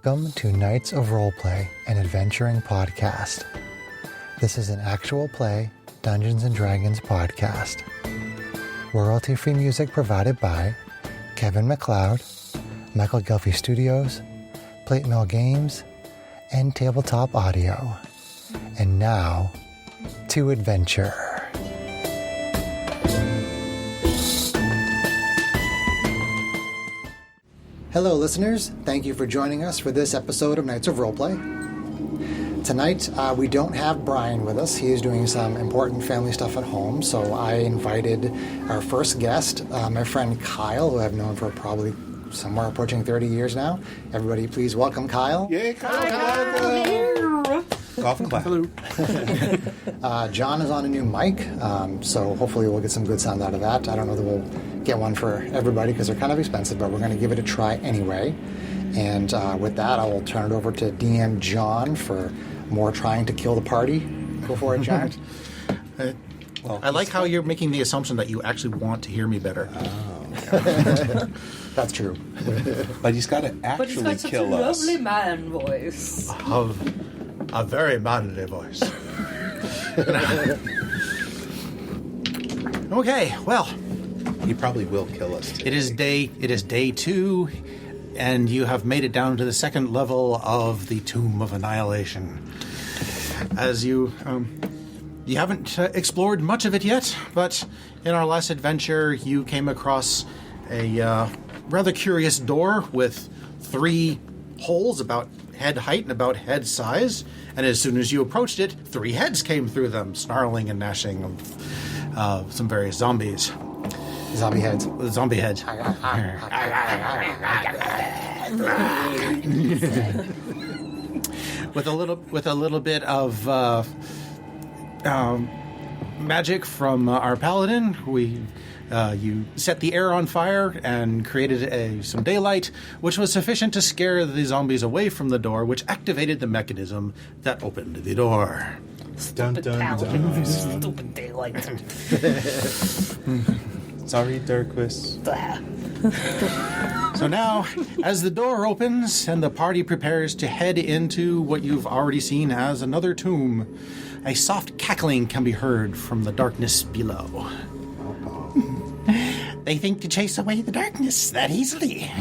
Welcome to Knights of Roleplay, an adventuring podcast. This is an actual play Dungeons & Dragons podcast. Royalty-free music provided by Kevin MacLeod, Michael Gelfie Studios, Plate Mill Games, and Tabletop Audio. And now, to adventure. Hello, listeners. Thank you for joining us for this episode of Knights of Roleplay. Tonight, we don't have Brian with us. He is doing some important family stuff at home, so I invited our first guest, my friend Kyle, who I've known for probably somewhere approaching 30 years now. Everybody, please welcome Kyle. Yay, Kyle! Golf clap. Hello. John is on a new mic, so hopefully we'll get some good sound out of that. I don't know that we'll get one for everybody because they're kind of expensive, but we're going to give it a try anyway. And with that, I will turn it over to DM John for more trying to kill the party before it giant. I like how you're making the assumption that you actually want to hear me better. Oh. That's true. But he's got to actually But he's got such a lovely man voice. A very manly voice. Okay, well, he probably will kill us today. It is day 2, and you have made it down to the second level of the Tomb of Annihilation. As you haven't explored much of it yet, but in our last adventure, you came across a rather curious door with 3 holes about head height and about head size, and as soon as you approached it, 3 heads came through them, snarling and gnashing of some various zombies. Zombie heads. Zombie heads. With a little bit of magic from our paladin, you set the air on fire and created some daylight, which was sufficient to scare the zombies away from the door, which activated the mechanism that opened the door. Dun, dun, dun. Stupid daylight. Sorry, Dirkwist. So now, as the door opens and the party prepares to head into what you've already seen as another tomb, a soft cackling can be heard from the darkness below. They think to chase away the darkness that easily.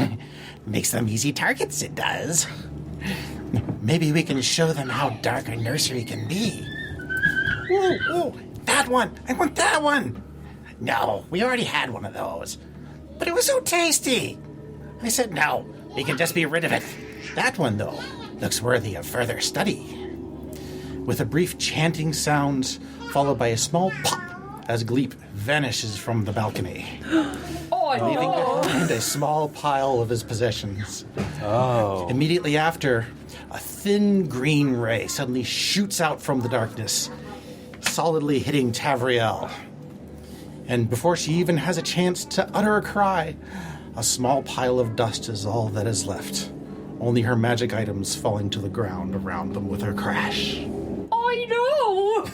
Makes them easy targets, it does. Maybe we can show them how dark a nursery can be. Whoa, that one! I want that one! No, we already had one of those. But it was so tasty! I said no, we can just be rid of it. That one, though, looks worthy of further study. With a brief chanting sound, followed by a small pop, as Gleep vanishes from the balcony, leaving behind a small pile of his possessions. Oh. Immediately after, a thin green ray suddenly shoots out from the darkness, solidly hitting Tavriel. And before she even has a chance to utter a cry, a small pile of dust is all that is left, only her magic items falling to the ground around them with a crash. I know!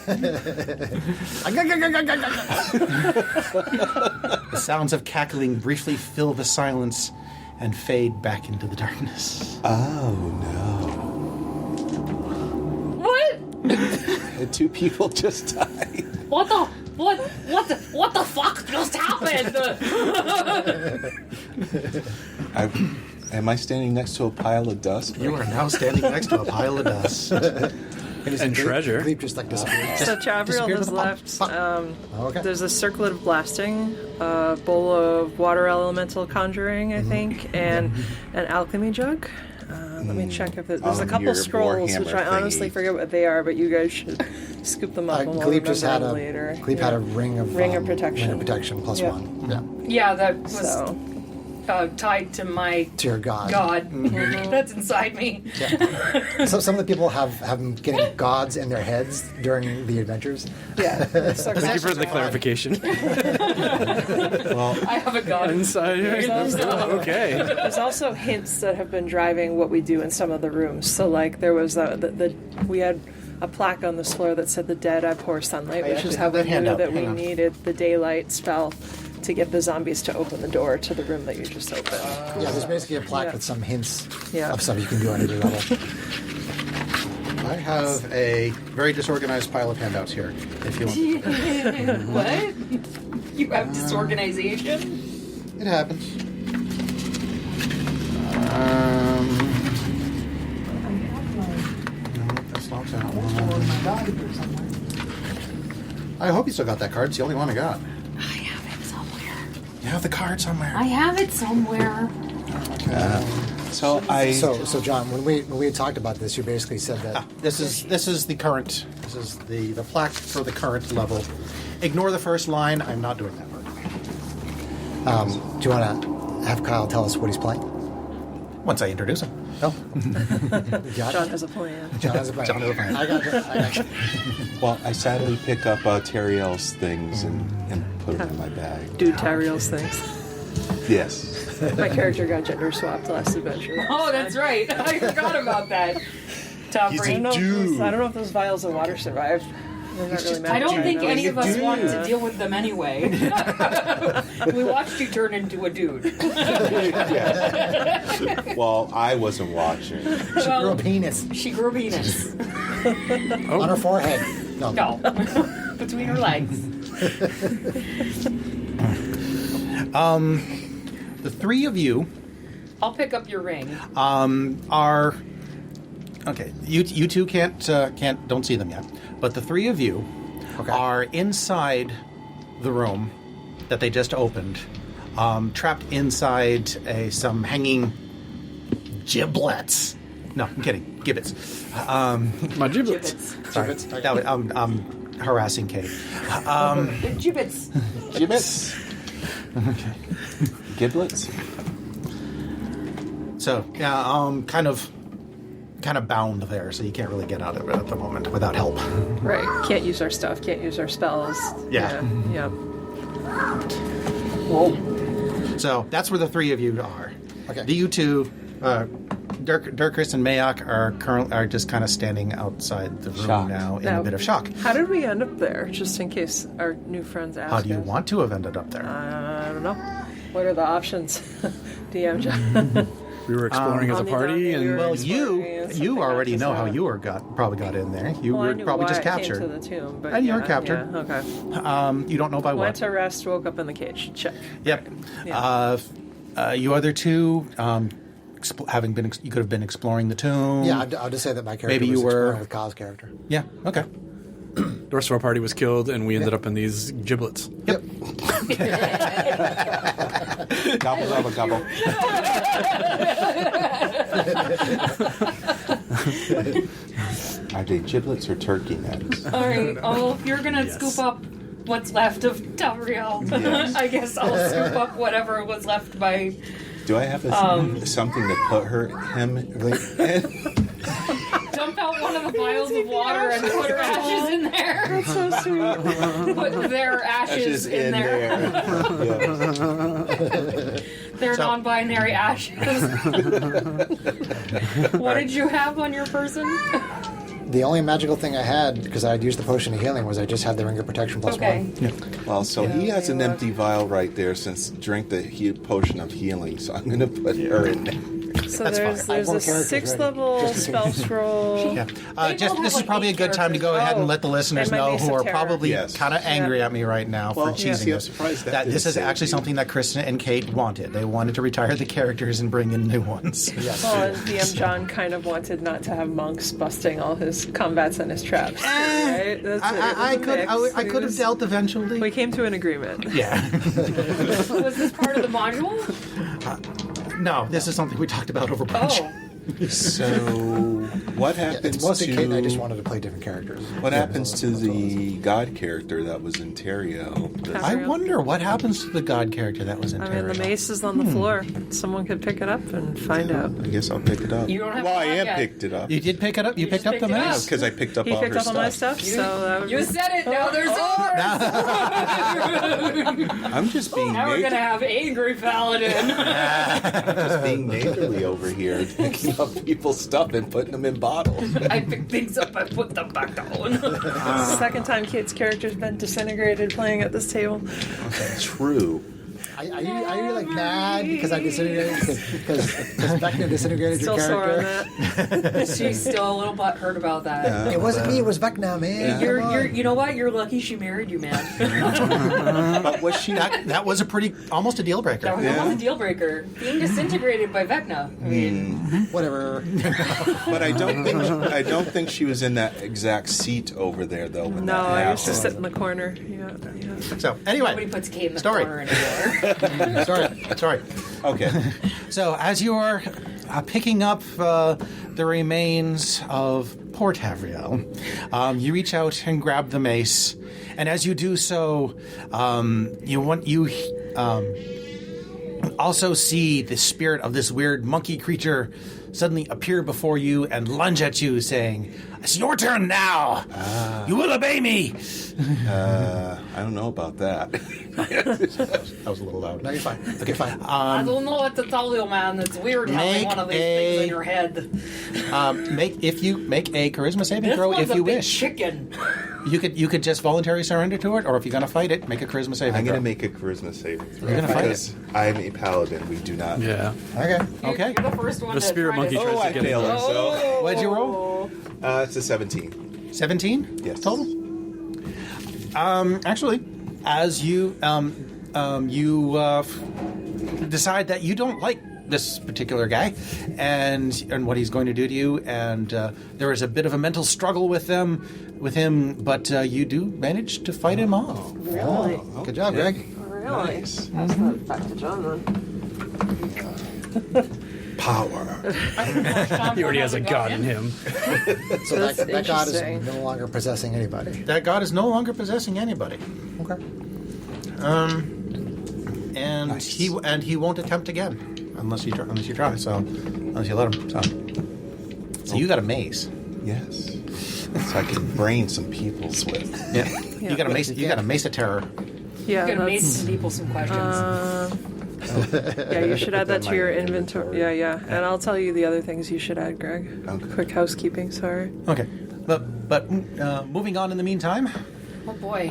The sounds of cackling briefly fill the silence and fade back into the darkness. Oh, no. What? 2 people just died. What the fuck just happened? Am I standing next to a pile of dust? You are now standing next to a pile of dust. And treasure. Gleep just disappeared. So Tavriel disappeared has in the left. Okay. There's a circlet of blasting, a bowl of water elemental conjuring, I think, and an alchemy jug. Let me check if there's a couple Your scrolls, which I Warhammer honestly thingy. forget what they are, but you guys should scoop them up and we'll Gleep just had remember a them later. Gleep had a ring of protection. Ring of protection plus Yeah. 1. Yeah. Yeah, that was So, tied to my To your god. That's inside me. Yeah. So some of the people have them getting gods in their heads during the adventures. yeah. Thank you for the clarification. Well, I have a god. Inside. Okay. There's also hints that have been driving what we do in some of the rooms. So, like, there was we had a plaque on this floor that said "The dead abhor sunlight," which is how we knew that we needed the daylight spell to to get the zombies to open the door to the room that you just opened. Yeah, there's basically a plaque Yeah. with some hints Yeah. of stuff you can do on every level. I have a very disorganized pile of handouts here. If you want, What? You have disorganization? it happens. No, that's not that one. I hope you still got that card. It's the only one I got. I have it somewhere. You have the card somewhere. I have it somewhere. So So John, when we had talked about this, you basically said that This is the current. This is the plaque for the current level. Ignore the first line. I'm not doing that part. do you want to have Kyle tell us what he's playing? Once I introduce him. Oh, John has a plan. John has a plan. John has a plan. I got you. well, I sadly picked up Teriel's things and put them in my bag. Do Tyriel's things. Yes. My character got gender swapped last adventure. Oh, that's right. I forgot about that. Top He's I don't, rate. know I don't know if those vials of water survive. They're not really I don't think magic. any of us want to deal with them anyway. We watched you turn into a dude. Well, I wasn't watching. She grew a penis She grew a penis. on her forehead. No. No. Between her legs. The three of you I'll pick up your ring. are okay. You two don't see them yet, but the three of you are inside the room that they just opened, trapped inside some hanging giblets. No, I'm kidding. Gibbets. My giblets. Gibbets. Sorry, that was, I'm harassing Kate. Gibbets. Giblets. Giblets. So yeah, kind of bound there, so you can't really get out of it at the moment without help. Right. Can't use our stuff. Can't use our spells. Yeah. Yeah. So that's where the three of you are. Okay. You two, Dirkris and Mayak are just kind of standing outside the room Shocked. now in Now- a bit of shock. How did we end up there? Just in case our new friends ask How do you us. want to have ended up there? I don't know. What are the options? DM John. We were exploring as a on the party, docket, we and were- Well, exploring something you already know how after you probably got in there. You Well, I were knew probably why just I came captured. to the tomb, but And you were yeah, captured. Yeah, okay. You don't know by Went what. to rest, woke up in the cage. Check. Yep. Yeah. You other two, you could have been exploring the tomb. Yeah, I'll just say that my character Maybe you was were- exploring with Kyle's character. Yeah. Okay. the rest of our party was killed, and we ended up in these giblets. Yep. Gobble, gobble, gobble. Are they giblets or turkey necks? All right. Oh, if you're gonna Yes. scoop up what's left of Tamriel, Yes. I guess I'll scoop up whatever was left by. Do I have something to put him in? Dump out one of the vials of water and put her ashes in there. That's so sweet. Put their ashes in there. Yes. They're non-binary ashes. What did you have on your person? The only magical thing I had, because I had used the potion of healing, was I just had the ring of protection plus Okay. one. Well, so he has an empty vial right there since drink the potion of healing, so I'm going to put her in there. So That's there's fine. I have more a characters 6th ready, level just in spell case. scroll. Yeah. They Just all this have, is probably a like, good time to go ahead and let the listeners And my know Mace who of are Terror. probably Yes. kind of angry at me right now for Well, cheesing see, I'm this. surprised That this is didn't actually save something that Kristen and Kate wanted. They wanted to retire the characters and bring in new ones. Yes. Well, and DM John kind of wanted not to have monks busting all his combats and his traps. Right? That's it. It was I a could mix. I It could have was- dealt eventually. We came to an agreement. Yeah. Was this part of the module? No, this is something we talked about over brunch. Oh. So, what happens It's mostly to... Kate and I just wanted to play different characters. What Yeah, happens that's to all. the god character that was in Terrio? I wonder what happens to the god character that was in I mean, the Terrio. mace is on the floor. Someone could pick it up and find out. I guess I'll pick it up. You don't have well, to I have am yet. picked it up. You did pick it up? You You picked just up the picked it up. mace? Because I picked up He all picked her up all my stuff. stuff, so that would You be... said it. Now there's yours. I'm just being Now we're gonna have angry paladin. just being neighborly over here, picking up people's stuff and putting them in bottles. I pick things up. I put them back down. Second time Kate's character's been disintegrated playing at this table. True. Are you like mad because I disintegrated? Because Vecna disintegrated Still your sore on character? that. She's still a little butthurt about that. It wasn't me. It was Vecna, man. You're, you know what? You're lucky she married you, man. But was she? That was almost a deal breaker. That was almost a deal breaker. Being disintegrated by Vecna. I mean, Whatever. But I don't think she was in that exact seat over there though. When No, that I used to happened. sit in the corner. Yeah. So anyway, nobody puts Kate in the Story. corner anymore. sorry. Okay. So as you're picking up the remains of Port Havriel, you reach out and grab the mace, and as you do so, you also see the spirit of this weird monkey creature suddenly appear before you and lunge at you, saying, "It's your turn now. You will obey me." I don't know about that. That was a little loud. No, you're fine. Okay, fine. I don't know what to tell you, man. It's weird having Make one of these a- things in your head. Make a charisma saving This throw one's if a you big wish. chicken. You could just voluntarily surrender to it, or if you're going to fight it, make a charisma saving I'm throw. going to make a charisma saving throw. You're gonna fight because I'm a paladin. We do not. Yeah. Okay. Okay. You're the first one The to spirit try monkey to... tries Oh, to I get failed it. it. So What'd you roll? it's a 17. 17? Yes. Total? Actually, as you decide that you don't like this particular guy and what he's going to do to you, and there is a bit of a mental struggle with him, but you do manage to fight him off. Really? Good job, Greg. Really? Nice. That's not back to John then. Power. He already has a god in him. So That's that god is interesting. no longer possessing anybody. That god is no longer possessing anybody. Okay. And Nice. he won't attempt again unless you try. So unless you let him. So you got a mace. Yes. So I can brain some peoples with. Yeah. You got a mace. You got a mace of terror. Yeah, You're going to ask that's... some people some questions. Yeah, you should add that to my your inventory. inventory. Yeah. And I'll tell you the other things you should add, Greg. Okay. Quick housekeeping, sorry. Okay. But moving on in the meantime, Oh boy.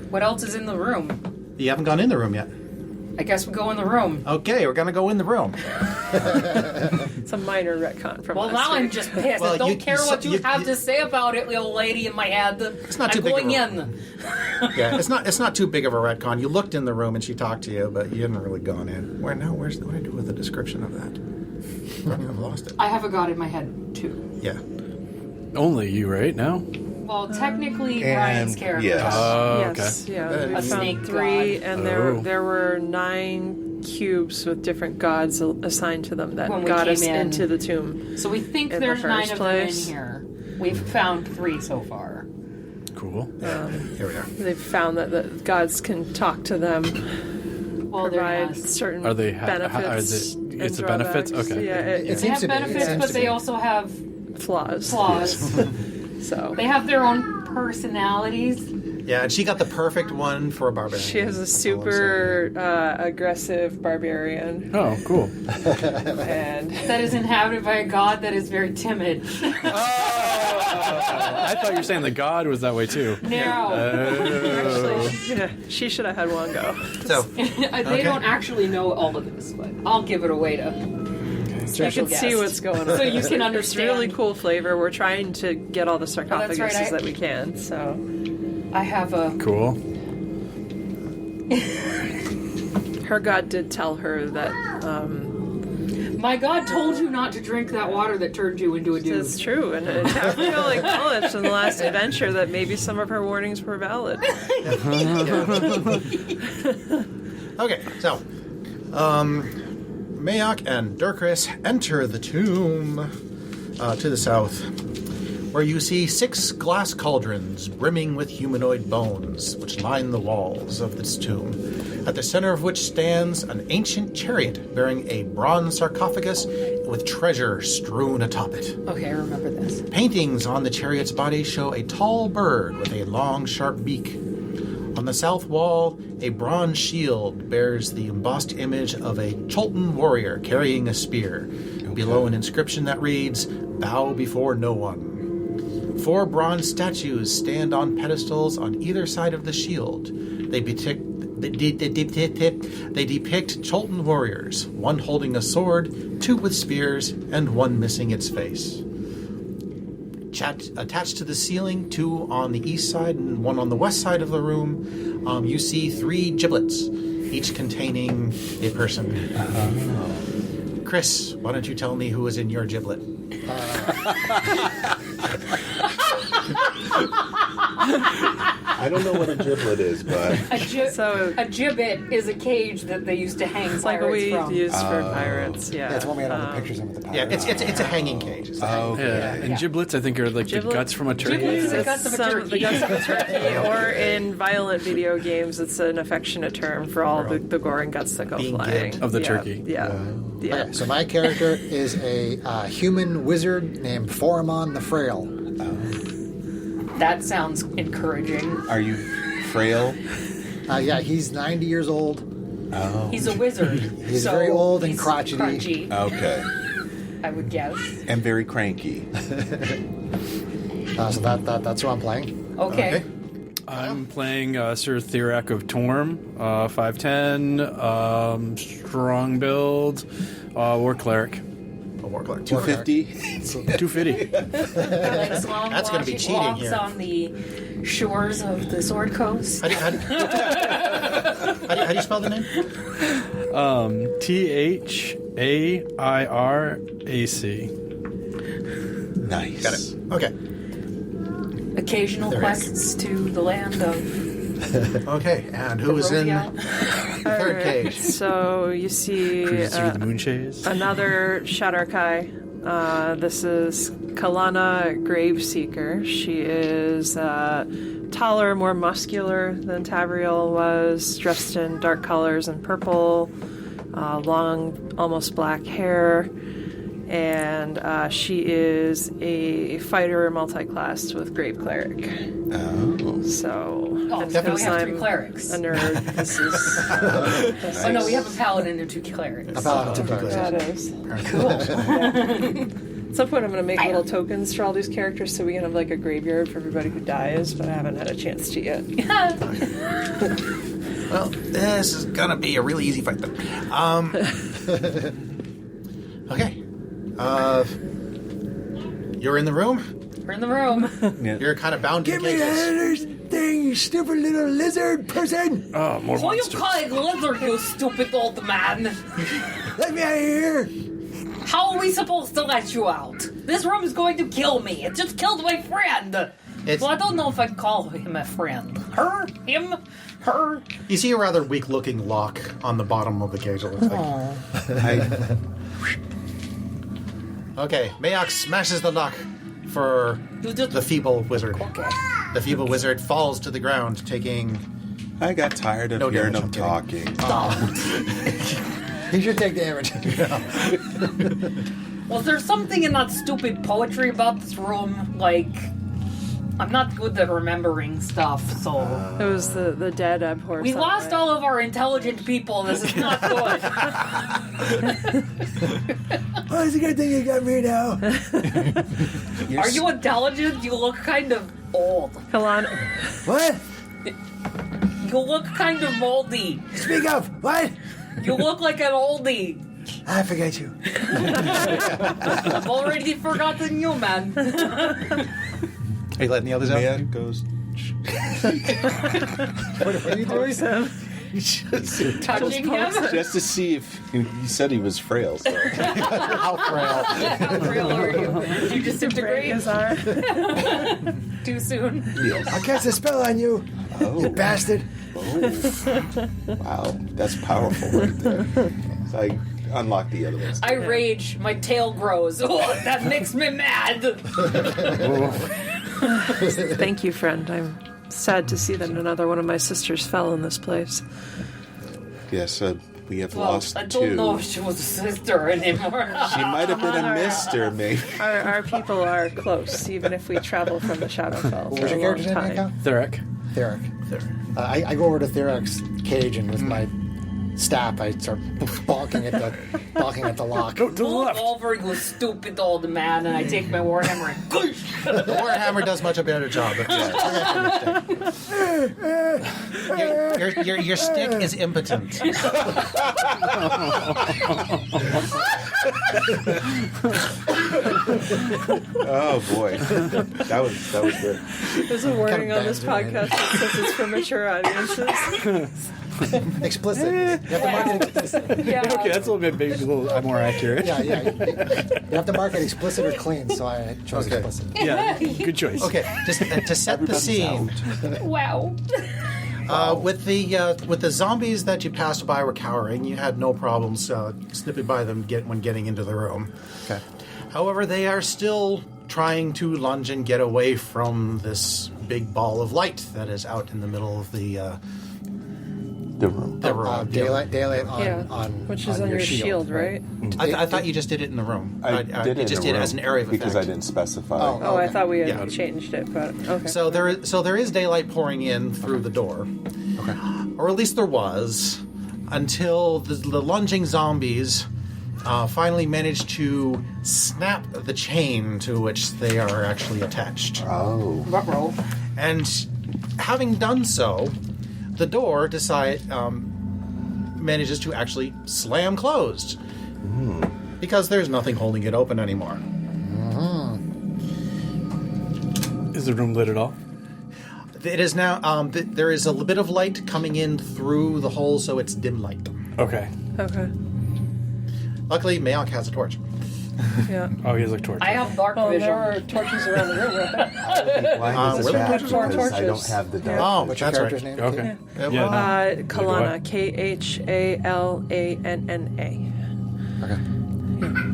What else is in the room? you haven't gone in the room yet. I guess we go in the room. Okay, we're gonna go in the room. It's a minor retcon from Well, last now I'm week. just pissed. Well, I don't you- care you- what you you- have you- to say about it, little lady in my head. It's not too I'm big of going a- in. Yeah, it's not too big of a retcon. You looked in the room and she talked to you, but you hadn't really gone in. What do I do with the description of that? I've lost it. I have a god in my head, too. Yeah. Only you, right now? Well, technically, And- Brian's character. yes. Oh, Yes, okay. yeah. A I snake found 3, god. and Oh. there were 9 cubes with different gods assigned to them that When we got came us in. into the tomb. So we think In the there's 9 first of them in place. here. We've found 3 so far. Cool. Here we are. They've found that the gods can talk to them, Well, they're provide not. certain Are they benefits. are and it's a benefits? drawbacks. Okay. Yeah, It it's They seems have to be. It benefits, seems but to they be. also have flaws. flaws. So They have their own personalities. Yeah, and she got the perfect one for a barbarian. she has a That's all I'm super aggressive barbarian, Oh, cool. and That is inhabited by a god that is very timid. I thought you were saying the god was that way too. No. actually, she should have had one go. saying. So, They don't actually know all of this, but I'll give it away to I special can see guest. what's going on. So you can It's understand. really cool flavor. We're trying to get all the sarcophaguses right. that we can. So I have a... Cool. her god did tell her that My god told you not to drink that water that turned you into a dude. it's true, and Gabrielle acknowledged in the last adventure that maybe some of her warnings were valid. okay, so, Mayock and Durkris enter the tomb to the south, where you see 6 glass cauldrons brimming with humanoid bones, which line the walls of this tomb, at the center of which stands an ancient chariot bearing a bronze sarcophagus with treasure strewn atop it. Okay, I remember this. Paintings on the chariot's body show a tall bird with a long, sharp beak. On the south wall, a bronze shield bears the embossed image of a Cholton warrior carrying a spear. Below, an inscription that reads, "Bow before no one." 4 bronze statues stand on pedestals on either side of the shield. They They depict Cholton warriors, one holding a sword, two with spears, and one missing its face. Attached to the ceiling, two on the east side and one on the west side of the room, you see 3 giblets, each containing a person. Chris, why don't you tell me who is in your giblet? I don't know what a giblet is, but A gibbet is a cage that they used to hang It's like pirates we from. used for pirates. Yeah. That's what we had all the pictures of with the Yeah, pirates. it's a hanging cage. It's a hanging Yeah, and giblets I think are like the guts from a turkey. Giblets is the It's guts of a the turkey. guts of a turkey, or in violent video games, it's an affectionate term for all the gore and guts that go Being flying. gibbed. Of the Yeah, turkey. Yeah. Yeah. Okay, so my character is a human wizard named Foramon the Frail. That sounds encouraging. are you frail? Yeah, he's 90 years old. Oh. He's a wizard. He's so very old and he's crotchety. Okay. I would guess. And very cranky. So that's who I'm playing. Okay. I'm playing Sir Therak of Torm, 5'10", strong build, war cleric, A war cleric. 250? 250. That's gonna be cheating walks here. on the shores of the Sword Coast. How do you spell the name? THAIRAC. Nice. Got it. Okay. Occasional There quests to the land of Okay. And who is in Barovia. the third cage? So you see Cruises through the moonshades. another Shadar-kai. This is Kalana Graveseeker. She is taller, more muscular than Tavriel was, dressed in dark colors and purple, long, almost black hair. And she is a fighter multi-classed with Grave Cleric. Oh. So, Oh, and so we because have 3 I'm clerics. a nerd, this is Oh no, we have a paladin and 2 clerics. A paladin, two clerics. that is. Cool. At some point, I'm going to make little tokens for all these characters so we can have like a graveyard for everybody who dies, but I haven't had a chance to yet. Well, this is gonna be a really easy fight then. Okay. You're in the room. We're in the room. You're kind of bound to the cages. other thing, you stupid little lizard person! Oh, more Why you monsters. call it lizard, you stupid old man? Let me out of here! How are we supposed to let you out? This room is going to kill me. It just killed my friend. Well, I don't know if I'd call him a friend. Her? Him? Her? You see a rather weak-looking lock on the bottom of the cage. It looks like. Okay, Mayox smashes the lock for the feeble wizard. Okay. The feeble wizard falls to the ground, taking... I got tired of No hearing damage, him I'm kidding. talking. He should take damage. Was there something in that stupid poetry about this room? Like, I'm not good at remembering stuff, so... It was the dead abhor. We lost all of our intelligent people. This is not good. Oh, it's a good thing you got me now. Are you intelligent? You look kind of old. Kalana. What? You look kind of moldy. Speak up! What? You look like an oldie. I forget you. I've already forgotten you, man. Are you letting the others out? Yeah, it goes. What are you doing, Sam? Touching him? Just to see if he said he was frail. So. How frail. How real are you? Did you disintegrate His arm. too soon? I'll cast a spell on you, you bastard. Wow, that's powerful right there. So I unlock the other ones. I rage. My tail grows. Oh, that makes me mad. Thank you, friend. I'm sad to see that another one of my sisters fell in this place. Yes, we have Well, lost I 2. don't know if she was a sister anymore. She might have been a mister, maybe. Our people are close, even if we travel from the Shadowfell What for was a your long character's name, time. Nika? Theric. Theric. I go over to Therak's cage and with my staff, I start balking at the lock. Go to the Roll left. over, you stupid old man, and I take my warhammer and goosh. The Warhammer does much a better job. Your stick is impotent. Oh boy, that was good. There's a warning on bad this doing podcast that says it's for mature audiences. Explicit. You have to mark it explicit. Yeah. Okay, that's a little bit maybe a little more accurate. Yeah. You have to mark it explicit or clean, so I chose explicit. Yeah, good choice. Okay, just to set the scene. Wow. With the zombies that you passed by were cowering. You had no problems snipping by them when getting into the room. Okay. However, they are still trying to lunge and get away from this big ball of light that is out in the middle of the room. Daylight Yeah, on which is on your shield, right? I thought you just did it in the room. I did it you just in a did it as room an area of because I effect. didn't specify. Oh, I thought we had Yeah. changed it, but okay. So there is daylight pouring in through the door, Okay. or at least there was, until the lunging zombies finally managed to snap the chain to which they are actually attached. Oh. Ruh-roh. And having done so, the door manages to actually slam closed because there's nothing holding it open anymore. Is the room lit at all? It is now. There is a bit of light coming in through the hole, so it's dim light. Okay. Okay. Luckily, Mayok has a torch. Yeah. Oh, he has like torch. I have dark Oh, vision. there were torches around the room, weren't there? Why is where that? the torches? Because I don't have the dark. Oh, What's your that's character's right. name? Okay. Yeah, Yeah. well, Kalana. Khalana. Okay.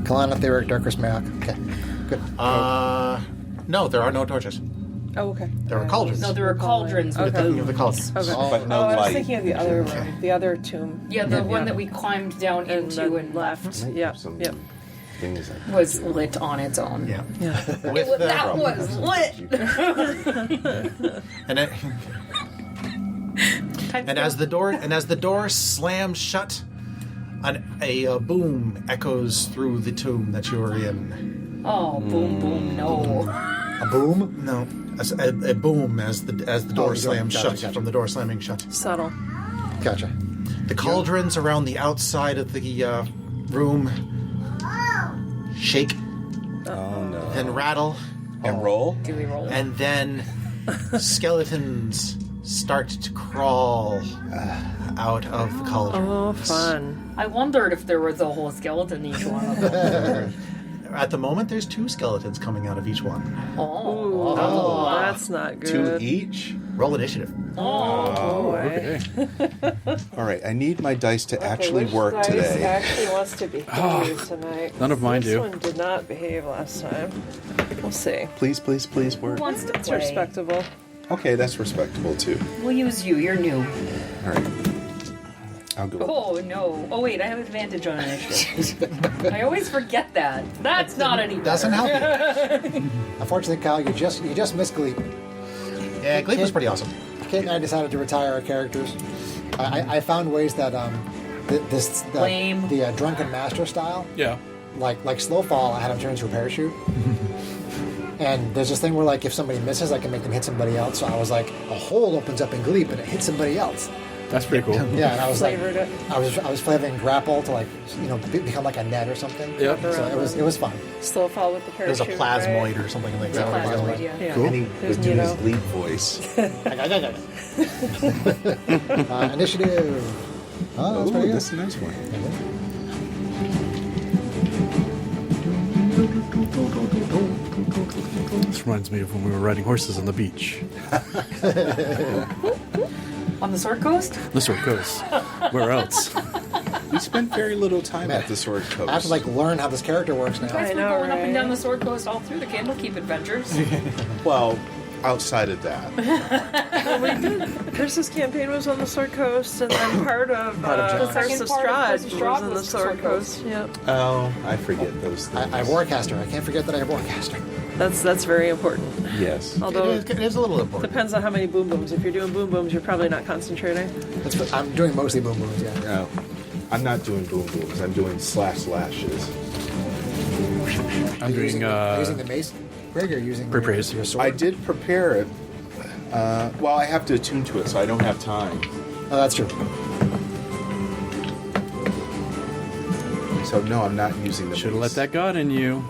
Kalana, Theric, Darkus, Mayok. Okay. Good. no, there are no torches. Oh, okay. There are cauldrons. No, there were cauldrons with Okay. Thinking of the cauldrons. Okay. But no I was light. thinking of the other room, the other tomb. Yeah, the one that we climbed down And into then and left Might Yep. have some Yep. things like was lit on its own. Yeah. Yeah. With the, That was lit. and as the door slams shut, a boom echoes through the tomb that you are in. Oh, boom, boom, no. A boom? No, a boom as the door slams gotcha, shut gotcha. from the door slamming shut. Subtle. Gotcha. The cauldrons around the outside of the room shake oh no. and rattle, And roll. Do we roll? and then skeletons start to crawl out of the cauldron. Oh, fun. I wondered if there was a whole skeleton in each one of them. At the moment, there's 2 skeletons coming out of each one. Oh, that's not 2 good. each. Roll initiative. Oh, Okay. All right. I need my dice to actually work today. Actually wants to behave tonight. None of mine this do. one did not behave last time. We'll see. Please, please, please Who work. wants to It's play? respectable. Okay, that's respectable too. We'll use you. You're new. All right. I'll go. Oh, no. Oh, wait. I have advantage on initiative. I always forget that. That's not any better. Doesn't help you. Unfortunately, Kyle, you just missed Gleep. Yeah, Gleep was pretty awesome. Kate and I decided to retire our characters. I found ways that Lame. the drunken master style, Yeah. like slow fall, I had him turn into a parachute. And there's this thing where like if somebody misses, I can make them hit somebody else. So I was like, a hole opens up in Gleep and it hits somebody else. That's pretty cool. Yeah, and I was Flavored like, it. I was flavoring grapple to like become like a net or something. Yep. So it was fun. Slow fall with the There's parachute. a plasmoid or something like that. Plasmoid, yeah. Yeah. And he There's would do his Nito. lead voice. Initiative. Oh, that's Ooh, pretty good. that's a nice one. This reminds me of when we were riding horses on the beach. On the Sword Coast? The Sword Coast. Where else? We spent very little time at the Sword Coast. I have to like learn how this character works now. Guys, I we're know, going up and right? down the Sword Coast all through the Candlekeep adventures. Well, outside of that. Chris's campaign was on the Sword Coast, and then part of John's. Curse of Second part of Curse of Strahd Strahd was on the was Sword Sword Coast. Coast. Yep. Oh, I forget those things. I have Warcaster. I can't forget that I have Warcaster. That's very important. Yes. Although It is a little important. depends on how many boom booms. If you're doing boom booms, you're probably not concentrating. I'm doing mostly boom booms, yeah. No, I'm not doing boom booms. I'm doing slashes. I'm doing using the mace, Greg, or using Reprise. your sword? I did prepare it. Well, I have to attune to it, so I don't have time. Oh, that's true. So no, I'm not using the. Should have let that god in you.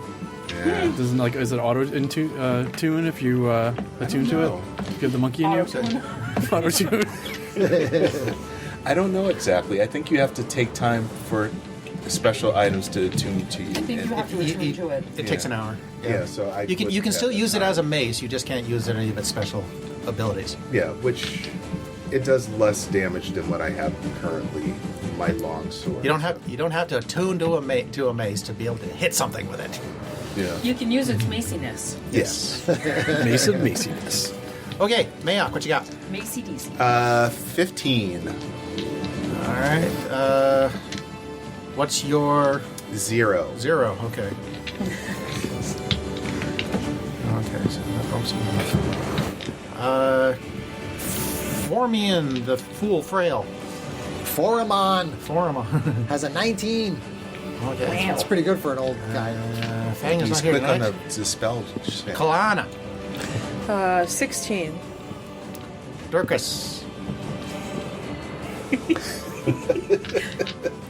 Yeah. Doesn't is it auto tune if you attune to it? Give the monkey in you. Auto tune. I don't know exactly. I think you have to take time for special items to attune to you. I think you have to return to it. It takes an hour. Yeah, so I. You can wouldn't still have use it time. as a mace. You just can't use any of its special abilities. Yeah, which it does less damage than what I have currently. My long sword. You don't have to attune to a mace to be able to hit something with it. Yeah. You can use its maciness. Yes. Mace of Maciness. Okay, Mayock, what you got? Macy DC. 15. All right. What's your 0. 0? Okay. Okay, so that bumps me up. Formian, the Fool Frail. Foramon Foramon. has a 19. Okay. That's pretty good for an old guy. Fang is Just not here click on tonight. the dispel. Kalana. 16. Durkus.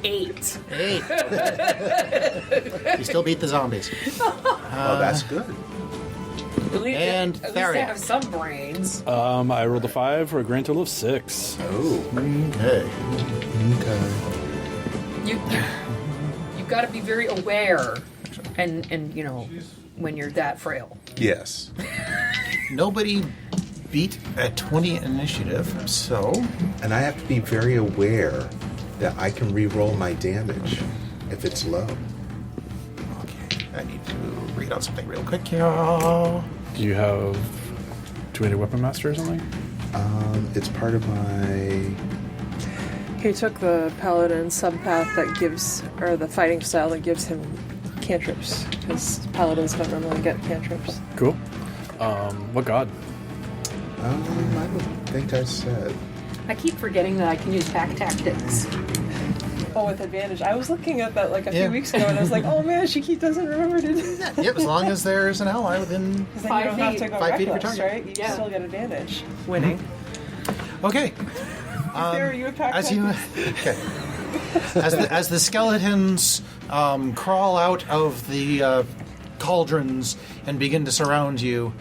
8. 8. You still beat the zombies. Oh, that's good. At least, And at least Therian. I have some brains. I rolled a 5 for a grand total of 6. Oh. Okay. You've got to be very aware, and when you're that frail. Yes. Nobody beat a 20 initiative, so And I have to be very aware that I can re-roll my damage if it's low. okay. I need to read out something real quick here. Do you have 2-handed weapon master or something? It's part of my. He took the paladin subpath that gives, or the fighting style that gives him cantrips, because paladins don't normally get cantrips. Cool. What god? I don't think I said. I keep forgetting that I can use pack tactics. Oh, with advantage. I was looking at that like a Yeah. few weeks ago, and I was like, oh man, she doesn't remember to do that. Yep, as long as there's an ally within. Because then 5 you don't have feet. to go 5 feet of your reckless, target. right? You Yeah. still get advantage. Winning. Okay. There, you attack As you okay. As the skeletons crawl out of the cauldrons and begin to surround you,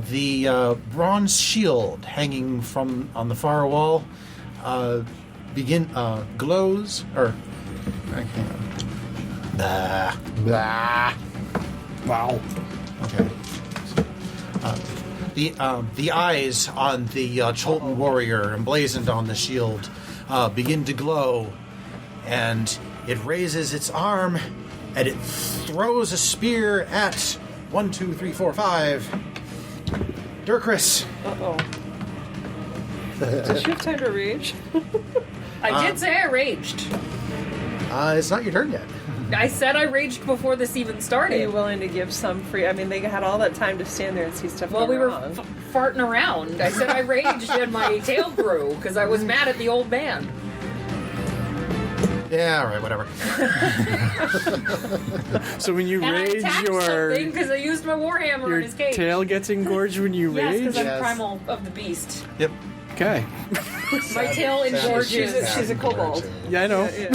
the bronze shield hanging from on the far wall glows or I can't. Blah. Wow. Okay. The eyes on the Cholton warrior emblazoned on the shield begin to glow, and it raises its arm and it throws a spear at 1, 2, 3, 4, 5. Durkris. Uh-oh. Did she have time to rage? I did say I raged. It's not your turn yet. I said I raged before this even Are you started. willing to give some free? I mean, they had all that time to stand there and see stuff Well, go we were wrong. farting around. I said I raged and my tail grew because I was mad at the old man. Yeah, all right, whatever. So when you And I rage, attacked your something because I used my warhammer in his cage. tail gets engorged when you Yes, rage? because I'm Yes. primal of the beast. Yep. Okay. My tail engorges. She's a kobold. Yeah, I know. Yeah.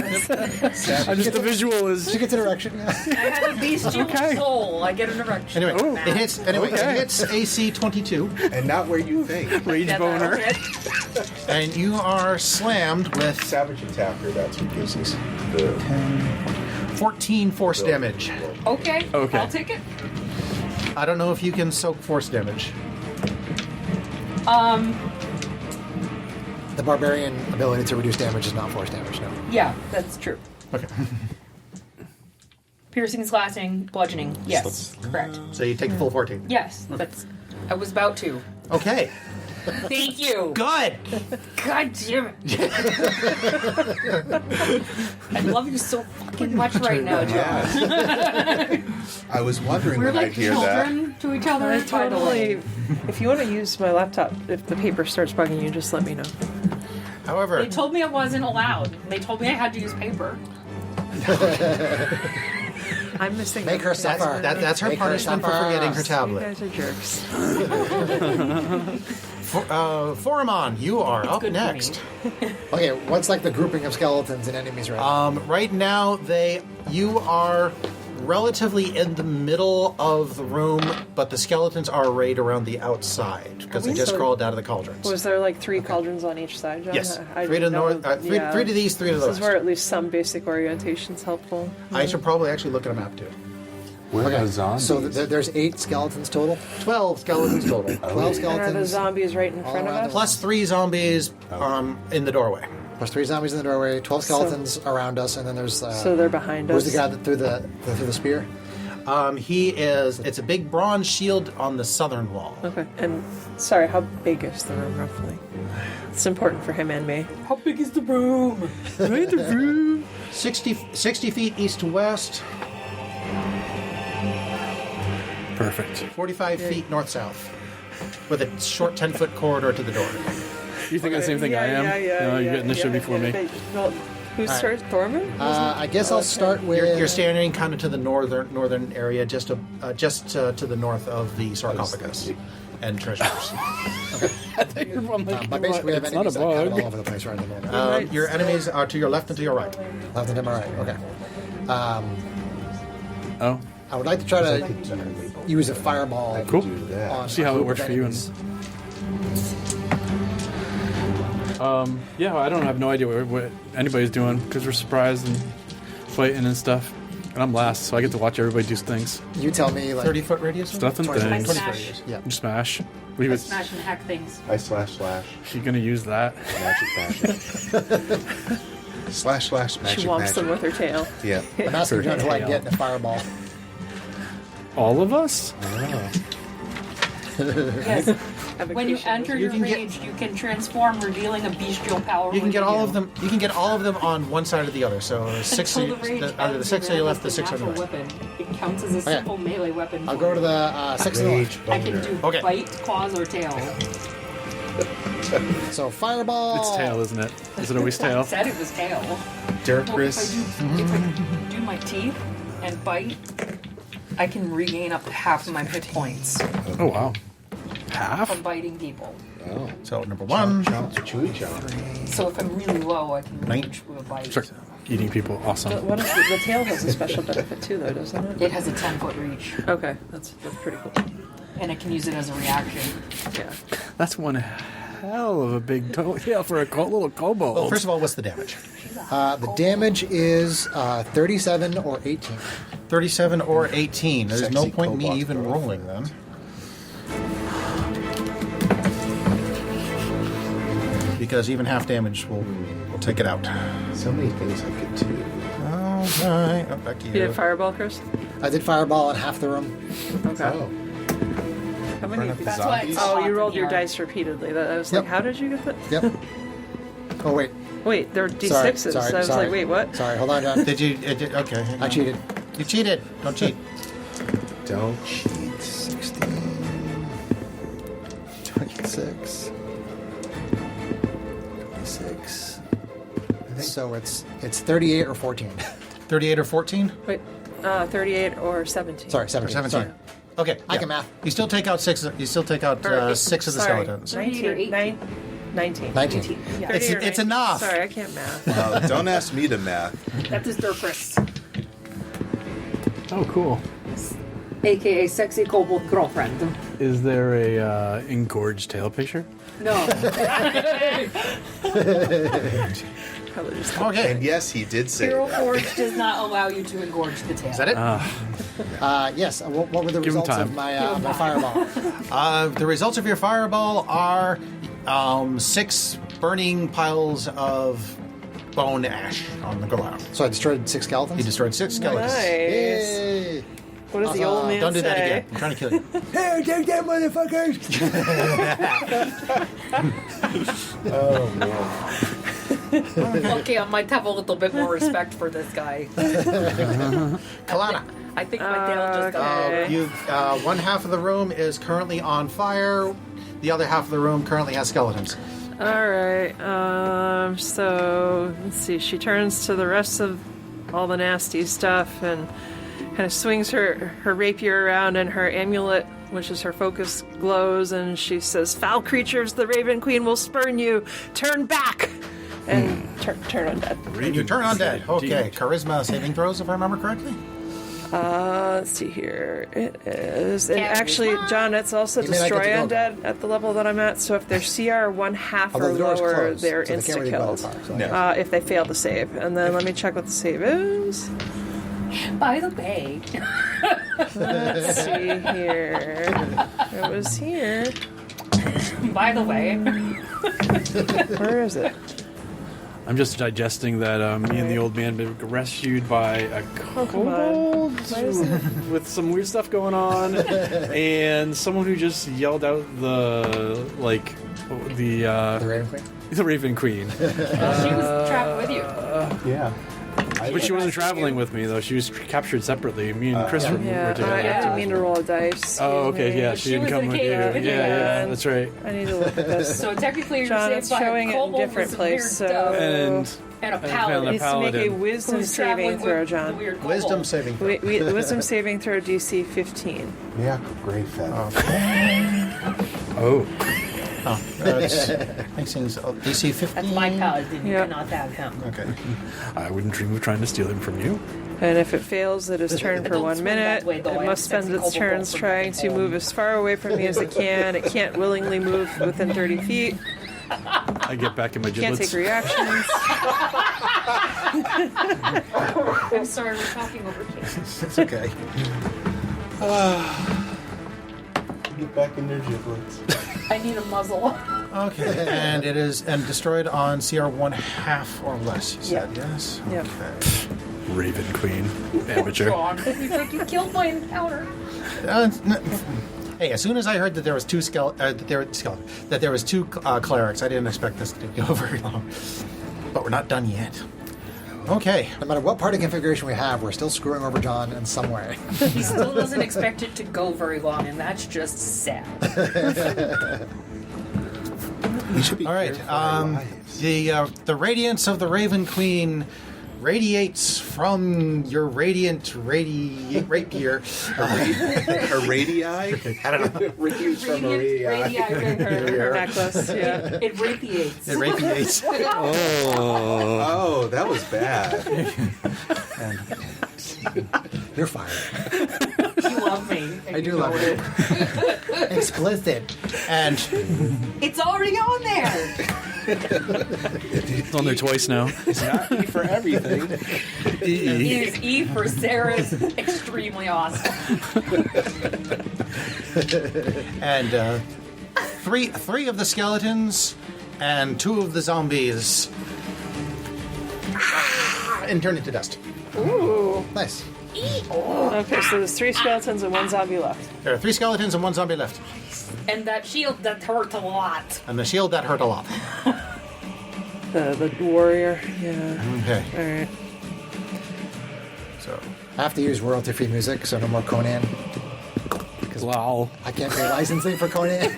I'm just the visual is. She gets an erection. I have a bestial Okay. soul. I get an erection. Anyway, Ooh. it hits. Anyway, Okay. it hits AC 22, And not where you think. Rage Yeah, boner. that's it. and you are slammed with Savage attacker, that's what gives us the 14 force damage. Okay. Okay. I'll take it. I don't know if you can soak force damage. The barbarian ability to reduce damage is not force damage, no. Yeah, that's true. Okay. Piercing, slashing, bludgeoning. Yes, correct. So you take the full 14. Yes, that's. I was about to. Okay. Thank you. Good. God damn it. I love you so fucking much right now, John. I was wondering We're when like I'd hear that. children to each other. I by the way. totally. If you want to use my laptop, if the paper starts bugging you, just let me know. However, They told me I wasn't allowed. They told me I had to use paper. I'm missing. Make her them. suffer. that's her Make her punishment for suffer. forgetting her You tablet. guys are jerks. Foramon, you are up good for next. Okay, what's like the grouping of skeletons and enemies right now? Right now, you are relatively in the middle of the room, but the skeletons are arrayed around the outside because they just So- crawled out of the cauldrons. Was there like 3 cauldrons on each side, John? Yes, I three to the didn't know- north, three, yeah. 3 to these, 3 to the This is west. where at least some basic orientation's helpful. I should probably actually look at a map too. Where are zombies? So there's 8 skeletons total? 12 skeletons total. 12 And are the skeletons. zombies right in front of around us? Plus 3 zombies in the doorway. Plus 3 zombies in the doorway, 12 skeletons around us, and then there's... So they're behind who's us. the guy that threw the spear? It's a big bronze shield on the southern wall. Okay. And sorry, how big is the room roughly? It's important for him and me. How big is the room? 60 feet east to west, Perfect. 45 feet north-south, with a short 10-foot corridor to the door. You think the same thing I am? No, you get initiative before me. Well, who's first? Thorman? I guess I'll start with... You're standing kind of to the northern area, just to the north of the sarcophagus and treasures. But basically we have It's not a enemies that come bug. all over the place right at the moment. Your enemies are to your left and to your right. Left and to my right, okay. Oh, I would like to try to use a fireball. cool. On See a how it group works of for you. enemies. Yeah, I don't have no idea what anybody's doing because we're surprised and fighting and stuff. And I'm last, so I get to watch everybody do things. You tell me, like... 30-foot radius? Stuff and 20 things. Smash. Yeah. You smash. We I was, smash and hack things. I slash. she gonna use that? Magic magic. slash magic She whomps them with her tail. Yeah. I'm asking John to like get in a fireball. All of us? Yes. When you enter your can get- rage, you can transform, revealing a bestial power. You can get within all of them. You can get all of them on one side or the other. So six, Until the rage either the ends, 6 you on your realize left, the 6 on your natural right. weapon. It counts as a simple melee weapon. I'll go to the 6 in the left. I can do Okay. bite, claws, or tail. So fireball. It's tail, isn't it? Is it always I tail? said it was tail. Dirk Well, if I do my teeth and bite, I can regain up to half of my hit points Oh wow. Half? from biting people. So number 1, Chewy chomp. So if I'm really low, I can Nine. reach with a bite. Start eating people. Awesome. What is the tail has a special benefit too, though, doesn't it? It has a 10-foot reach, Okay, that's pretty cool. and I can use it as a reaction. Yeah. That's one hell of a big tail for a little kobold. well, first of all, what's the damage? The damage is 37 or 18. 37 or 18. There's no Sexy point in me cobalt even growth. rolling then. Because even half damage will take it out. So many things I could do. All right, back to You you. did fireball, Chris? I did fireball in half the room. Okay. How many? Burn up the That's why zombies. it's Oh, hot you in rolled your here. dice repeatedly. I was like, Yep. how did you get that? Yep. Oh, wait. Wait, they're Sorry. D6s. Sorry. so I was sorry. like, wait, what? Sorry, hold on, John. Did you? Okay. hang I on. cheated. You cheated. Don't cheat. Don't cheat. 16, 26, 26. So it's 38 or 14. 38 or 14? Wait, 38 or 17. Sorry, 17. 17. Sorry. Okay. I can math. You still take out 6. You still take out Or- 6 of the sorry, skeletons. 19. 19. 19. Yeah. 30 or It's 19. enough. Sorry, I can't math. Don't ask me to math. That is Durfris, Oh, cool. aka sexy kobold girlfriend. Is there a engorged tail picture? No. Probably just Okay. And yes, he did say Hero that. Forge does not allow you to engorge the tail. Is that it? Yes. What were the Give him results time. of my fireball? The results of your fireball are 6 burning piles of bone ash on the ground. So I destroyed 6 skeletons? You destroyed 6 skeletons. nice. Yay! What does the old man Don't do that say? again. I'm trying to kill you. Hey, take that, motherfuckers! Oh man. Okay, I might have a little bit more respect for this guy. Kalana. I think my tail just got Okay. One half of the room is currently on fire. The other half of the room currently has skeletons. All right. So let's see. She turns to the rest of all the nasty stuff and kind of swings her rapier around, and her amulet, which is her focus, glows, and she says, "Foul creatures, the Raven Queen will spurn you. Turn back!" And turn undead. And you turn undead. Okay, charisma saving throws, if I remember correctly. Let's see here. It is. And Charisma. actually, John, it's also You may not destroy get to go undead at the level that I'm at. So if their CR 1/2 or Although the door's lower, closed, they're so they can't really go insta-killed. that far, so- No. If they fail to save. And then let me check what the save is. By the way, Let's see here. It was here. by the way, Where is it? I'm just digesting that me and the old man been rescued by a Oh, come on. kobold Why is it? with some weird stuff going on, and someone who just yelled out the The Raven Queen? the Raven Queen. she was trapped with you. Yeah. But she wasn't traveling with me though. She was captured separately. Me and Chris were Yeah, together. I didn't mean to roll a dice. Oh, Excuse okay, me. yeah, she didn't was come in with the you. cave with you. Yeah, that's right. I need to look at this. So technically, you're John, saved it's by showing a it in a kobold different with some weird place, stuff, And and a and paladin. Needs to make a Paladin. wisdom who's saving traveling throw, with the John. weird kobold. Wisdom saving throw. Wisdom saving throw DC 15. Yeah. Great fella. oh, Makes things DC 15. That's my paladin. You Yep. cannot have him. Okay. I wouldn't dream of trying to steal him from you. And if it fails, it is turned for Don't 1 swing minute. that way, though. I It have must spend sexy its kobold turns bolts trying from to home. move as far away from me as it can. It can't willingly move within 30 feet. I get back in my Can't giblets. take reactions. I'm sorry, we're talking over here. It's okay. Get back in their giblets. I need a muzzle. Okay. And it is destroyed on CR 1/2 or less. You said yes. Yep. Okay. Raven Queen, amateur. God, you think you killed my encounter. Hey, as soon as I heard that there was two clerics, I didn't expect this to go very long. But we're not done yet. Okay. No matter what party configuration we have, we're still screwing over John in some way. He still doesn't expect it to go very long, and that's just sad. We should be All right. here for our lives. The radiance of the Raven Queen radiates from your radiant rapier. A radii? I don't know. Radiates from a radii. Her necklace, yeah. It radiates. It radiates. Oh, that was bad. You're fired. You love me. and I you do know love it. it. Explicit. And It's already on there. It's on there twice now. It's not E for everything. It is E for Sarah's extremely awesome. and three of the skeletons and 2 of the zombies and turn it to dust. Ooh. Nice. Okay, so there's 3 skeletons and 1 zombie left. There are 3 skeletons and 1 zombie left. And that shield that hurt a lot. And the shield that hurt a lot. The warrior, yeah. Okay. Alright. So I have to use royalty-free music, so no more Conan. Wow. I can't pay licensing for Conan.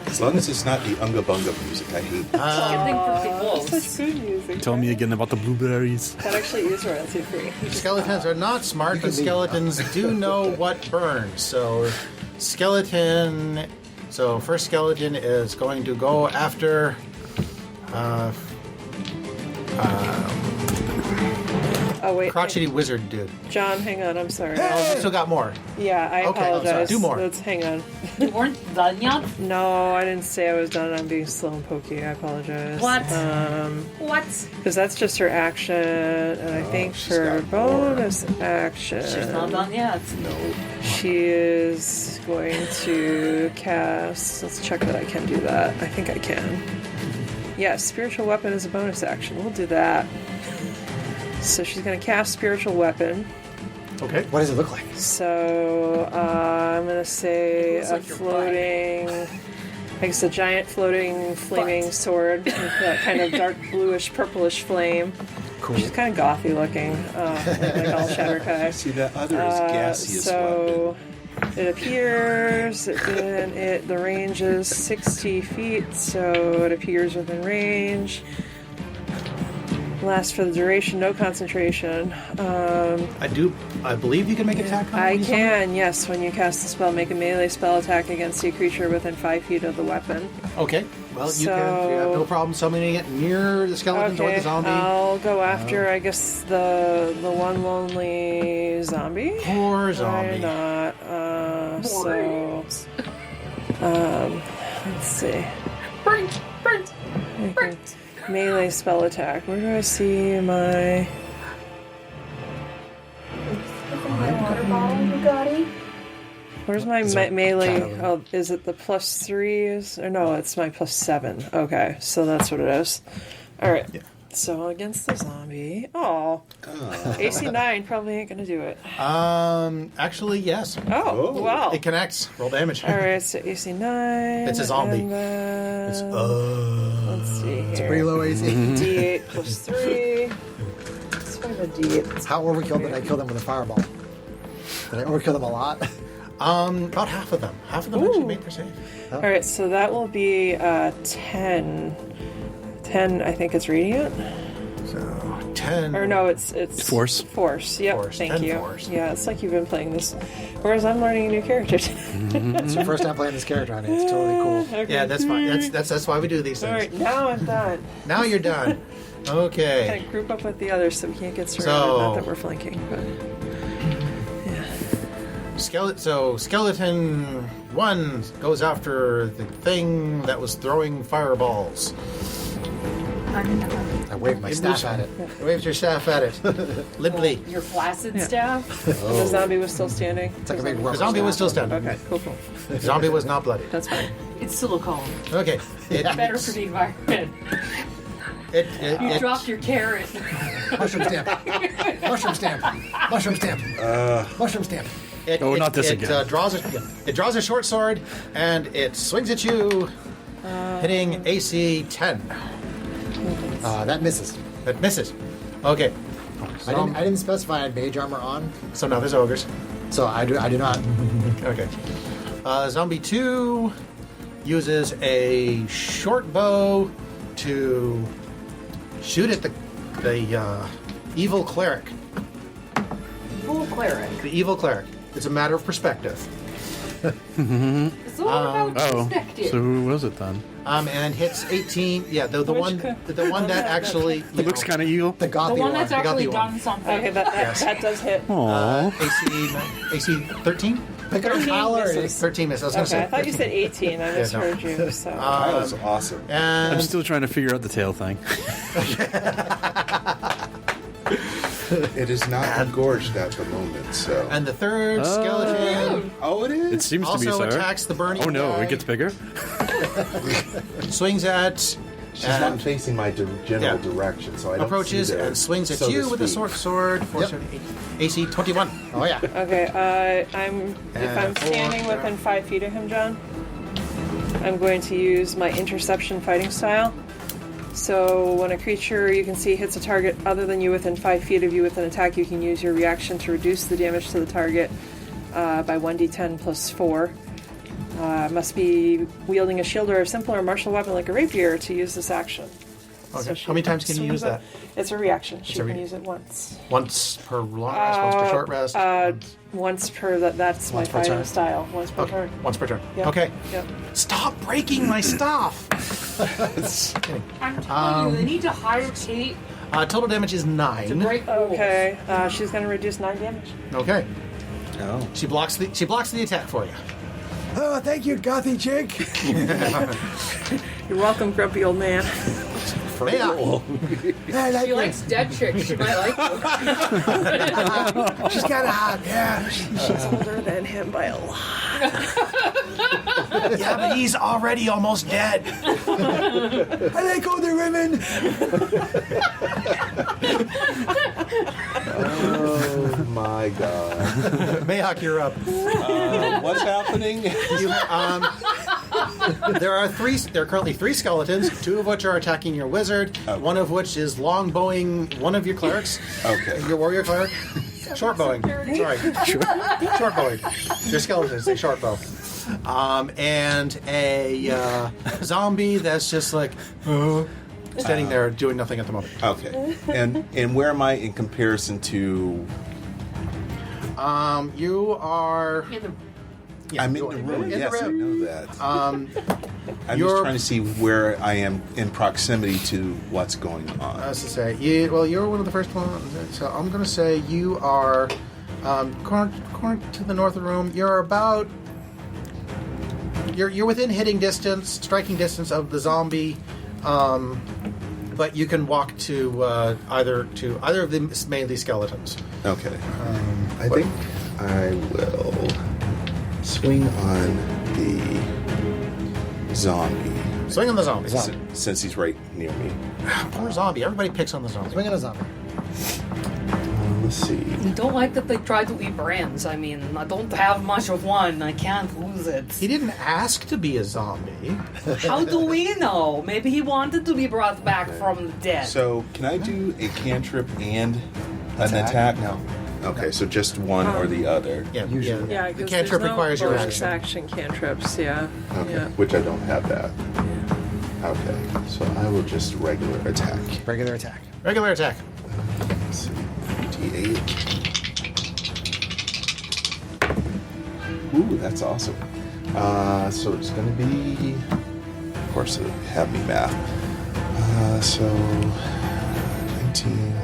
As long as it's not the Unga Bunga music, I hate that. Something pretty close. Such good music. Tell me again about the blueberries. That actually is royalty free. skeletons are not smart, but skeletons do know what burns. So first skeleton is going to go after Oh wait, crotchety wizard dude. John, hang on. I'm sorry. Oh, you still got more. Yeah, I Okay, I'm sorry. apologize. Do more. Let's hang on. You weren't done yet? No, I didn't say I was done. I'm being slow and pokey. I apologize. What? What? Because that's just her action, and I think for bonus action, She's not done yet. she is going to cast. Let's check that I can do that. I think I can. Yeah, spiritual weapon is a bonus action. We'll do that. So she's going to cast spiritual weapon. Okay. What does it look like? So I'm going to say Looks a like your floating, I guess a giant floating flaming sword with that kind of dark bluish purplish flame. Cool. She's kind of gothy looking, like all Shatterkai. See, that other is gaseous So it appears, and the range is 60 feet, so it appears within range. Lasts for the duration, no concentration. I believe you can make attack. I can, yes. When you cast the spell, make a melee spell attack against a creature within 5 feet of the weapon. Okay. Well, you have no problem summoning it near the skeletons or the zombie. I'll go after, I guess, the one lonely zombie. Poor zombie. Why not? Let's see. Burnt! Melee spell attack. Where do I see my... Water bottle, Bugatti? Where's my melee? Oh, is it the +3? Or no, it's my +7. Okay, so that's what it is. All right. Yeah. So against the zombie. Oh. AC 9 probably ain't gonna do it. Actually, yes. Oh, wow. It connects. Roll damage. All right, so AC 9. It's a zombie. And then, It's, let's see here. It's a pretty low AC. D8 +3. Let's find a D8. How overkill did I kill them with a fireball? Did I overkill them a lot? About half of them. Half of them actually make their save. All right, so that will be 10. 10, I think it's radiant. So 10. Or no, it's Force. Force. Yep. Force. Thank 10 you. force. Yeah, it's like you've been playing this, whereas I'm learning a new character. It's the first time playing this character, honey. It's totally cool. Okay. Yeah, that's fine. That's why we do these All things. right, now I'm done. Now you're done. Okay. Kind of group up with the others so we can't get surrounded. So- Not that we're flanking, but Skeleton 1 goes after the thing that was throwing fireballs. I waved my staff at it. Waves your staff at it. Limply. Your flaccid staff? and the zombie was still standing. It's like a big rubber The zombie was staff. still standing. Okay, cool. The zombie was not bloody. That's fine. It's silicone. Okay. Better for the environment. You dropped your carrot. Mushroom stamp. Mushroom stamp. Mushroom stamp. Mushroom stamp. Not this again. It draws a short sword and it swings at you, hitting AC 10. That misses. That misses. Okay. I didn't specify I had mage armor on, So now there's ogres. so I do not. Okay. Zombie 2 uses a short bow to shoot at the evil cleric. Full cleric. The evil cleric. It's a matter of perspective. It's all about perspective. So who was it then? And hits 18. Yeah, the one that actually It looks kind of evil. The gothy The one that's got the actually one. done something. Okay, that does hit. Aww. AC 13. Pick up 13 Tyler. misses. 13 misses. I was gonna Okay, say I thought you 13. said 18. I misheard you. So Kyle's awesome. And I'm still trying to figure out the tail thing. It is not engorged at the moment, so. the third skeleton Oh, it is? It seems to be, also sir. attacks the burning. Oh no, guy, it gets bigger. swings at She's not facing my general direction, so I don't approaches see there, and swings at so to you with a speak. sword. Yep. AC 21. Oh yeah. okay, if I'm standing within 5 feet of him, John, I'm going to use my interception fighting style. So when a creature you can see hits a target other than you within 5 feet of you with an attack, you can use your reaction to reduce the damage to the target by 1d10 plus 4. Must be wielding a shield or a simpler martial weapon like a rapier to use this action. Okay. she How many times can you use swings up- that? It's a reaction. She a can re- use it once. Once per long rest, once per short rest. Once per that's Once my per fighting turn. style. Once per Okay, turn. once per turn. Yep. Okay. Yep. Stop breaking my stuff. I'm telling you, they need to hire Kate Total damage is to 9. break rules. Okay. She's going to reduce 9 damage. Okay. Oh. She blocks the attack for you. Oh, thank you, gothy chick. You're welcome, grumpy old man. Yeah. She likes dead chicks. She might like you. She's kind of hot. Yeah. She's older than him by a lot. Yeah, but he's already almost dead. I like older women. my god. Mayhawk, you're up. What's happening? There are currently 3 skeletons, 2 of which are attacking your wizard, one of which is longbowing one of your clerics. Okay. Your warrior cleric. Short bowing. Sorry. Short bowing. They're skeletons, they short bow. And a zombie that's just like standing there doing nothing at the moment. Okay. And where am I in comparison to... You are... I'm in the room. Yes, I know that. I'm just you're- trying to see where I am in proximity to what's going on. I was to say, you're one of the first ones, so I'm going to say you are corner to the north of the room. You're about... You're within striking distance of the zombie, but you can walk to either of the melee skeletons. Okay. I think I will swing on the zombie. Swing on the zombie. Since he's right near me. Poor zombie. Everybody picks on the zombie. Swing on a zombie. Let's see. I don't like that they try to eat brands. I mean, I don't have much of one. I can't lose it. He didn't ask to be a zombie. How do we know? Maybe he wanted to be brought back from the dead. So, can I do a cantrip and an attack? No. Okay, so just one or the other. Yeah, Usually. Yeah, The because cantrip there's no requires your bonus action. cantrips, yeah. Okay, Yeah. which I don't have that. Okay, so I will just regular attack. Regular attack. Regular attack. Let's see, D8. Ooh, that's awesome. So it's going to be, of course, they have me math. So 19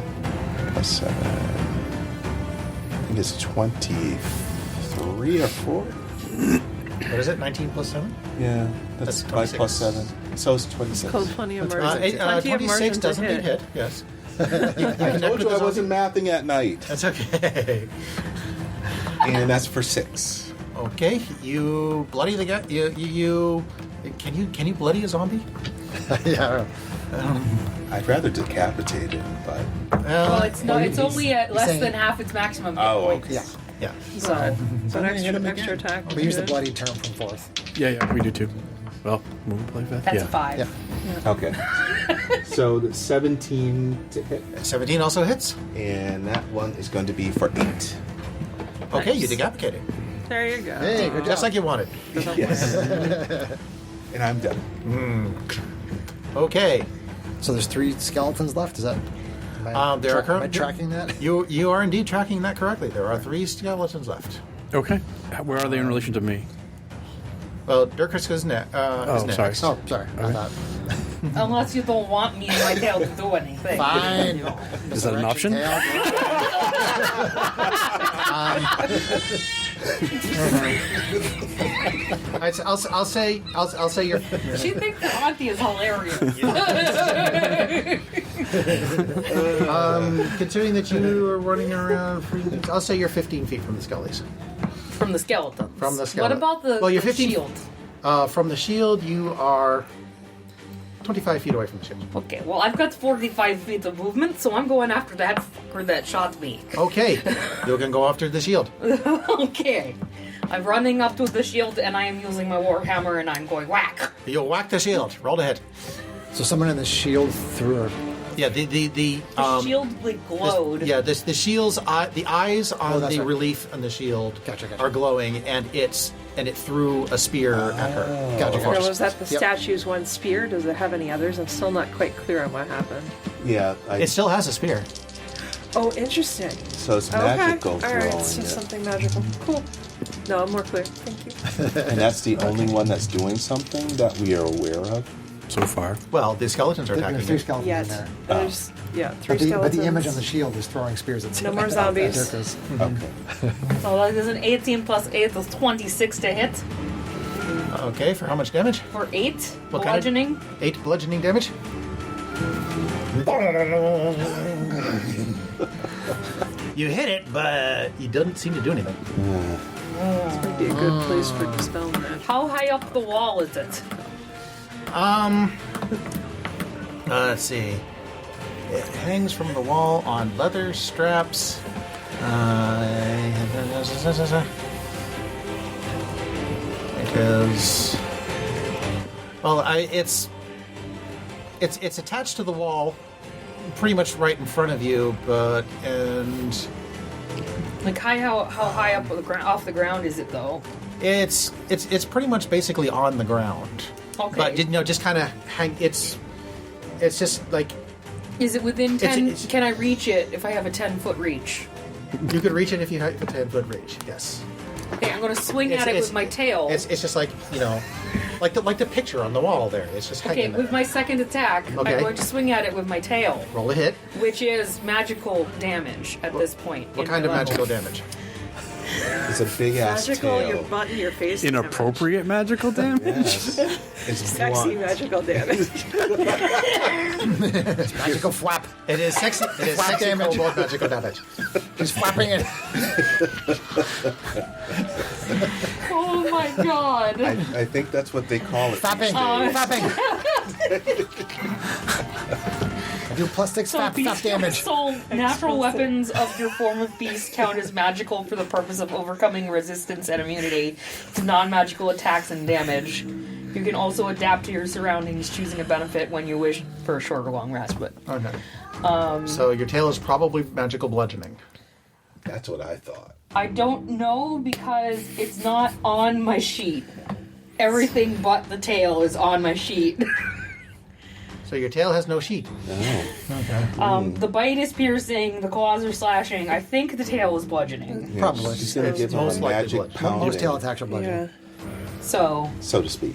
plus 7. I think it's 23 or 4. What is it? 19 plus 7? Yeah, that's 5 plus 7. So it's 26. Called plenty of Plenty margin. Plenty of 26 margin to doesn't mean hit. hit. Yes. I told you I wasn't mathing at night. That's okay. And that's for 6. Okay, you bloody the guy. You can you bloody a zombie? Yeah. I'd rather decapitate him, but... Well, it's not. It's only at less saying- than half its maximum hit Oh, points. okay. Yeah. Yeah. So So an gonna hit him extra again. attack. We use the good. bloody term from 4th. Yeah, we do too. Well, when we play fifth. that's yeah. a 5. Yeah. Okay. So the 17 to hit, 17 also hits. and that one is going to be for 8. Okay, Nice. you decapitate him. There you go. Hey, good Just job. like you wanted. Yes. And I'm done. Okay. So there's 3 skeletons left. Is that? There are am I current- tracking that? You are indeed tracking that correctly. There are 3 skeletons left. Okay. Where are they in relation to me? Well, Dirkus is next. Oh, sorry. Oh, sorry. I thought. Unless you don't want me and my tail to do anything. Fine. Is that an option? I'll say you're. She thinks the auntie is hilarious. Considering that you are running around, I'll say you're 15 feet from the skellies. From the skeletons. From the What skeleton. about the, Well, you're the 15 shield? From the shield, you are 25 feet away from the shield. Okay, well, I've got 45 feet of movement, so I'm going after that fucker that shot me. Okay, you can go after the shield. Okay. I'm running up to the shield, and I am using my warhammer, and I'm going whack. You'll whack the shield. Roll to hit. So someone in the shield threw a. Yeah, the The shield like glowed. the shield's the eyes on that's the right. relief on the shield Gotcha. are glowing, and it threw a spear at her. Gotcha. Now, was that the Yep. statue's one spear? Does it have any others? I'm still not quite clear on what happened. Yeah, It still has a spear. Oh, interesting. so it's Okay. magical All throwing right, so it. something magical. Cool. No, I'm more clear. Thank you. And that's the only one that's doing something that we are aware of. So far. Well, the skeletons are There's attacking 3 it. skeletons Yet. in there. There's, three But skeletons. the image on the shield is throwing spears at No more zombies. Dirkus. Okay. So that is an 18 plus 8 is 26 to hit Okay, for how much damage? for 8 What kind of- bludgeoning. 8 bludgeoning damage. You hit it, but it doesn't seem to do anything. This would be a good place for dispelling that. How high up the wall is it? Let's see. It hangs from the wall on leather straps. It is. Well, it's attached to the wall, pretty much right in front of you, and Like how high up off the ground is it though? it's pretty much basically on the ground. Okay. But just kind of hang. It's just like Is it within 10? it's- Can I reach it if I have a 10-foot reach? you could reach it if you have a 10-foot reach. Yes. Okay, I'm going to swing It's- at it it's- with my tail. It's just like like the picture on the wall there. It's just Okay, hanging there. with my second attack, Okay. I'm going to swing at it with my tail, Roll a hit. which is magical damage at this point. What in kind my of magical level. damage? It's a big ass Magical, tail. your butt and your face. Inappropriate magical damage? Yes. It's Sexy blunt. magical damage. Magical flap. It is sexy. It is sexy damage. Magical damage. He's flapping it. Oh my god! I think that's what they call it. Flapping. Flapping. I do plus 6 So flap beast damage. So natural weapons of your form of beast count as magical for the purpose of overcoming resistance and immunity to non-magical attacks and damage. You can also adapt to your surroundings, choosing a benefit when you wish for a short or long rest. But Okay. So your tail is probably magical bludgeoning. That's what I thought. I don't know because it's not on my sheet. Everything but the tail is on my sheet. So your tail has no sheet. The bite is piercing, the claws are slashing. I think the tail is bludgeoning. Yeah, Probably. She's going to give him Most a likely magic blood. pounding, Most tail attacks are bludgeoning. Yeah. So so to speak.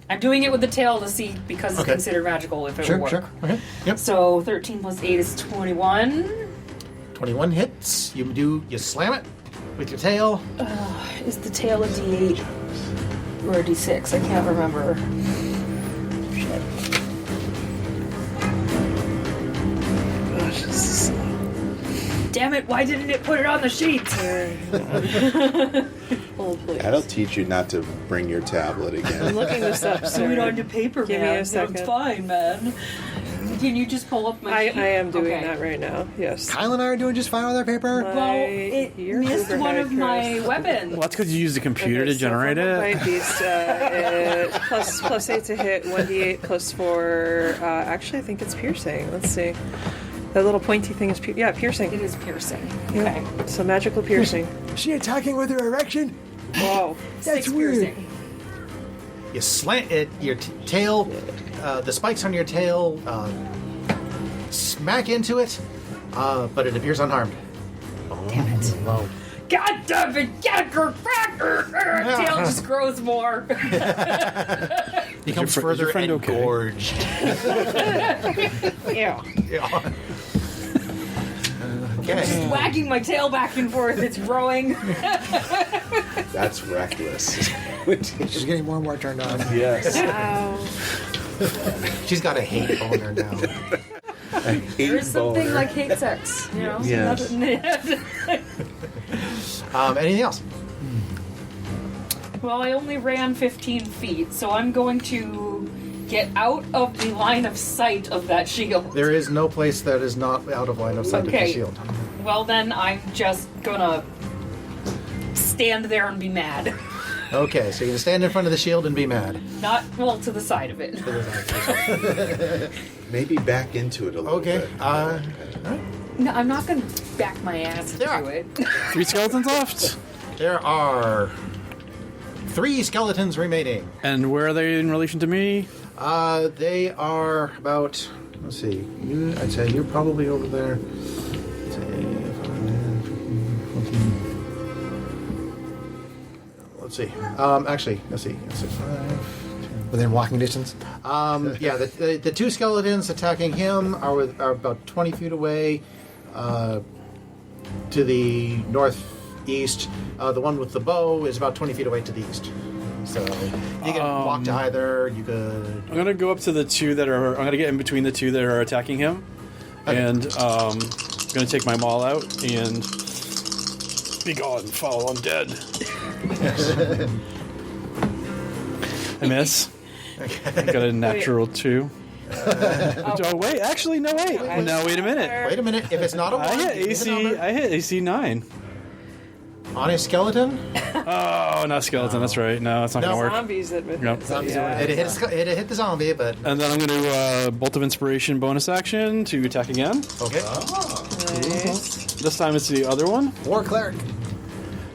I'm doing it with the tail to see because it's Okay. considered magical if it Sure, would work. sure. Okay. Yep. So 13 plus 8 is 21. 21 hits. You slam it with your tail. Is the tail a D8 or a D6? I can't remember. Shit. Damn it, why didn't it put it on the sheet? Oh, please. That'll teach you not to bring your tablet I'm again. looking this up, Do it sir. on your paper, Give me man. a second. It's fine, man. Can you just pull up my I sheet? am doing Okay. that right now. Yes. Kyle and I are doing just fine with our paper. Well, it Your missed Uber one had of my weapons. Well, that's because you used the computer to generate My it. beast, plus 8 to hit, 1d8 plus 4. Actually, I think it's piercing. Let's see. That little pointy thing is piercing. It is piercing. Yeah. Okay. So magical piercing. Is she attacking with her erection? Whoa. That's 6 weird. piercing. You slant it. Your tail. The spikes on your tail smack into it, but it appears unharmed. Damn it. Wow. God damn it! Tail just grows more. Becomes Is your further friend okay? engorged. Yeah. Yeah. Okay. Wagging my tail back and forth. It's growing. That's reckless. She's getting more and more turned on. Yes. Wow. She's got a hate boner now. There's something like hate sex, you know? Yes. Anything else? Well, I only ran 15 feet, so I'm going to get out of the line of sight of that shield. There is no place that is not out of line of sight of the Okay. shield. Well, then I'm just gonna stand there and be mad. Okay, so you're gonna stand in front of the shield and be mad. Not, well, to the side of it. Maybe back into it a little Okay. bit. No, I'm not gonna back my ass Yeah. into it. 3 skeletons left. There are 3 skeletons remaining. And where are they in relation to me? They are about. Let's see. I'd say you're probably over there. I'd say 14. Let's see. Actually, let's see. 6, 5. Within walking distance? Yeah, the 2 skeletons attacking him are about 20 feet away to the northeast. The one with the bow is about 20 feet away to the east. So you can walk to either. You could. I'm gonna go up to the 2 that are. I'm gonna get in between the 2 that are attacking him, and I'm gonna take my maul out and be gone, fall undead. I miss. I got a natural 2. Oh wait, actually no wait. No, wait a minute. Wait a minute. If it's not a 1, I hit give me the AC. number. I hit AC 9. On a skeleton? Oh, not skeleton. That's right. No, it's not No. gonna work. Zombies that would Yep. It hit the zombie, but And then I'm going to Bolt of Inspiration bonus action to attack again. okay. Nice. This time it's the other one War cleric.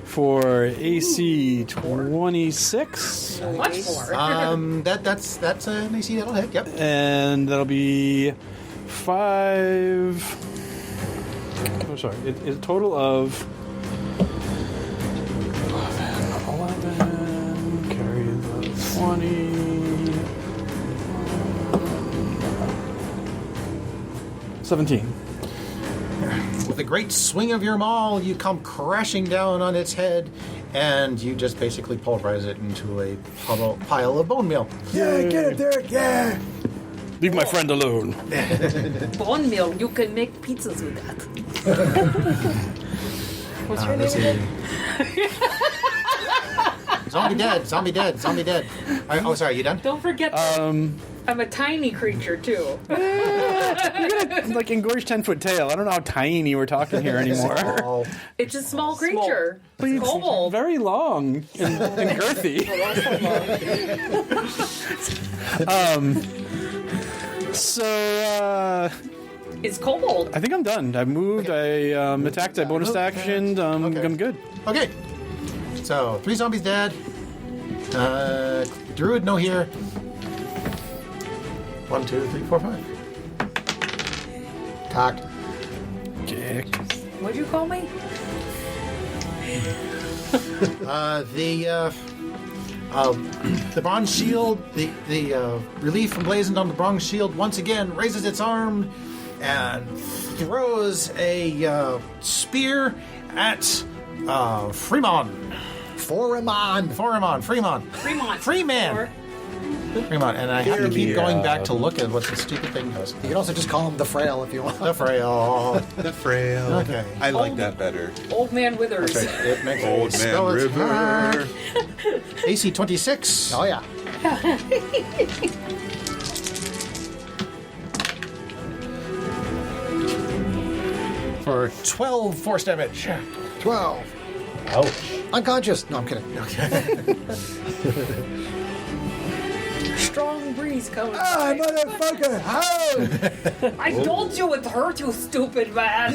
for AC 26, Much more. That's an AC that'll hit. Yep. and that'll be 5. Oh, sorry. It's a total of 11. Carry the 20. 17. With a great swing of your maul, you come crashing down on its head, and you just basically pulverize it into a pile of bone meal. Yeah, get it, Derek. Yeah. Leave my friend alone. Bone meal, you can make pizzas with that. What's your Let's name see. again? Zombie dead. Zombie dead. Zombie dead. Oh, sorry. You done? Don't forget that I'm a tiny creature, too. Like engorged 10-foot tail. I don't know how tiny we're talking here anymore. Oh, It's a small creature. But It's it's kobold. very long and girthy. So It's kobold. I think I'm done. I moved. I attacked. I bonus actioned. Okay. I'm good. okay. So 3 zombies dead. Druid no here. 1, 2, 3, 4, 5. Cocked. Dick. What'd you call me? The bronze shield, the relief emblazoned on the bronze shield once again raises its arm and throws a spear at Fremont. Fremont. And I have to keep going back to look at what the stupid thing does. You can also just call him the Frail if you want. The frail. The frail. Okay. I like that better. Old man Withers. It makes Old Man River. AC 26. Oh yeah. For 12 force damage. 12. Ouch. Unconscious. No, I'm kidding. Strong breeze coming. Ah, motherfucker! How? I told you it hurt, you stupid man.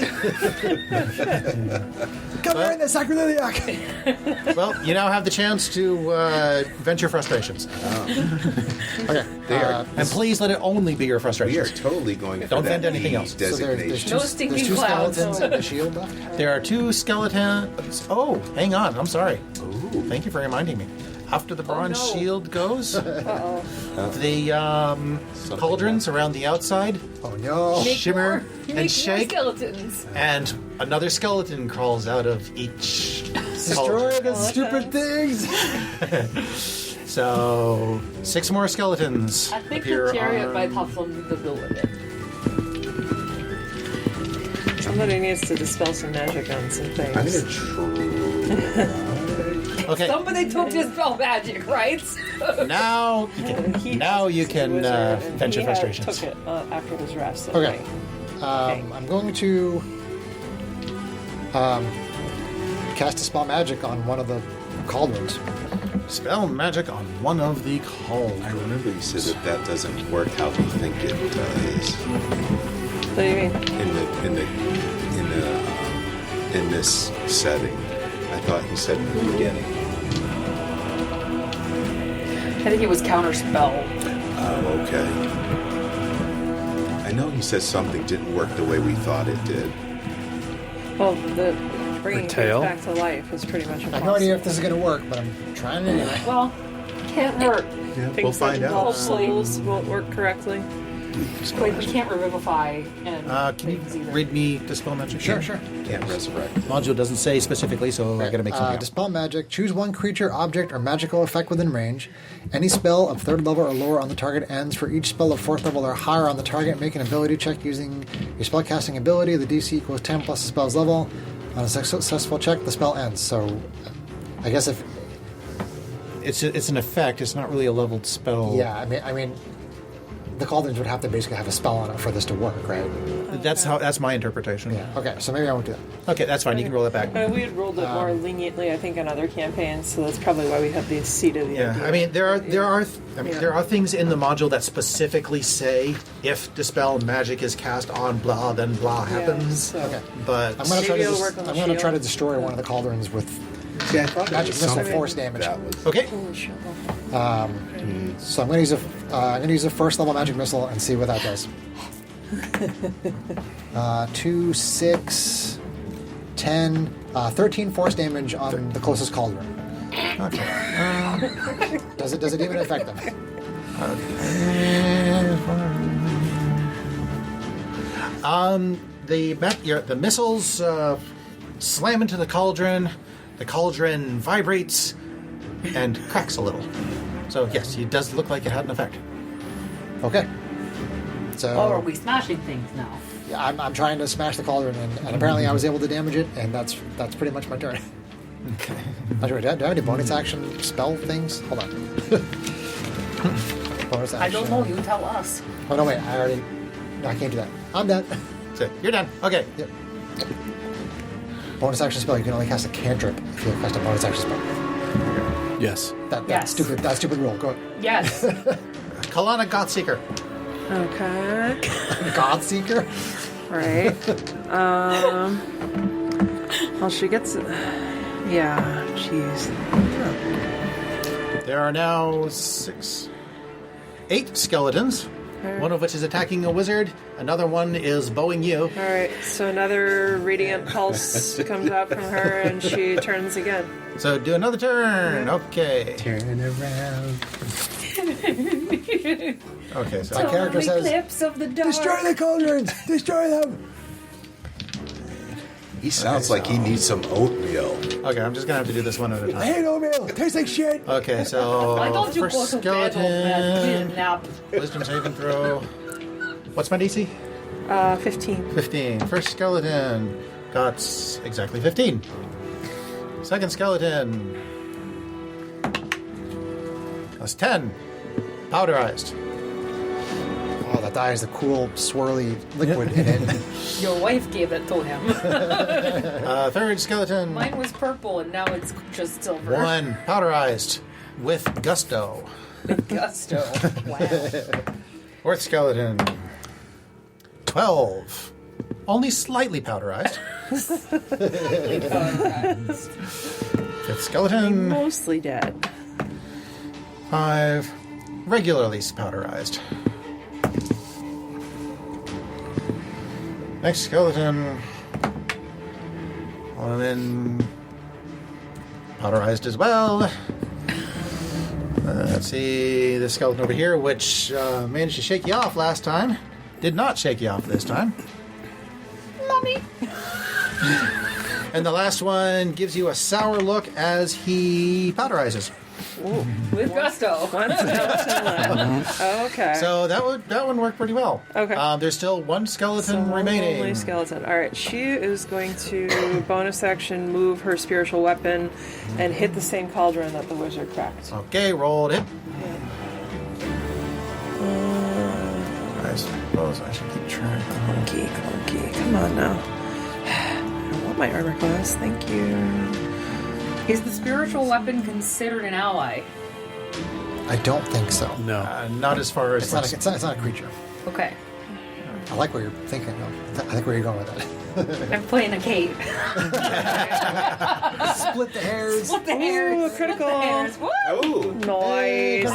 Come here in the sacroiliac. Well, you now have the chance to vent your frustrations. Okay. And please let it only be your We are frustrations. totally going for Don't that vent anything else. So designation. No stinking there's 2 clouds. skeletons and a shield left. There are 2 skeletons. Oh, hang on. I'm sorry. Thank you for reminding me. After the bronze no. shield goes, the cauldrons around the outside Oh no. Make shimmer more- and make shake. More skeletons. and another skeleton crawls out of each Destroy cauldron. the stupid things. So 6 more skeletons I think appear the chariot on- might have something to do with it. Somebody needs to dispel some magic on some things. I'm gonna try. Okay, Somebody took dispel magic, right? now you can vent your frustrations. Took it after his rest. Okay. I'm going to cast a spell magic on one of the cauldrons. Spell magic on one of the I cauldrons. remember you said that doesn't work how we think it does. What do you mean? In this setting. I thought you said in the beginning. I think it was counterspell. Oh, okay. I know you said something didn't work the way we thought it did. Well, the bringing tail? things back to life is pretty much I impossible. have no idea if this is going to work, but I'm trying it anyway. Well, can't hurt. Yeah, Things we'll find that involve out. souls won't work correctly. Wait, we can't revivify and Can you things either. read me dispel magic? Sure. Can't resurrect. Module doesn't say specifically, so I gotta make something up. Dispel magic. Choose one creature, object, or magical effect within range. Any spell of 3rd level or lower on the target ends. For each spell of 4th level or higher on the target, make an ability check using your spellcasting ability. The DC equals 10 plus the spell's level. On a successful check, the spell ends. So, I guess if It's an effect. It's not really a leveled spell. yeah, I mean, the cauldrons would have to basically have a spell on it for this to work, right? That's my interpretation. Yeah. Okay, so maybe I won't do that. Okay, that's fine. You can roll it back. We had rolled it more leniently, I think, in other campaigns, so that's probably why we have the seed of the Yeah, idea. I mean there are things in the module that specifically say if dispel magic is cast on blah, then blah happens. so- Okay. But I'm gonna Maybe it'll work on the I'm gonna try to shield. destroy one of the cauldrons with See, I thought magic missile something force damage. that was okay. So I'm gonna use a first level magic missile and see what that does. 2, 6, 10, 13 force damage on the closest cauldron. Okay. Does it even affect them? The missiles slam into the cauldron. The cauldron vibrates and cracks a little. So yes, it does look like it had an effect. Okay. So Oh, are we smashing things now? yeah, I'm trying to smash the cauldron, and apparently I was able to damage it, and that's pretty much my turn. Okay. Do I have any bonus action spell things? Hold on. Bonus action. I don't know. You tell us. Oh no, wait! No, I can't do that. I'm done. So you're done. Okay. Yep. Bonus action spell. You can only cast a cantrip if you cast a bonus action spell. Yes. That Yes. stupid rule. Go ahead. Yes. Kalana Godseeker. Okay. Godseeker. Right. Well, she gets it. Yeah, jeez. There are now 8 skeletons. Okay. One of which is attacking a wizard. Another one is bowing you. All right, so another radiant pulse comes out from her, and she turns again. So do another turn. Okay. turn around. Okay. So My character says, Eclipse of the dark. "Destroy the cauldrons! Destroy them!" He sounds like he needs some oatmeal. okay, I'm just gonna have to do this one at a I time. hate oatmeal. It tastes like shit. Okay, so Why don't you first go to bed, old man? skeleton. Nap. Wisdom saving throw. What's my DC? 15. 15. First skeleton got exactly 15. Second skeleton. That's 10. Powderized. Oh, that die has a cool swirly liquid in it. Your wife gave it to him. Third skeleton. Mine was purple, and now it's just silver. 1. Powderized. With gusto. Gusto. Wow. Fourth skeleton. 12. Only slightly powderized. Fifth skeleton. Mostly dead. 5. Regularly powderized. Next skeleton. And then powderized as well. Let's see, the skeleton over here, which managed to shake you off last time, did not shake you off this time. Mommy. And the last one gives you a sour look as he powderizes. With gusto. One skeleton left. Okay. So that one worked pretty well. Okay. There's still one skeleton One remaining. lonely skeleton. All right, she is going to bonus action move her spiritual weapon and hit the same cauldron that the wizard cracked. Okay, rolled it. I suppose I should keep track. Clunky. Come on now. I don't want my armor class. Thank you. Is the spiritual weapon considered an ally? I don't think so. No. Not as far as It's not a creature. Okay. I like what you're thinking of. I think where you're going with that. I'm playing a Kate. Split the hairs. Split the hairs. Ooh, critical. Split the hairs. Woo! Oh, Nice.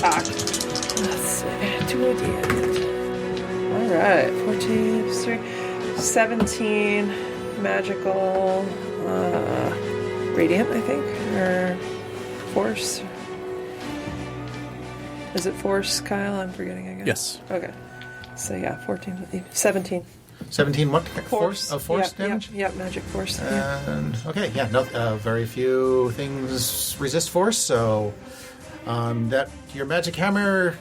Ah. Let's see. 2 ideas. All right. 14, 17 magical radiant, I think, or force. Is it force, Kyle? I'm forgetting again. Yes. Okay. So yeah, 14, 17. 17 what? Force Yep, damage? Yep, magic force. And okay, yeah, no, very few things resist force, so that your magic hammer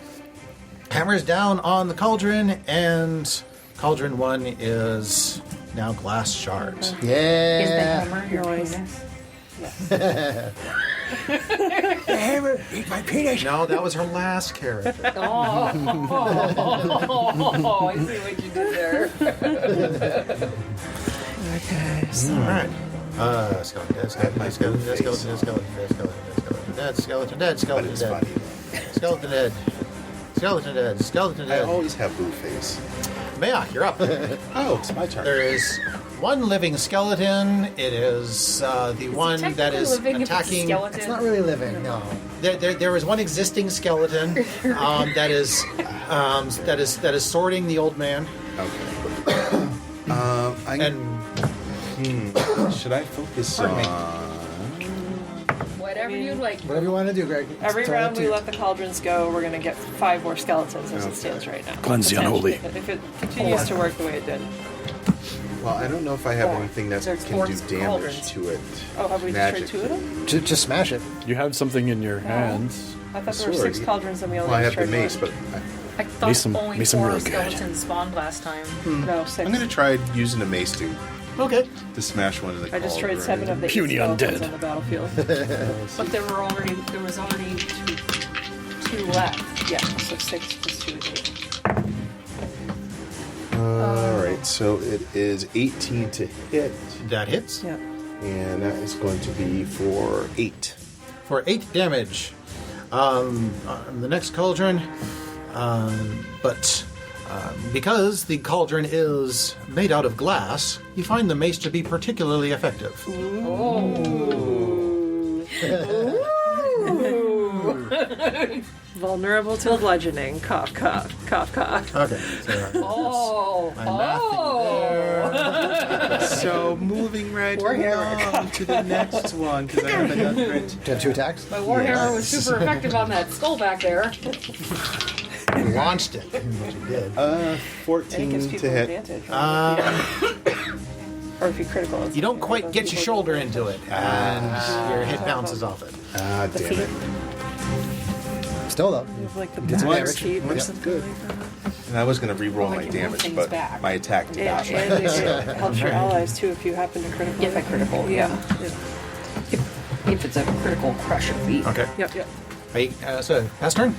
hammers down on the cauldron, and cauldron 1 is now glass shards. Is the Yeah. hammer your Nice. penis? Hammer, eat my penis. No, that was her last character. Oh, I see what you did there. Okay. So, All right. Skeleton dead, skeleton dead, skeleton dead, skeleton dead, skeleton dead, skeleton dead, skeleton dead, But skeleton it's dead, funny. skeleton dead, skeleton dead, skeleton I dead. always have boo face. Mayak, you're up. Oh, it's my turn. There is one living skeleton. It is the one that is attacking. it's not really living, no. There is one existing skeleton that is sorting the old man. Okay. And Should I focus Pardon me. on... Whatever you'd like. Whatever you want to do, Greg. Every It's all up round to we you. let the cauldrons go, we're going to get 5 more skeletons as it stands right now. Cleanse the unholy. If it continues to work the way it did. Well, I don't know if I have anything that There's can four do damage cauldrons. to it. Oh, have we destroyed 2 of them? Just smash it. You have something in your hands. I thought there were Sword. 6 cauldrons and we only Well, I have the destroyed mace, one. but I thought Mason- only Mason 4 real good. skeletons spawned last time. No, 6. I'm going to try using a mace to okay. smash one of the I destroyed cauldron. 7 of the 8 Puny skeletons undead. on the battlefield. But there was already 2 left. Yeah, so 6 plus 2 is 8. Alright, so it is 18 to hit, That hits Yeah. and that is going to be for 8. for 8 damage. The next cauldron, but because the cauldron is made out of glass, you find the mace to be particularly effective. Vulnerable to bludgeoning. Cough, cough, cough, cough. Okay. So, So moving right along to the next one, because I have another... Do you have 2 attacks? My Warhammer was super effective on that skull back there. you launched it. What you did. And it 14 gives to people hit. advantage. Or if you critical. it's You don't okay. quite get your shoulder into it, and your hit bounces off it. Ah, damn it. Still though. You have like the Did some back damage. teeth or Yep. something Good. like that. And I was going to re-roll Oh, I my can move damage, things but back. my attack did Yeah, not. and it helps your allies too if you happen to critical. If I critical, Yeah. If it's a critical crusher feat. Okay. Yep, yep. Hey, so, pass turn.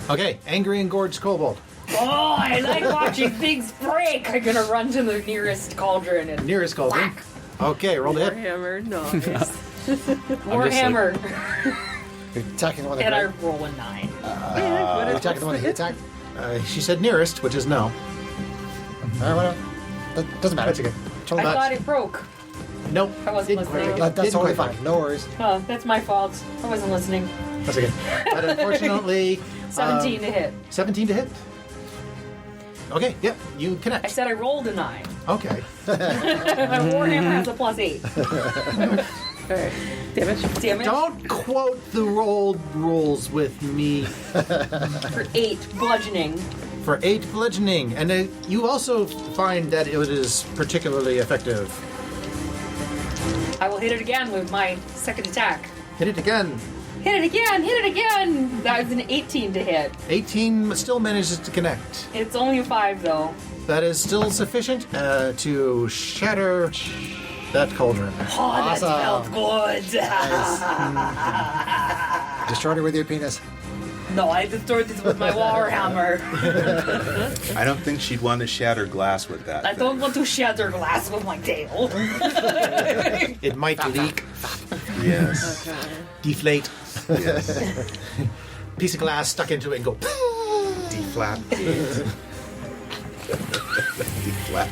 Okay, angry and gorged kobold. Oh, I like watching things break. I'm gonna run to the nearest cauldron and Nearest cauldron. Okay, roll the hit. Warhammer, nice. Warhammer. You're attacking the one that And I Greg. roll a 9. You're attacking the one that he attacked. She said nearest, which is no. Alright, whatever. That doesn't matter. It's okay. Totally I nuts. thought it broke. Nope. I wasn't Didn't quite listening. make it. That's Didn't totally quite fine. No worries. Oh, that's my fault. I wasn't listening. That's okay. But unfortunately, 17 to hit. 17 to hit. Okay, yep, you I connect. said I rolled a 9. Okay. Warhammer has a +8. Alright. Damage. Damage Don't quote the rolled rules with me. for 8 bludgeoning. For 8 bludgeoning, and you also find that it is particularly effective. I will hit it again with my second attack. Hit it again. Hit it again! Hit it again! That was an 18 to hit. 18 still manages to connect. It's only a 5 though. That is still sufficient to shatter that cauldron. Oh, that Awesome. felt good. Destroyed her with your penis. No, I destroyed this with my Warhammer. I don't think she'd want to shatter glass with that. I don't want to shatter glass with my tail. It might leak, Yes. deflate, Yes. piece of glass stuck into it and go. D-flap. D-flap.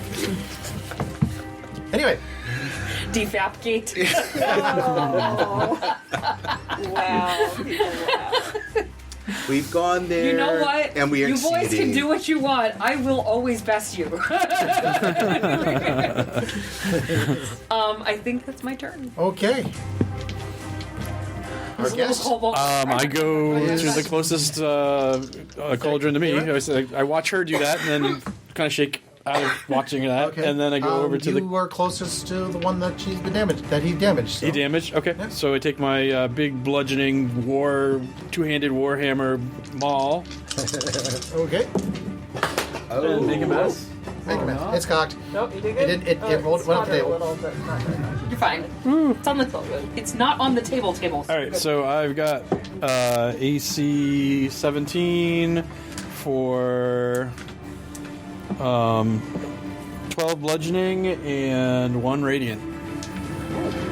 Anyway, Defapgate. Wow. We've gone there. You know what? And we are You boys can exceeding. do what you want. I will always best you. I think that's my turn. okay. Our This little guest. kobold- I go to the closest cauldron to me. I watch her do that, and then kind of shake out of watching that, Okay. and then I go over to you the. were closest to the one that she's been damaged. That he damaged. So. He damaged. Okay, so I take my big bludgeoning two-handed warhammer maul Okay. and make a mess. Make a miss. It's cocked. Nope, you did It good. did- it rolled- went up the spotted a table. little, but not very much. You're fine. It's on the. It's not on the table. All right, so I've got AC 17 for 12 bludgeoning and 1 radiant.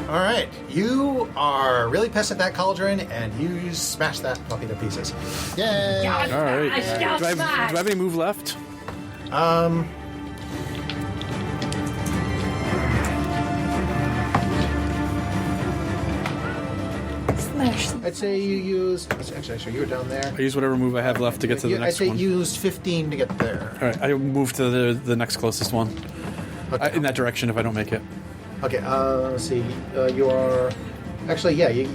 All right, you are really pissed at that cauldron, and you smash that puppy to pieces. Yay! All right. Do I have any move left? I'd say you used. Actually, you were down there. I use whatever move I have left to get to the I'd next say one. you used 15 to get there. All right, I move to the next closest one. Okay. In that direction if I don't make it. Okay, let's see. You are. Actually, yeah, you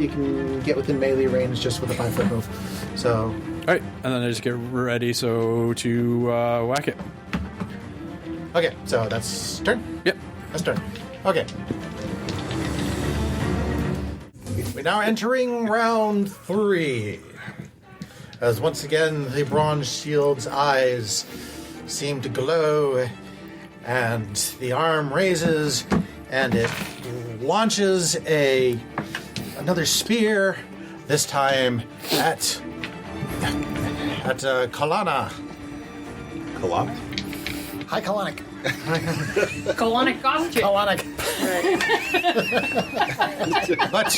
can get within melee range just with a 5-foot move. So. All right, and then I just get ready to whack it. Okay, so that's turn? Yep. That's turn. Okay. We're now entering round 3. As once again, the bronze shield's eyes seem to glow, and the arm raises, and it launches another spear, this time at Kalana. Kalana? Hi, Kalanic. colonic costume. Kalanic. But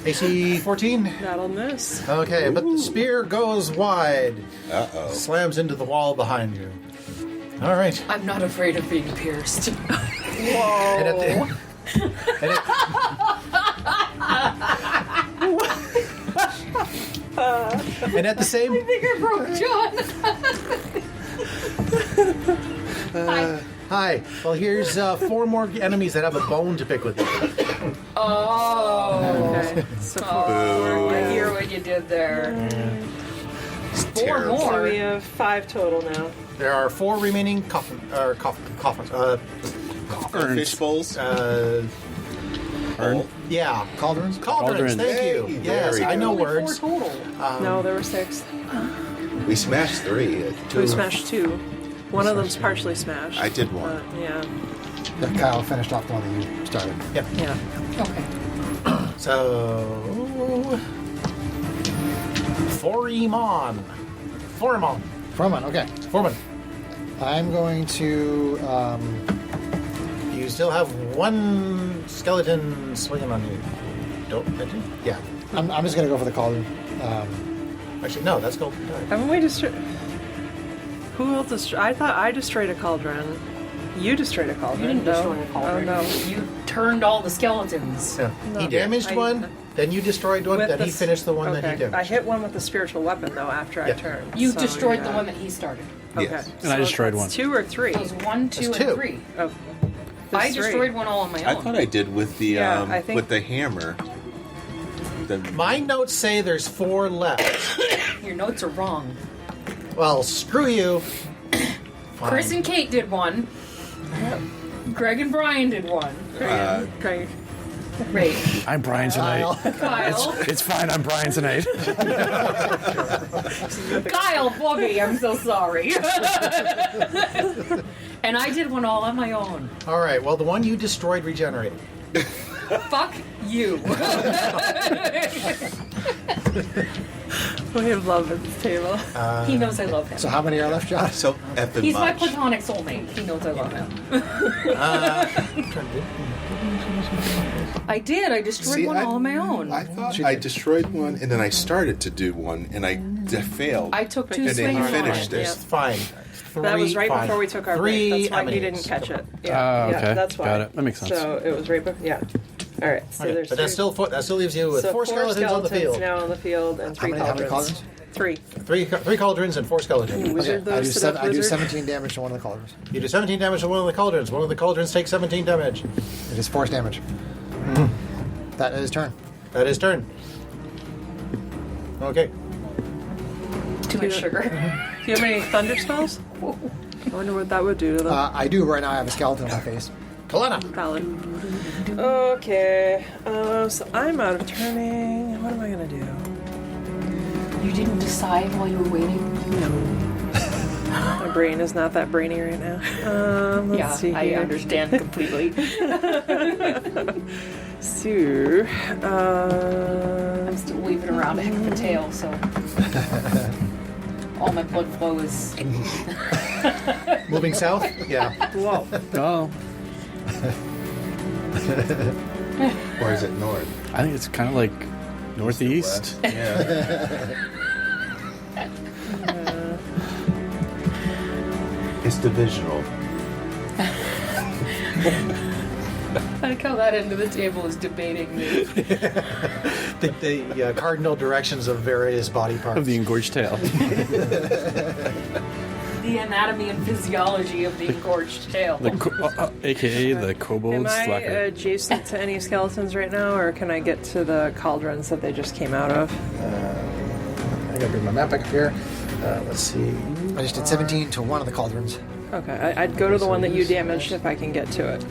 AC 14. That'll miss. Okay, but the spear goes wide. Uh-oh. Slams into the wall behind you. All right. I'm not afraid of being pierced. And at the, and and at the same I think I broke John. hi. Well, here's 4 more enemies that have a bone to pick with you. Oh. Okay. So I hear what you did there. 4 terrible. So we more. have 5 total now. There are 4 remaining coffins. Fish bowls. Yeah, Cauldrons? cauldrons. Thank you. Hey, Yes, very I know Only 4 words. total. No, there were 6. We smashed 3. We smashed 2. One of them's partially smashed. I did one. Yeah. Yeah, Kyle finished off the one that you started. Yep. Yeah. Okay. So, Foreman. Froman, okay. Foreman. I'm going to. You still have 1 skeleton swinging on you. Don't you? Yeah. I'm just going to go for the cauldron. Actually, no, that's gold. Haven't we destroyed... Who else destroyed... I thought I destroyed a cauldron. You destroyed a cauldron. You didn't no? destroy a cauldron. Oh, no. You turned all the skeletons. Yeah. No. He damaged I- one, then you destroyed one, With then the he s- finished the one that he okay. damaged. I hit one with the spiritual weapon, though, after I Yeah. turned. You so, destroyed the yeah. one that he started. Okay. Yes. And I destroyed that's one. 2 or 3? It was 1, 2, That's and 2. 3. Oh. I There's 3. destroyed one all on my I own. thought I did with the Yeah, I think- with the hammer. My notes say there's 4 left. Your notes are wrong. Well, screw you. Fine. Chris and Kate did one. Greg and Brian did one. Great. Great. I'm Brian tonight. Kyle. It's fine, I'm Brian tonight. Kyle Bobby, I'm so sorry. And I did one all on my own. All right, well, the one you destroyed regenerated. Fuck you. We have love at this table. He knows I love him. So how many are left, Josh? So effing He's my much. platonic soulmate. He knows I love him. I did. I destroyed See, one all on my own. I thought I destroyed one, and then I started to do one, and I failed. I took 2 and then swings he finished on it. it. Yeah. Fine. That was right fine. before we took our 3 break. That's why he enemies. didn't catch it. Yeah, Okay. that's why. Got it. That makes sense. So it was right before. Yeah. All right. So Okay, there's but that still leaves you with so 4 skeletons on the field. now on the field and 3 How many cauldrons. cauldrons? 3. 3 cauldrons and 4 skeletons. Wizard Okay, those to the I do wizard. 17 damage to one of the cauldrons. You do 17 damage to one of the cauldrons. One of the cauldrons takes 17 damage. It is force damage. That is turn. That is turn. Okay. Too much sugar. Do you have any thunder spells? I wonder what that would do to them. I do right now. I have a skeleton on my face. Kalana. Valid. Okay. So I'm out of turning. What am I gonna do? You didn't decide while you were waiting? No. My brain is not that brainy right now. Let's see I here. understand completely. So, I'm still weaving around a heck of a tail, so all my blood flow is. Moving south? Yeah. whoa. Oh, Or is it north? I think it's kind of like northeast. West? Yeah. It's divisional. I like how that end of the table is debating The cardinal directions of various body parts. Of the engorged tail. the anatomy and physiology of the engorged tail. AKA the kobold Am I slacker. adjacent to any skeletons right now, or can I get to the cauldrons that they just came out of? I gotta bring my map back up here. Let's see. I just did 17 to one of the cauldrons. Okay, I'd go to the one that you damaged if I can get to it.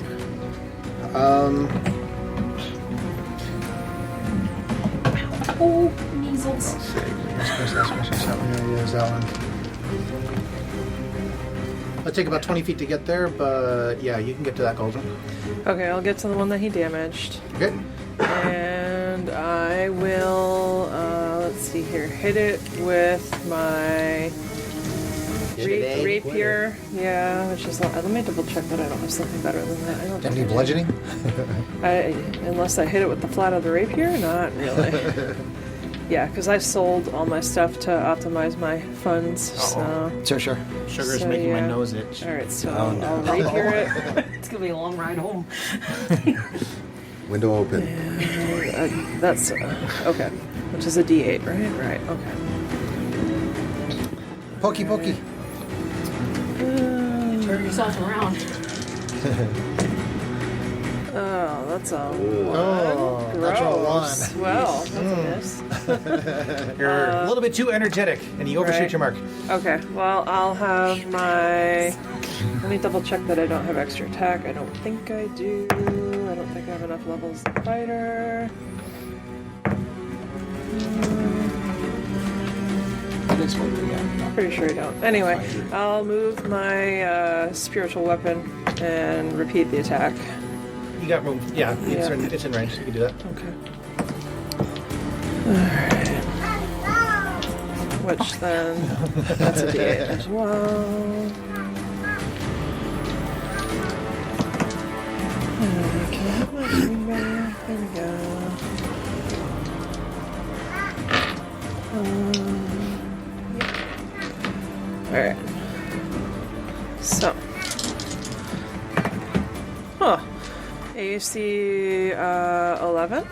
Oh, measles. Let's see. Use that one. It'll take about 20 feet to get there, but yeah, you can get to that cauldron. Okay, I'll get to the one that he damaged. Okay. And I will, let's see here, hit it with my rapier. Yeah, which is, let me double check that I don't have something better than that. I don't Any think I do. bludgeoning? Unless I hit it with the flat of the rapier? Not really. Yeah, because I sold all my stuff to optimize my funds, so... Sure. Sugar's So, making my yeah. nose itch. Alright, so I'll rapier it. It's gonna be a long ride home. Window open. That's, okay. Which is a D8, right? Right, okay. Pokey. Turn yourself around. Oh, that's a one. Oh, natural Gross. one. Well, that's a miss. You're a little bit too energetic, and you overshoot right. your mark. Okay, well, I'll have my... Let me double check that I don't have extra attack. I don't think I do. I don't think I have enough levels to fighter. Pretty sure I don't. Anyway, I'll move my spiritual weapon and repeat the attack. You got room. Yeah, Yeah. it's in range. You can do that. Okay. Alright. Which then, that's a D8 as well. Can I have my green banner? There we go. Alright. So. Huh. AC 11?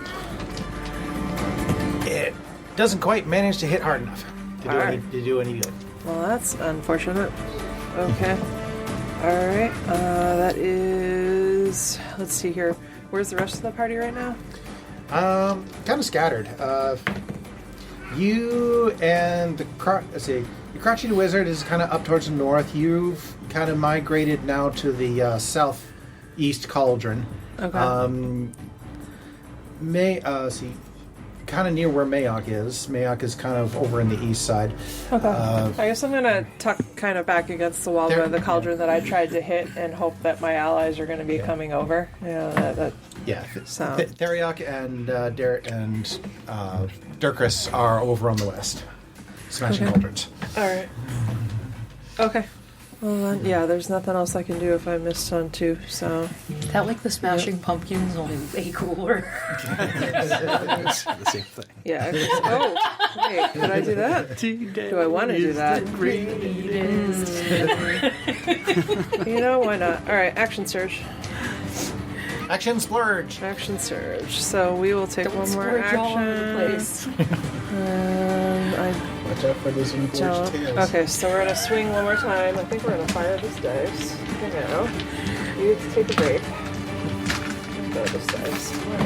It doesn't quite manage to hit hard enough to do any good. Well, that's unfortunate. Okay. Alright. That is... Let's see here. Where's the rest of the party right now? Kind of scattered. You and the Crouching Wizard is kind of up towards the north. You've kind of migrated now to the southeast cauldron. Okay. Kind of near where Mayok is. Mayok is kind of over in the east side. Okay. I guess I'm gonna tuck kind of back against the wall by the cauldron that I tried to hit and hope that my allies are going to be coming over. Yeah, So- Theriok and Dirkris are over on the west, smashing cauldrons. Alright. Okay. Well then, yeah, there's nothing else I can do if I missed on two, so... That like the Smashing Pumpkins, only way cooler. It's the same thing. Yeah. Oh, wait, could I do that? Do I want to do that? You know, why not? Alright, action surge. Action splurge. Action surge. So we will take one more Splurge all over the action. place. Watch out for those engorged Jump. tails. Okay, so we're gonna swing one more time. I think we're gonna fire this dice. For now. You get to take a break. Go this dice. Why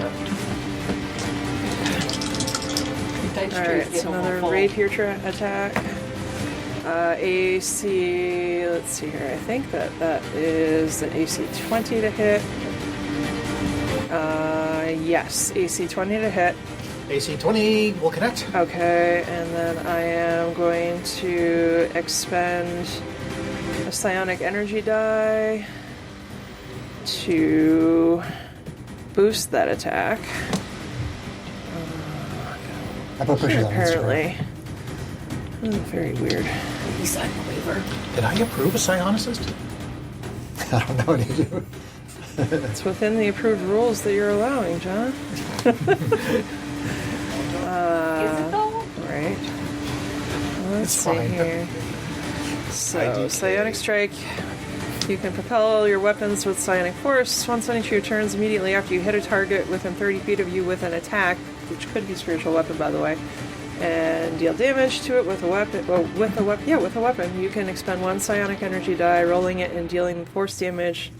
not? Alright, so another rapier attack. AC, let's see here. I think that is an AC 20 to hit. Yes, AC 20 to hit. AC 20 will connect. Okay, and then I am going to expend a psionic energy die to boost that attack. I put pushes on Instagram. Apparently. Very weird. He signed the waiver. Did I approve a psionicist? I don't know, did you? It's within the approved rules that you're allowing, John. Is it though? Right. Let's It's see fine. here. So, psionic strike. You can propel your weapons with psionic force. Once on each of your turns, immediately after you hit a target within 30 feet of you with an attack, which could be spiritual weapon, by the way, and deal damage to it with a weapon. Well, with a weapon. Yeah, with a weapon. You can expend 1 psionic energy die, rolling it and dealing force damage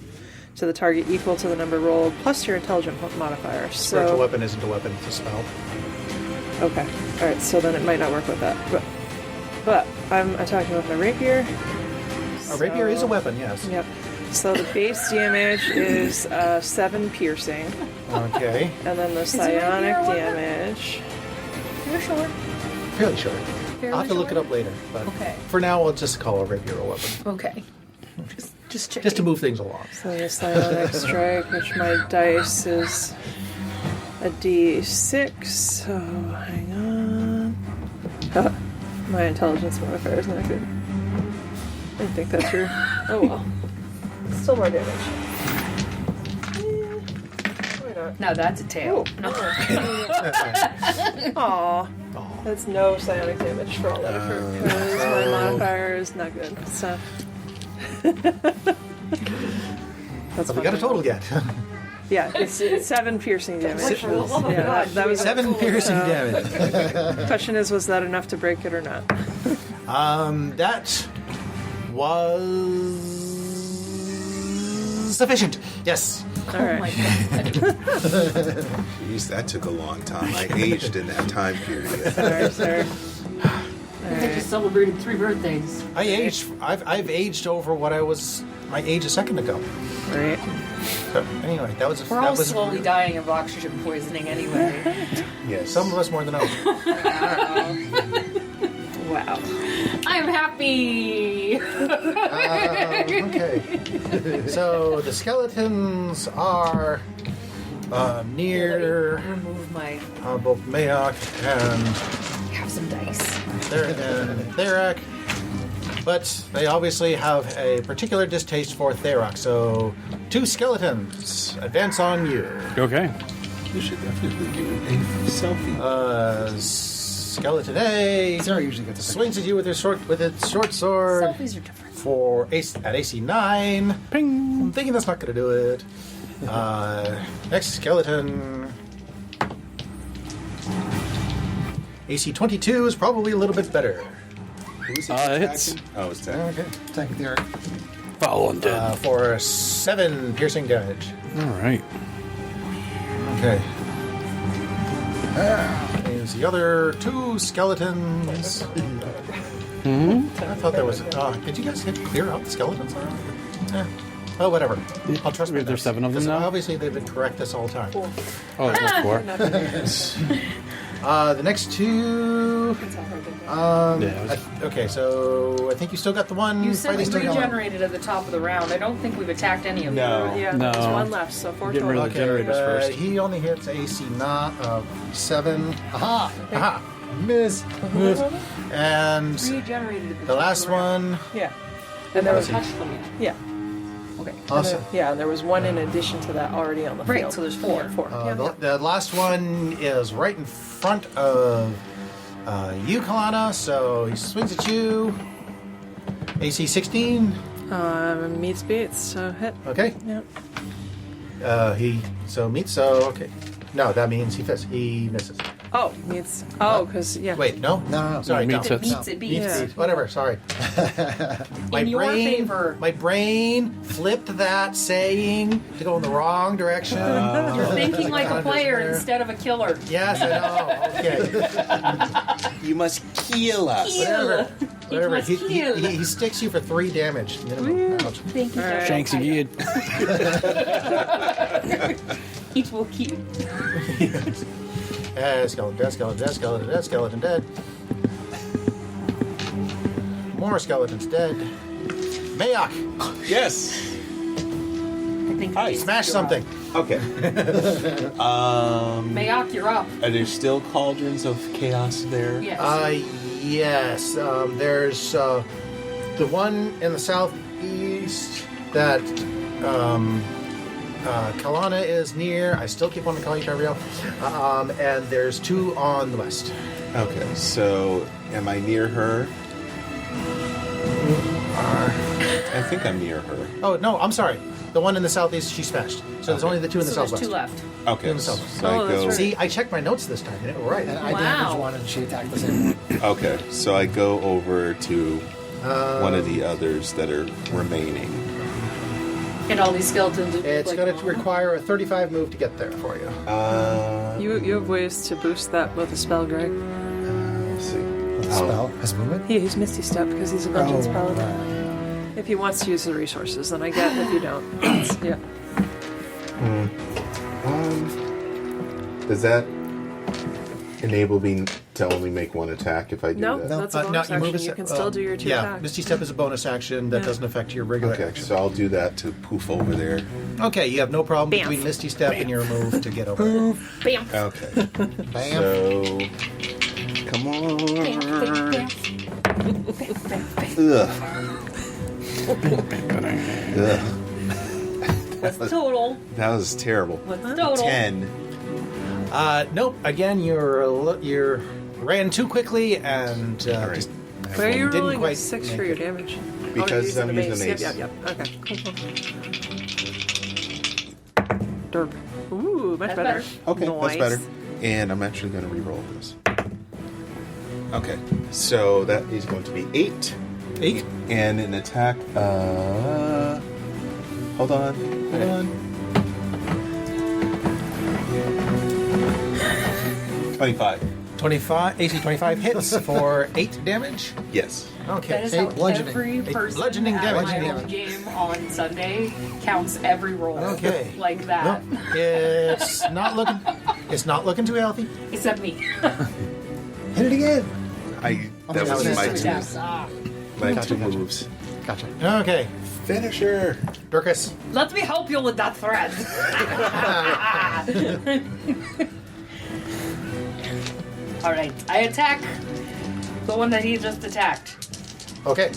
to the target equal to the number rolled plus your intelligence modifier. Spiritual So, weapon isn't a weapon, it's a spell. okay. All right. So then it might not work with that. But I'm attacking with my rapier. A rapier is a weapon, yes. Yep. So the base damage is 7 piercing, Okay. and then the it psionic rapier a weapon? damage. You're sure? Fairly short. Fairly I'll have to look it short? up later. But Okay. for now, I'll just call a rapier a weapon. Okay. Just check. Just to move things along. So the psionic strike, which my dice is a d6. So hang on. My intelligence modifier is not good. I didn't think that through. Oh well. Still more damage. Why not? Now that's a tail. No. Aw. That's no psionic damage for all that effort, because my modifier is not good. So. That's But we got a total yet. Yeah, it's 7 piercing damage. Yeah, that was 7 piercing so- damage. Question is, was that enough to break it or not? That was sufficient. Yes. All Oh right. my god. Jeez, that took a long time. I aged in that time period. Sorry. They just celebrated 3 birthdays. I've aged over what I was my age a second ago. Right. So anyway, that was We're that all was slowly dying of oxygen poisoning anyway. Yes. some of us more than others. Wow. I'm happy. Okay. So the skeletons are near Remove my. both Mayock and Have some dice. Therak, but they obviously have a particular distaste for Therak. So 2 skeletons advance on you. Okay. You should definitely do a selfie. Skeleton A Sarah usually gets a swings at you with its short sword Selfies are different. for at AC 9. Ping. I'm thinking that's not going to do it. Next skeleton. AC 22 is probably a little bit better. Who's Hits. attacking? Oh, it's attacking. Okay. Thank you, Derek. Follow undead. For 7 piercing damage. All right. Okay. Here's the other 2 skeletons. I thought there was. Did you guys clear out the skeletons already? Oh, whatever. I'll trust me. There's 7 of them now? Obviously, they've been correct this whole time. Oh, there's 4. The next 2. Okay, so I think you still got the one. You said we fighting still going. regenerated at the top of the round. I don't think we've attacked any of No. them. Yeah, No. there's 1 left, so 4 Getting rid total. of the generators first. He only hits AC 7. Aha! Aha! Miss. And Regenerated at the the top last of the round. one. Yeah. And there was Touched them yet. yeah. Okay. Awesome. Yeah, and there was 1 in addition to that already on the Right, field. so there's 4. 4. The last one is right in front of you, Kalana. So he swings at you. AC 16. Meets beats, so hit. Okay. Yep. He meets. So okay. No, that means he misses. Oh, meets. Oh, because yeah. Wait, no. No. Sorry, No, no. meets It beats, it beats. Yeah. Whatever. Sorry. In your favor. My brain flipped that saying to go in the wrong direction. You're thinking like a Kind of player there. instead of a killer. Yes, I know. Okay. You must kill us. Whatever. Whatever. must kill. He sticks you for 3 damage minimum. Ouch. Thank you. Alright. Shanks again. It will keep. Skeleton dead. More skeletons dead. Mayok, Yes. I think Hi. smash something. Okay. Mayok, you're up. Are there still cauldrons of chaos there? Yes. Yes. There's the one in the southeast that Kalana is near. I still keep wanting to call you Tyrell. And there's 2 on the west. Okay, so am I near her? I think I'm near her. Oh, no, I'm sorry. The one in the southeast, she smashed. So there's only the 2 in the so there's southwest. 2 left. Okay, In the so southwest. I Oh, that's go. right. See, I checked my notes this time. And it was right. And I Wow. damaged one and she attacked the same one. Okay, so I go over to one of the others that are remaining. And all these skeletons. It's going to require a 35 move to get there for you. You have ways to boost that with a spell, Greg. Let's see. Spell? His movement? He's Misty Step because he's a vengeance Oh, paladin. right. If he wants to use the resources, then I get it. If you don't, it's- yeah. Does that enable me to only make one attack if I do No, that? that's a bonus action. You can still do your 2 Yeah, attacks. Misty Step is a bonus action that Yeah. doesn't affect your regular Okay, action. so I'll do that to poof over there. Okay, you have no problem Bam. between Misty Step and your move to get over there. Bam. Okay. Bam. So, come on. Bam. Ugh. Ugh. What's the total? That was terrible. What's the total? 10. Nope. Again, you're ran too quickly and All right. just Why are you didn't rolling quite a 6 make for your it. damage? Because you're I'm the using base. an ace. Yep. Okay. Cool. Derp. Ooh, much That's better. Okay, Nice. that's better. And I'm actually going to re-roll this. Okay, so that is going to be 8. 8. And an attack. Hold on. 25. 25. AC 25 hits for 8 damage. Yes. Okay. That is Eight how bludgeoning. every person bludgeoning at damage. my home game on Sunday counts every roll. Okay. Like that. Nope. It's not looking. It's not looking too healthy. Except me. Hit it again. That was my Yes. my Gotcha, 2 gotcha. moves. Gotcha. Okay. Finisher. Durkis. Let me help you with that thread. Alright, I attack the one that he just attacked Okay.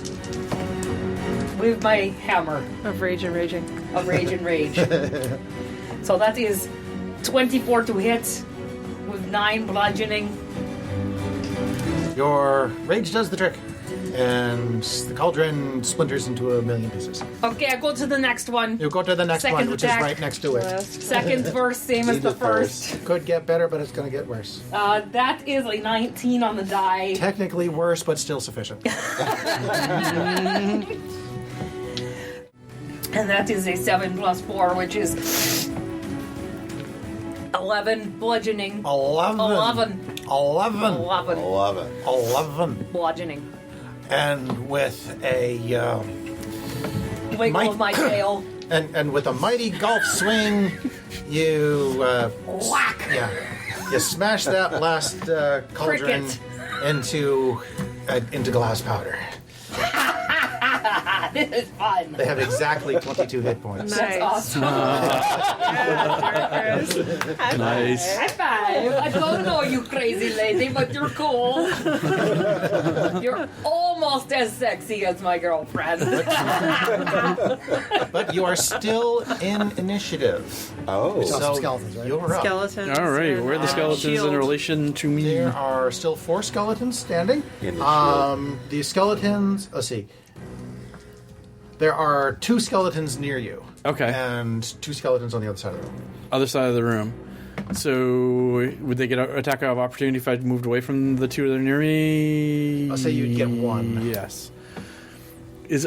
with my hammer Of rage and raging. of rage and rage. So that is 24 to hit with 9 bludgeoning. Your rage does the trick, and the cauldron splinters into a million pieces. Okay, I go to the next one. You go to the next Second one, which attack. is right next to it. Second verse, same as Do the the first. Could get better, but it's going to get worse. That is a 19 on the die. Technically worse, but still sufficient. And that is a 7 plus 4, which is 11 bludgeoning. 11. 11. 11. 11 Love it. 11. bludgeoning. And with a Wiggle Mike- of my tail. and with a mighty golf swing, you Whack! you smash that last cauldron Cricket. into glass powder. This is fun. They have exactly 22 hit points. Nice. That's awesome. Nice. High five. I don't know you crazy lady, but you're cool. You're almost as sexy as my girlfriend. But you are still in initiative. Oh. Saw some skeletons, right? You're up. Skeletons. All right, and, where are the skeletons shield. in relation to me? There are still 4 skeletons standing. In the The skeletons. Let's see. There are 2 skeletons near you. Okay. And 2 skeletons on the other side of the room. Other side of the room. So would they get an attack of opportunity if I moved away from the 2 that are near me? I'll say you'd get 1. Yes.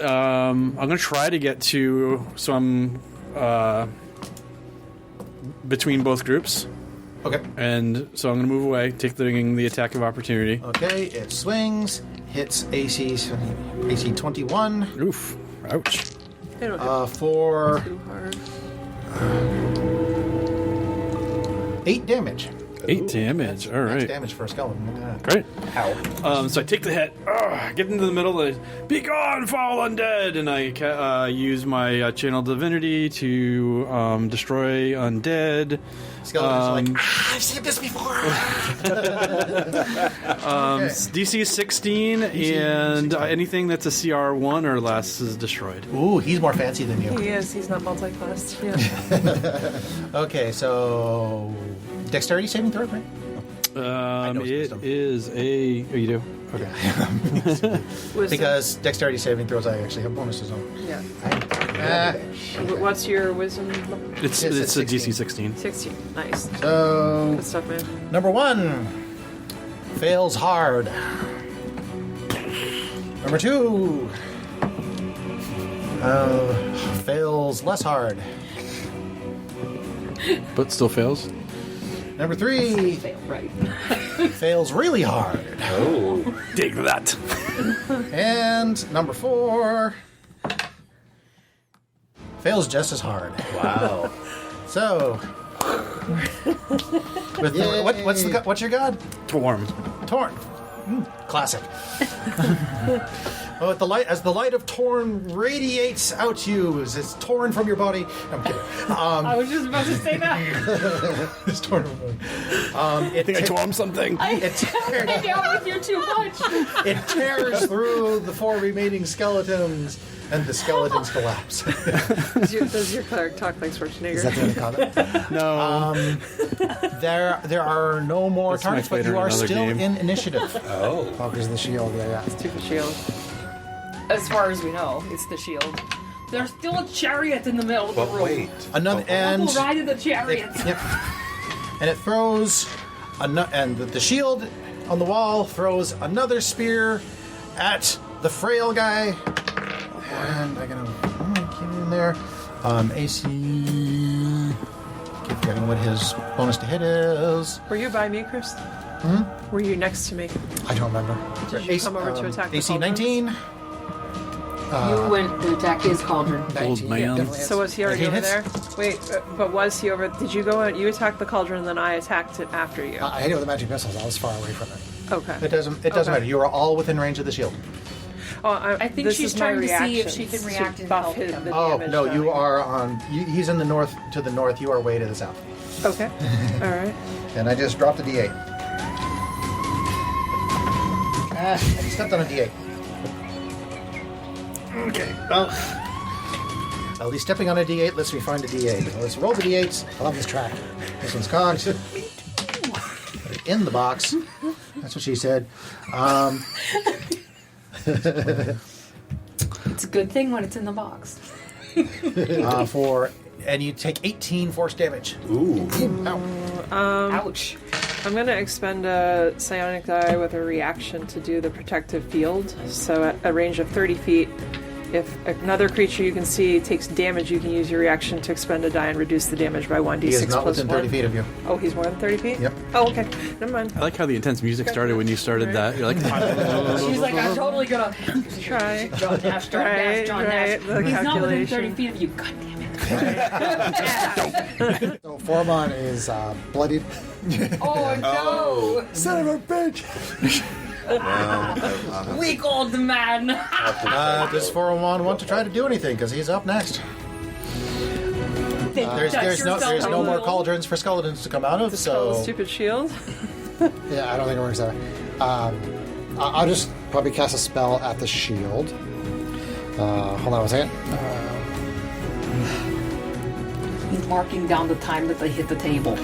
I'm gonna try to get to, so I'm between both groups, Okay. and so I'm gonna move away, take the attack of opportunity. Okay, it swings, hits AC 21 Oof! Ouch! They don't hit for too hard. 8 damage. 8 damage. All That's right, damage for a skeleton. Look at that. great. Ow. So I take the hit. get into the middle of it. Be gone, foul undead! And I use my channel divinity to destroy undead. Skeleton's like, I've seen this before. DC is 16, and anything that's a CR 1 or less is destroyed. Ooh, he's more fancy than you. He is. He's not multi-classed. Yeah. Okay, so dexterity saving throw, right? It is a. Oh, you do? Okay. Wisdom. Because dexterity saving throws, I actually have bonuses on. Yeah. Ah, What's your wisdom? It's a DC 16. 16. Nice. so Good stuff, man. number 1 fails hard. Number 2 fails less hard. But still fails? Number 3 Right. fails really hard. Oh. Dig that. And number 4 fails just as hard. Wow. So, what's your god? Torm. Torn. Classic. Oh, as the light of Torn radiates out to you, as it's torn from your body. I'm kidding. I was just about to say that. It's torn from your body. I think I tore him something. I dealt with you too much. It tears through the 4 remaining skeletons, and the skeletons collapse. Does your cleric talk like Schwarzenegger? Is that the only comment? No. There are no more That's targets, much but later you in are another still game. in initiative. Oh. Oh, because of the shield. Yeah. Stupid shield. As far as we know, it's the shield. There's still a chariot in the middle of the But room. wait. Another and People ride in the chariots. Yep. And it throws, and the shield on the wall throws another spear at the frail guy. And I'm gonna get in there. AC. Keep forgetting what his bonus to hit is. Were you by me, Chris? Were you next to me? I don't remember. Did you come over to attack the AC cauldrons? 19. You went to attack his cauldron. Old man. definitely is. So was he already He over hits. there? Wait, but was he over? Did you go out? You attacked the cauldron, and then I attacked it after you. I hit it with the magic missiles. I was far away from it. Okay. It doesn't Okay. matter. You are all within range of the shield. Oh, I think this she's is my trying to see if she reactions can react to and buff help his, him. the Oh damage no, that you I- are on. He's in the north. To the north, you are way to the south. Okay. All right. And I just dropped a D8. I stepped on a D8. Okay, well, at least stepping on a D8 lets me find a D8. So let's roll the D8s. I love this track. This one's cocked. Put it in the box. That's what she said. It's a good thing when it's in the box. And you take 18 force damage. Ooh. Ouch. I'm going to expend a psionic die with a reaction to do the protective field. So at a range of 30 feet, if another creature you can see takes damage, you can use your reaction to expend a die and reduce the damage by 1d6 He is not plus within 1. 30 feet of you. Oh, he's more than 30 feet? Yep. Oh, okay. Never mind. I like how the intense music started when you started that. You're like, She's like, I'm totally gonna Try. John Nash, John Nash, John Nash. Right, the He's not within 30 calculation. feet of you. God damn it. So Formon is bloodied. Oh no! Son of a bitch! Weak old man. Does 401 want to try to do anything? Because he's up next. There's no more cauldrons for skeletons to come out of, Dispel the so stupid shield. Yeah, I don't think it works that way. I'll just probably cast a spell at the shield. Hold on a second. He's marking down the time that they hit the table.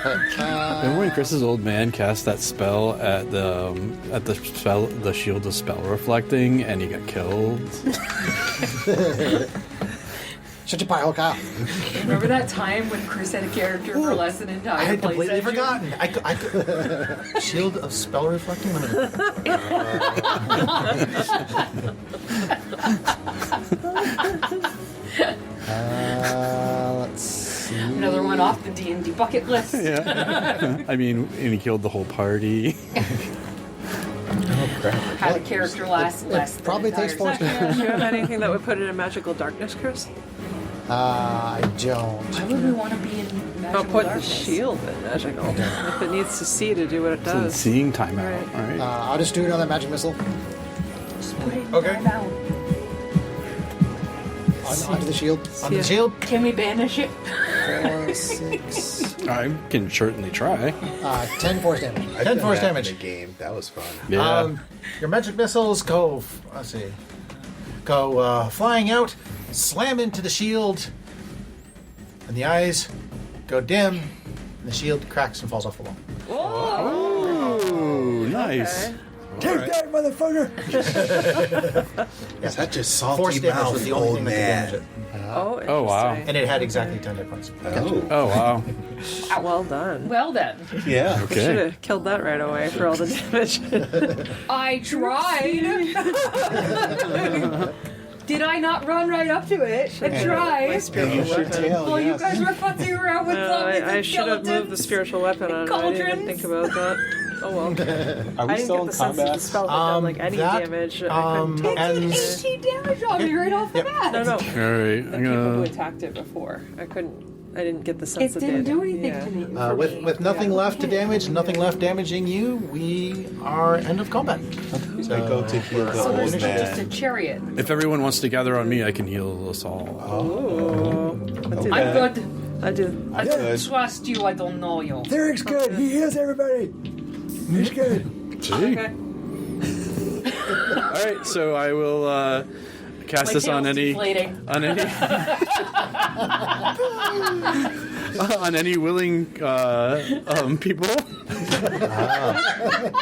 remember when Chris's old man cast that spell at the shield of spell reflecting, and he got killed? Shut your pie hole, Kyle. Remember that time when Chris had a character for less than an entire I had play completely session? forgotten. I could, shield of spell reflecting. Let's see. Another one off the D&D bucket list. Yeah. I mean, and he killed the whole party. Had a character last less than probably an entire takes 4 session. Do you have anything that would put it in magical darkness, Chris? I don't. Why would we want to be in magical I'll put the darkness? shield in magical. If it needs to see to do what it It's in does. seeing time out. Right. All right. I'll just do another magic missile Just put it in Okay. time out. onto the shield. On the shield. Can we banish it? 4, 6, I can certainly try. 10 force damage. I've 10 done force that in damage. a game. That was fun. Yeah. Your magic missiles go. Let's see. Go flying out, slam into the shield, and the eyes go dim, and the shield cracks and falls off the wall. Oh, nice. Okay. Take that, motherfucker! Such a salty Force damage mouth, was the only old thing that could damage it, Oh, Oh, wow. interesting. and it had exactly 10 hit points. Oh, wow. Well done. Well then, Yeah. Should Okay. have killed that right away for all the damage. I tried. Did I not run right up to it and My try? spiritual Use your weapon. tail, Well, you yes. guys were futzing around with zombies I and should have moved the skeletons. spiritual weapon on. I didn't even Cauldrons. think about that. Oh well. Are we I didn't still get in the sense that the combat? spell had done like any that, damage. I um, couldn't tell. and- It did 18 damage on me right off the bat. No, no. All right. The I'm people who gonna. attacked it before. I didn't get the sense It that didn't they do anything yeah. to me. With nothing left to damage, nothing left damaging you, we are end of combat. I go to heal the So there's old just a man. chariot. If everyone wants to gather on me, I can heal us all. Oh. Okay. I'm good. I do. I Good. don't trust you. I don't know you. Derek's good. He heals everybody. He's good. See? Okay. All right. So I will cast My this on tail's any deflating. on any on any willing people.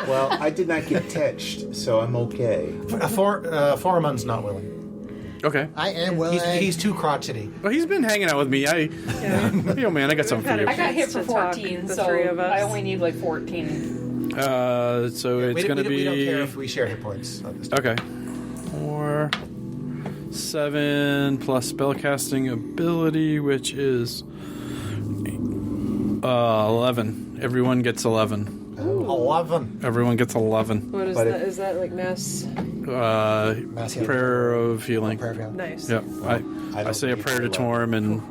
Well, I did not get touched, so I'm okay. Foramon's not willing. Okay. I am willing. He's too crotchety. Well, he's been hanging out with me. Yo, man, I got something for you. I got hit for To talk, 14, the so three of us. I only need like 14. So it's going to be. We don't care if we share hit points. On this. Okay. 4, 7 plus spellcasting ability, which is 11. Everyone gets 11. 11. Everyone gets 11. What is But that? Is that like mass? healing. Prayer of healing. Prayer of healing. Nice. Yep. I don't say a need prayer to 11. Torm and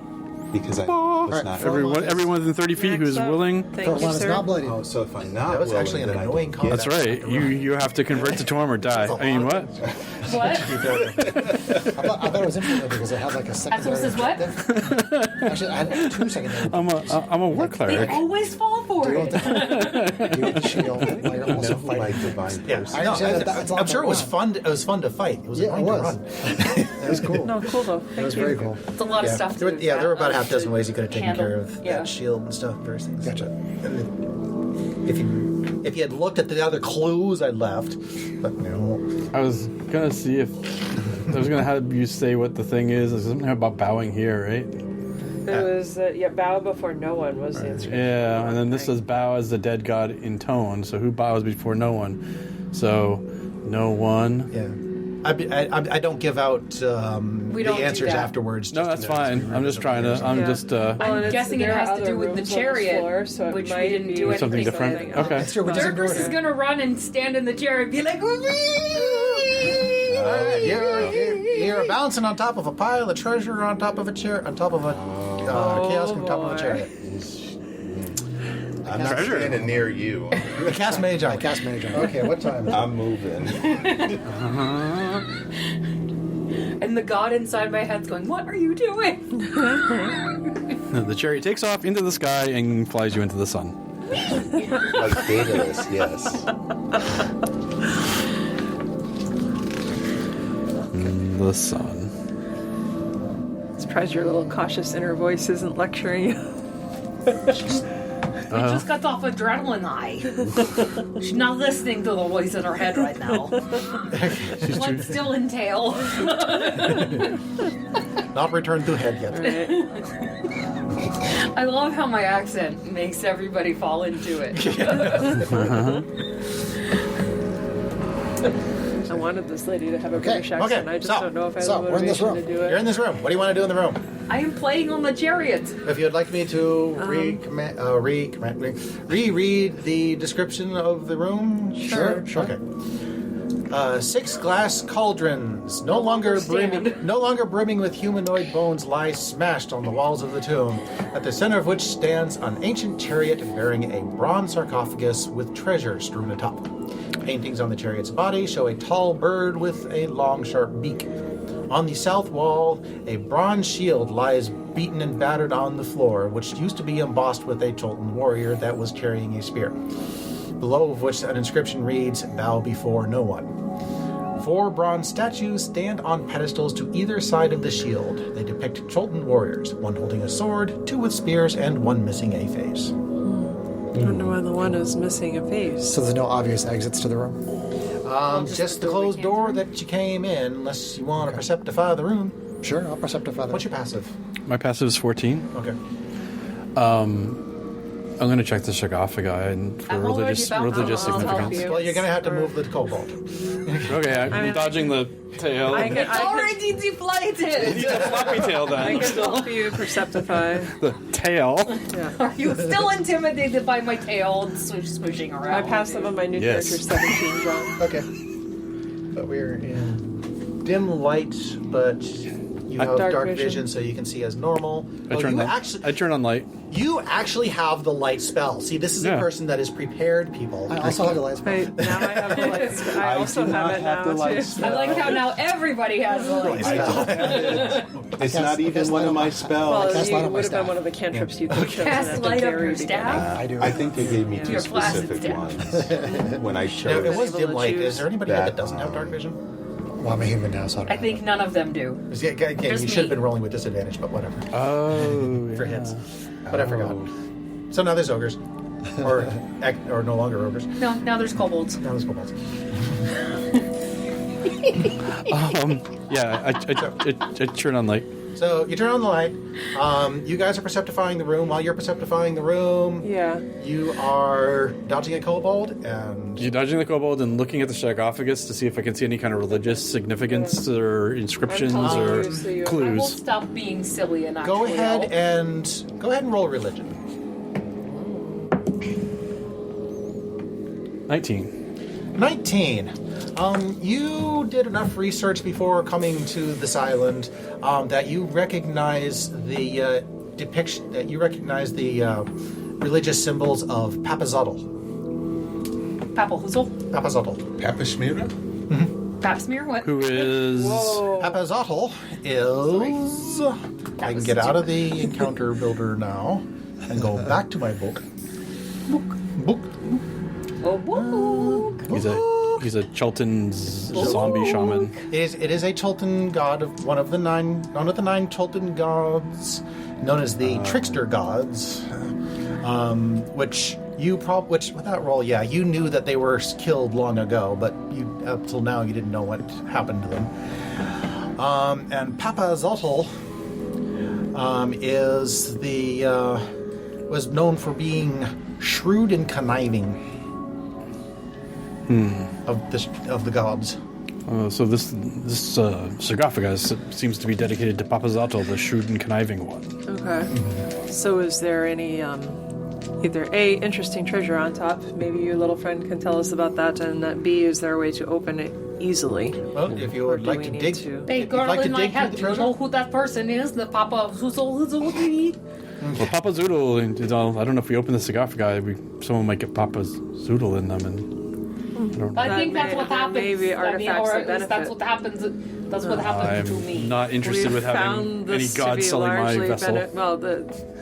Because I was not. everyone within 30 feet who's Max out. willing. Thank One you, is sir. not bloody. Oh, so if I'm not That was willing, actually an then I annoying don't get That's right. You have to convert to Torm or die. I mean, what? What? I thought it was implemented because it had like a secondary says what? objective. Actually, I had 2 secondary. I'm a war They cleric. always fall for You it. get the shield while you're also No, my fighting. divine Yeah, person. I no, understand that's a lot I'm sure it more was fun. fun. It was fun to fight. It was Yeah, it annoying to was. run. It was cool. No, cool though. Thank It was you. very cool. It's a lot of stuff. There were, there were about half a dozen ways you could have taken handle. care of Yeah. that shield and stuff. Various things. Gotcha. If you had looked at the other clues I left, but no. I was gonna see if I was gonna have you say what the thing is. There's something about bowing here, right? It was bow before no one was the inscription. Yeah, and then this says bow as the dead god in tone. So who bows before no one? So no one. Yeah. I don't give out We the don't do answers that. afterwards. No, just that's to know fine. I'm just trying to. I'm Yeah. just. Well, and I'm it's- guessing it there are has to other do with the rooms on chariot, floor, so it which we might didn't be do anything Something different? something Okay. else. That's true. We just didn't do Dirkus it. is gonna run and stand in the chair and be like, You're bouncing on top of a pile of treasure, on top of a chair, on top of a kiosk, on top of a boy. chariot. I'm not Treasure. standing near you. Cast mage on. Cast manager. Okay, what time? I'm moving. and the god inside my head's going, what are you doing? The chariot takes off into the sky and flies you into the sun. Like Daedalus, yes. The sun. Surprised your little cautious inner voice isn't lecturing you. We just got off adrenaline high. She's not listening to the voice in her head right now. Blood still entail. Not returned to head yet. I love how my accent makes everybody fall into it. I wanted this lady to have a Okay, British accent. okay, I just so- don't know if I have so the we're in this motivation to room. do it. You're in this room. What do you want to do in the room? I am playing on the chariot. If you'd like me to reread the description of the room, Sure. Okay. 6 glass cauldrons, no longer brimming with humanoid bones, lie smashed on the walls of the tomb, at the center of which stands an ancient chariot bearing a bronze sarcophagus with treasure strewn atop. Paintings on the chariot's body show a tall bird with a long, sharp beak. On the south wall, a bronze shield lies beaten and battered on the floor, which used to be embossed with a Cholton warrior that was carrying a spear, below of which an inscription reads, "Bow before no one." 4 bronze statues stand on pedestals to either side of the shield. They depict Cholton warriors, one holding a sword, 2 with spears, and 1 missing a face. I wonder why the one is missing a face. So there's no obvious exits to the room? Just the closed door that you came in, unless you want to perceptify the room. Sure, I'll perceptify that. What's your passive? My passive is 14. Okay. I'm going to check the sarcophagi and for I'm already religious about to. I'll help significance. you. Well, you're going to have to move the kobold. Okay, I'm dodging the tail. It's already deflated! It's a floppy tail I then. can help you perceptify. The tail. Yeah. Are you still intimidated by my tail swooshing around? My passive on my new Yes. character is 17, John. Okay. But we're in dim light, but you have Dark dark vision. vision, so you can see as normal. I turn on light. You actually have the light spell. See, this is a Yeah. person that is prepared, people. I also have the lights. Wait, now I have the lights. I also do have not it have now, the light too. spell. I like how now everybody has the light. It's cast- not I even cast one light of on my my- spells. cast Well, light you on my would have been staff. one of the cantrips you could have chosen Cast at the light on very your beginning. staff? I do. I think they gave me two Your flaccid specific staff. ones when I Now, chose. it was able dim to light. choose Is there anybody here that that, doesn't have dark vision? Well, I'm a human now, so I don't I think none of them do. Yeah, again, Just you me. should have been rolling with disadvantage, but whatever. Oh, For hits. But I forgot. So now there's ogres. Or no longer ogres. No, now there's kobolds. Now there's kobolds. Yeah, I turn on light. So you turn on the light. You guys are perceptifying the room. While you're perceptifying the room, Yeah. you are dodging a kobold and You dodging the kobold and looking at the sarcophagus to see if I can see any kind of religious significance or inscriptions I'm telling or you, so you- I will clues. stop being silly and go actually ahead help. and roll religion. 19. You did enough research before coming to this island that you recognize the depiction. That you recognize the religious symbols of Papazotl. Papazotl? Papazotl. Papashmira? Pap smear? What? Who is... Papazotl is. I can get out of the encounter builder now and go back to my book. Book. Oh, whoa. He's a Cholton zombie shaman. It is a Cholton god of one of the nine Cholton gods, known as the trickster gods, which with that roll, yeah, you knew that they were killed long ago, but up till now you didn't know what happened to them. And Papazotl was known for being shrewd and conniving. Of the gods. So this sarcophagus seems to be dedicated to Papazotl, the shrewd and conniving one. Okay. So is there any, either A, interesting treasure on top? Maybe your little friend can tell us about that, and B, is there a way to open it easily? Well, if you Or would do like we to need dig, to- Hey, if you'd girl like to in my dig through head, the do you treasure, know who that person is? The Papazotl? Well, Papazotl, I don't know if we open the sarcophagi, someone might get Papazotl in them, and I don't know. I think that's what happens. Maybe artifacts or that benefit. that's what happens. That's what happened to me. I'm not interested with having found any this to god be selling my largely vessel.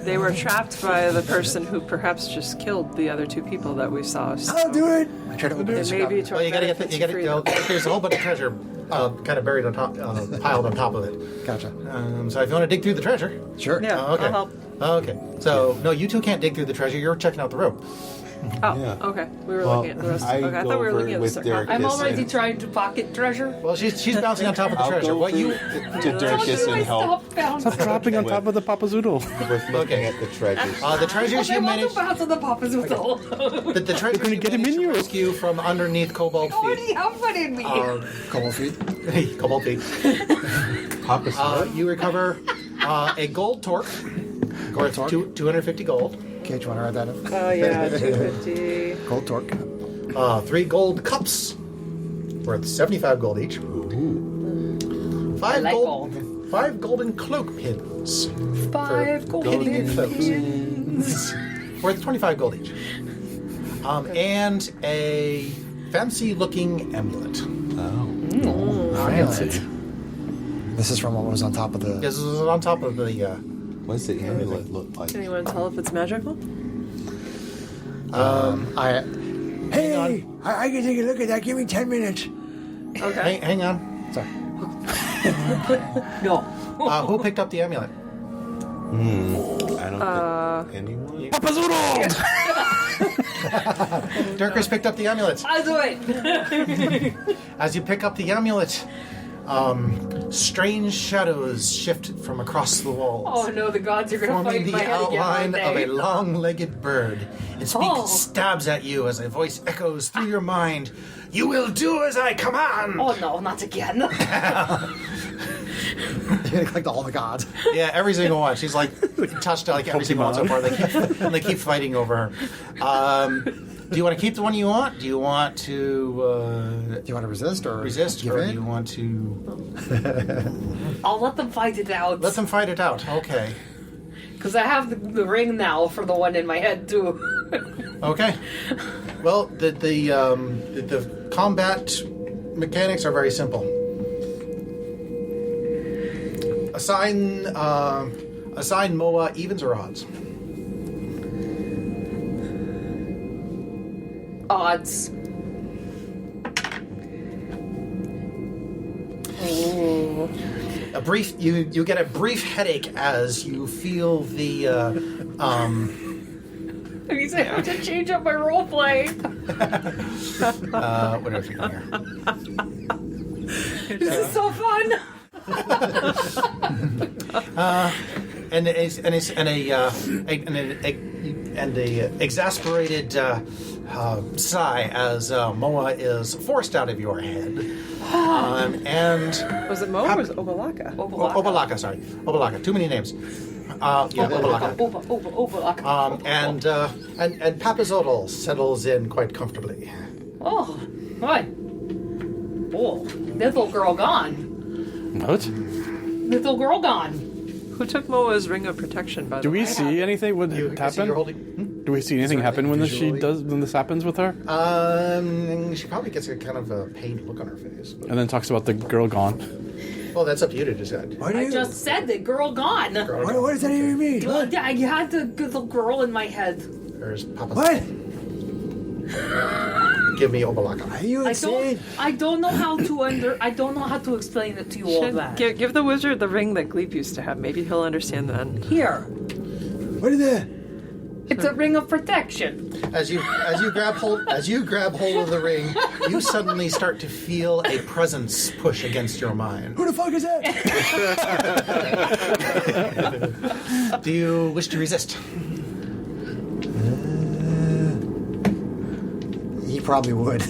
they were trapped by the person who perhaps just killed the other 2 people that we saw. So I'll do it. I try to open it the may be sarcophagus. to well, you gotta get the, benefit you gotta. freedom. There's a whole bunch of treasure kind of buried on top, piled on top of it. Gotcha. So if you want to dig through the treasure, Sure. Yeah, okay. I'll help. Okay. So no, you two can't dig through the treasure. You're checking out the room. Oh, Yeah. okay. We were Well, looking at the rest. I Okay, I go thought we were over looking at the with sarcophagus. Derek. I'm already Listen. trying to pocket treasure. Well, she's bouncing on top of the I'll treasure. go What over you? to How Durkis do I and help stop bouncing? Stop dropping on top of the Papazotl. with looking Okay. at the treasures. The treasures I you want to managed. bounce on the Papazotl. The treasures gonna you get him managed in to you. rescue from underneath kobold I already feet. have one in me. Couple feet. Kobold feet. Papa Smurf? You recover a gold torque. Worth torque? 250 gold. Okay, do you want to write that in? Oh yeah, 250. Gold torque. 3 gold cups. worth 75 gold each. I like Five golden cloak pins. 5 golden cloaks. Worth 25 gold each. And a fancy-looking amulet. Fancy. This is from what was on top of the... This is on top of the... What does the amulet look like? Can anyone tell if it's magical? Hey, I can take a look at that. Give me 10 minutes. Okay. Hang on. Sorry. No. Who picked up the amulet? I don't think anyone. Papazotl! Dirkers picked up the amulet. I'll do it. As you pick up the amulet, strange shadows shift from across the walls. Oh no, the gods are gonna fight Forming in the my head again, outline aren't of they? a long-legged bird. Its beak stabs at you as a voice echoes through your mind. You will do as I command! Oh no, not again. like all the gods. Yeah, every single one. She's like touched like every single one so far. They keep fighting over her. Do you want to keep the one you want? Do you want to... Do you want to resist or resist, give or in? do you want to... I'll let them fight it out. Let them fight it out. Okay. Because I have the ring now for the one in my head too. Okay. Well, the combat mechanics are very simple. Assign Moa evens or odds. Odds. Ooh. You get a brief headache as you feel the That means I have to change up my roleplay. what are we doing here? This is so fun. And a exasperated sigh as Moa is forced out of your head. And Was it Mo or was it Obalaka? Obalaka, sorry, Obalaka. Too many names. Obalaka. Obalaka. And Papazotl settles in quite comfortably. Oh, what? Oh, little girl gone. What? Little girl gone. Who took Moa's ring of protection, by the Do way? we see anything when it You're happen? holding. Do we see anything happen when this happens with her? She probably gets a kind of a pained look on her face. But, And then talks about the girl gone. well, that's up to you to decide. What, do I you, just said the girl gone. what does that even mean? What? Yeah, I had the little girl in my head. There's Papazotl. What? Give me Obalaka. Are you insane? I don't know how to explain it to you all Should that. give the wizard the ring that Gleep used to have. Maybe he'll understand then. Here, What is that? it's a ring of protection. As you grab hold of the ring, you suddenly start to feel a presence push against your mind. Who the fuck is that? Do you wish to resist? He probably would.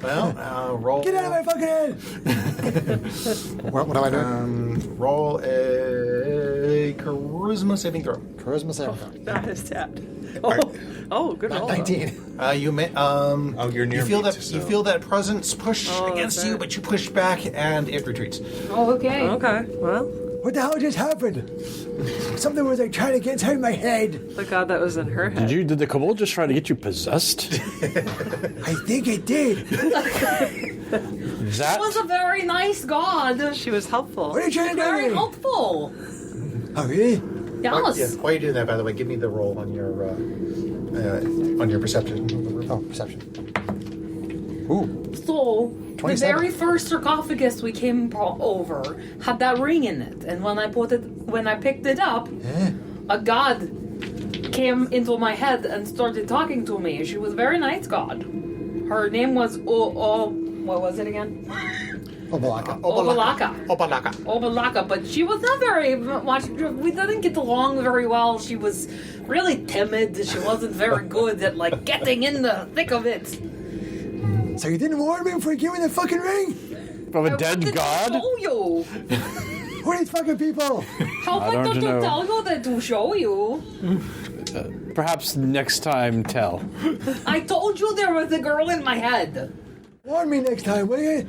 Well, roll. Get out of my fucking head! What am I doing? Roll a charisma saving throw. Charisma saving. That is tapped. Oh, good roll. 19. You may. You're near You feel me, that so- you feel that presence push against that's you, right. but you push back and it retreats. Oh, okay. Okay, well, What the hell just happened? Something was like trying to get inside my head. the god that was in her head. Did the kobold just try to get you possessed? I think it did. That was a very nice god. She was helpful. What are you trying to Very do? helpful. Oh, really? Yes. While you're doing that, by the way, give me the roll on your perception. Oh, perception. Ooh. So, the 27. very first sarcophagus we came over had that ring in it, and when I picked it up, a god came into my head and started talking to me. She was a very nice god. Her name was what was it again? Obalaka. Obalaka, but she was not very much. We didn't get along very well. She was really timid. She wasn't very good at like getting in the thick of it. So you didn't warn me before you gave me the fucking ring? From a I dead wanted to god? show you. Who are these fucking people? How I about don't to know. tell you that to show you? Perhaps next time tell. I told you there was a girl in my head. Warn me next time, will you?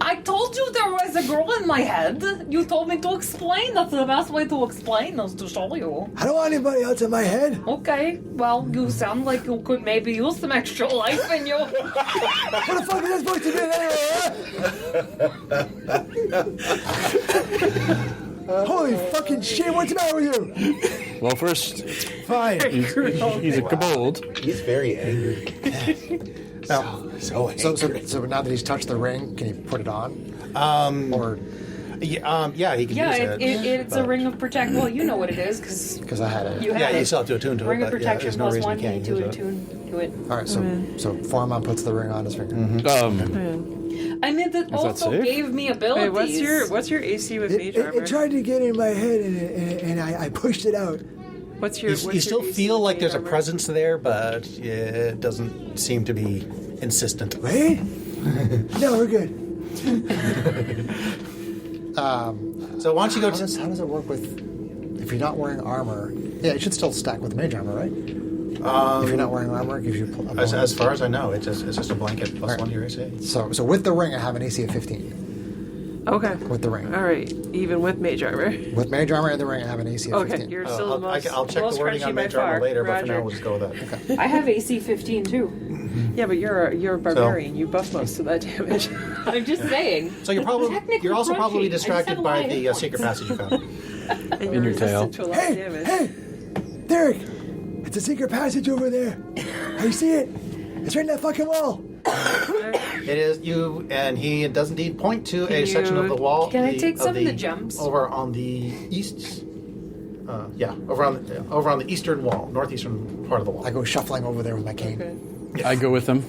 I told you there was a girl in my head. You told me to explain. That's the best way to explain is to show you. I don't want anybody else in my head. Okay, well, you sound like you could maybe use some extra life in you. What the fuck is that supposed to be anyway, Holy fucking shit, what's the matter with you? Well, first, Fine. he's a kobold. He's very angry. Now, So angry. so now that he's touched the ring, can he put it on? Or Yeah, he can Yeah, use it. it's a ring of protection. Well, you know what it is, because because I had it. you have Yeah, it. you still have to attune to it. Ring of but yeah, protection there's no plus reason one, you you can't need to use it. attune to it. All right, so Foreman puts the ring on his finger. And it also safe? gave me Wait, abilities. what's your AC with mage It armor? tried to get in my head and I pushed it out. What's your? You still feel like there's a presence there, but it doesn't seem to be insistent. Wait? No, we're good. So why don't you go How to... does it work with if you're not wearing armor? Yeah, it should still stack with mage armor, right? If you're not wearing armor, it gives you a bonus. As far as I know, it's just a blanket plus Alright. 1 to your AC. So with the ring, I have an AC of 15. Okay. With the ring. All right. Even with mage armor. With mage armor and the ring, I have an AC of Okay, 15. you're still the most. I'll check most the wording crunchy on by mage armor far. later, but for Roger. now we'll just go with that. I have AC 15 too. Yeah, but you're a barbarian. You buff most of that damage. I'm just saying. So you're Technically also probably crunchy. I just distracted have by a lot of the hit secret points. passage you found. And you're your tail. resistant to a lot of Hey, damage. hey! Derek! It's a secret passage over there. Oh, you see it? It's right in that fucking wall. It is you, and he does indeed point to Can a section of you- the wall. Can I take some of the gems? over on the east? Over on the eastern wall, northeastern part of the wall. I go shuffling over there with my cane. Okay. I go with him.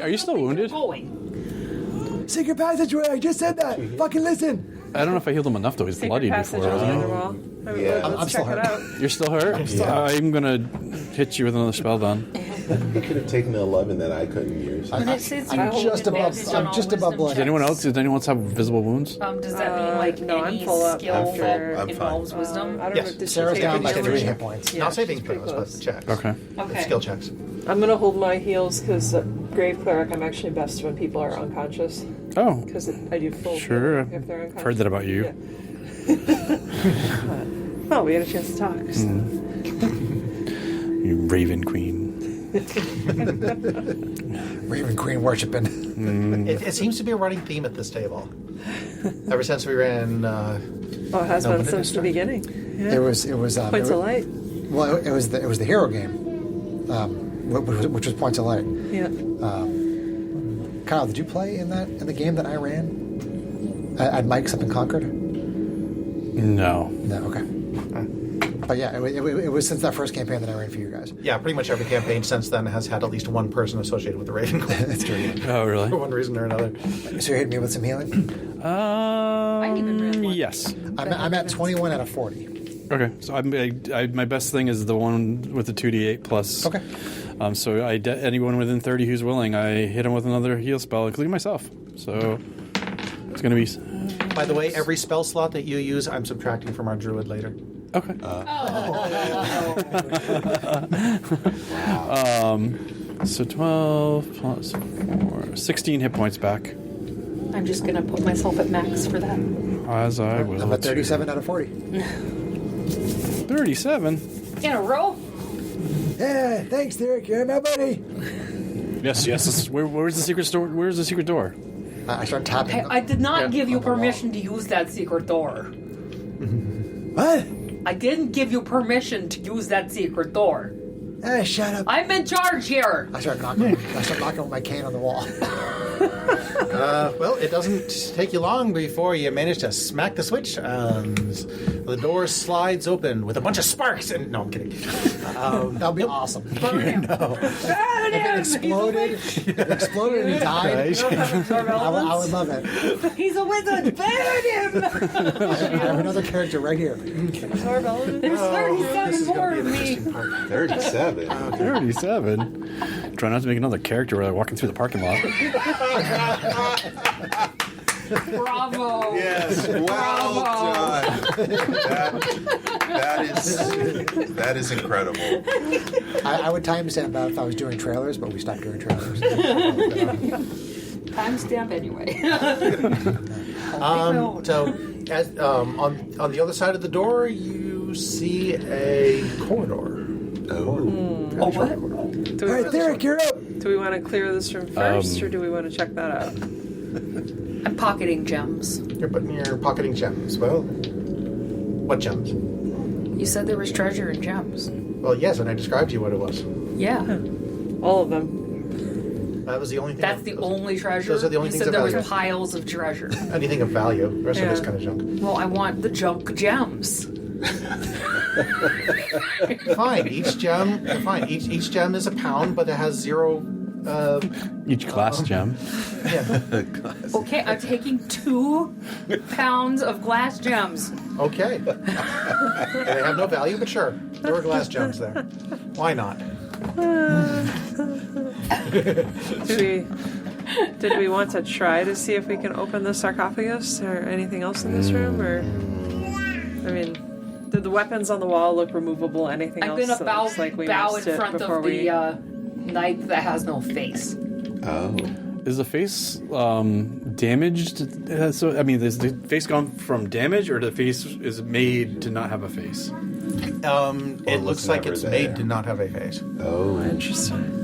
Are you still wounded? Going. Secret passageway, I just said that. Fucking listen. I don't know if I healed him enough though. He's Secret bloody passage before, on the wasn't other he? wall. I mean, Yeah. let's I'm still check it hurt. out. You're still hurt? I'm gonna hit you with another spell then. He could have taken the 11 that I couldn't use. When it says you I'm hold just above. advantage on I'm all just above wisdom blood. Does anyone else have visible wounds? Does that mean like no, I'm any full up skill after- that I'm involves wisdom? I don't Yes. know. Did she Sarah's take down a by healing? 3 hit points. Yeah, Not saving she's pretty throws, but close. checks. Okay. Okay. Skill checks. I'm gonna hold my heals because Grave Cleric, I'm actually best when people are unconscious Oh, because I do full sure. healing if they're I've unconscious. heard that about you. Yeah. Well, we had a chance to talk. So. You Raven Queen. Raven Queen worshiping. It seems to be a running theme at this table. Ever since we ran. Oh, it has No, been but it since is the right. beginning. Yeah. It was. Points of light. Well, it was the hero game, which was Points of Light. Yeah. Kyle, did you play in the game that I ran at Mike's up in Concord? No. No. Okay. But yeah, it was since that first campaign that I ran for you guys. Yeah, pretty much every campaign since then has had at least one person associated with the Raven Queen That's true. Oh, really? for one reason or another. So you're hitting me with some healing. even ran one. Yes. I'm at 21 out of 40. Okay, so my best thing is the one with the 2d8 plus. Okay. So anyone within 30 who's willing, I hit him with another heal spell, including myself. So it's going to be... By the way, every spell slot that you use, I'm subtracting from our druid later. Okay. So 12 plus 4... 16 hit points back. I'm just gonna put myself at max for that. As I will. I'm at 37 out of 40. 37? In a row? Yeah, thanks, Derek. You're my buddy. Yes. Where's the secret door? Where's the secret door? I start tapping. Hey, I did not give you on the wall. permission to use that secret door. What? I didn't give you permission to use that secret door. Ah, shut up. I'm in charge here. I start knocking with my cane on the wall. Well, it doesn't take you long before you manage to smack the switch. The door slides open with a bunch of sparks. And no, I'm kidding. That would be awesome. Burn him. If it exploded, and he died, I would love it. He's a wizard. Burn him. I have another character right here. Absorb element. There's 37 more of me. 37. 37? Try not to make another character while walking through the parking lot. Bravo. Yes, well Bravo. done. That is incredible. I would timestamp that if I was doing trailers, but we stopped doing trailers. Timestamp anyway. So, on the other side of the door, you see a corridor. Oh, what? Do All we, right, Derek, you're up. do we want to clear this room first, or do we want to check that out? I'm pocketing gems. You're pocketing gems. Well, what gems? You said there was treasure in gems. Well, yes, and I described to you what it was. Yeah. All of them. That was the only thing. That's the only treasure? Those are the only you things said of there was value. piles of treasure. Anything of value. The rest of it's Yeah. kind of junk. Well, I want the junk gems. Fine. Each gem. Fine. Each gem is £1, but it has 0. Each glass gem. Yeah. Okay, I'm taking 2 pounds of glass gems. Okay. They have no value, but sure. There were glass gems there. Why not? Did we want to try to see if we can open the sarcophagus or anything else in this room? Or, I mean, did the weapons on the wall look removable? Anything I'm else? gonna that bow, looks like we bow in missed it front before of we... the knight that has no face. Oh. Is the face damaged? So I mean, is the face gone from damage, or the face is made to not have a face? It looks like never it's there. made to not have a face. Oh. Interesting.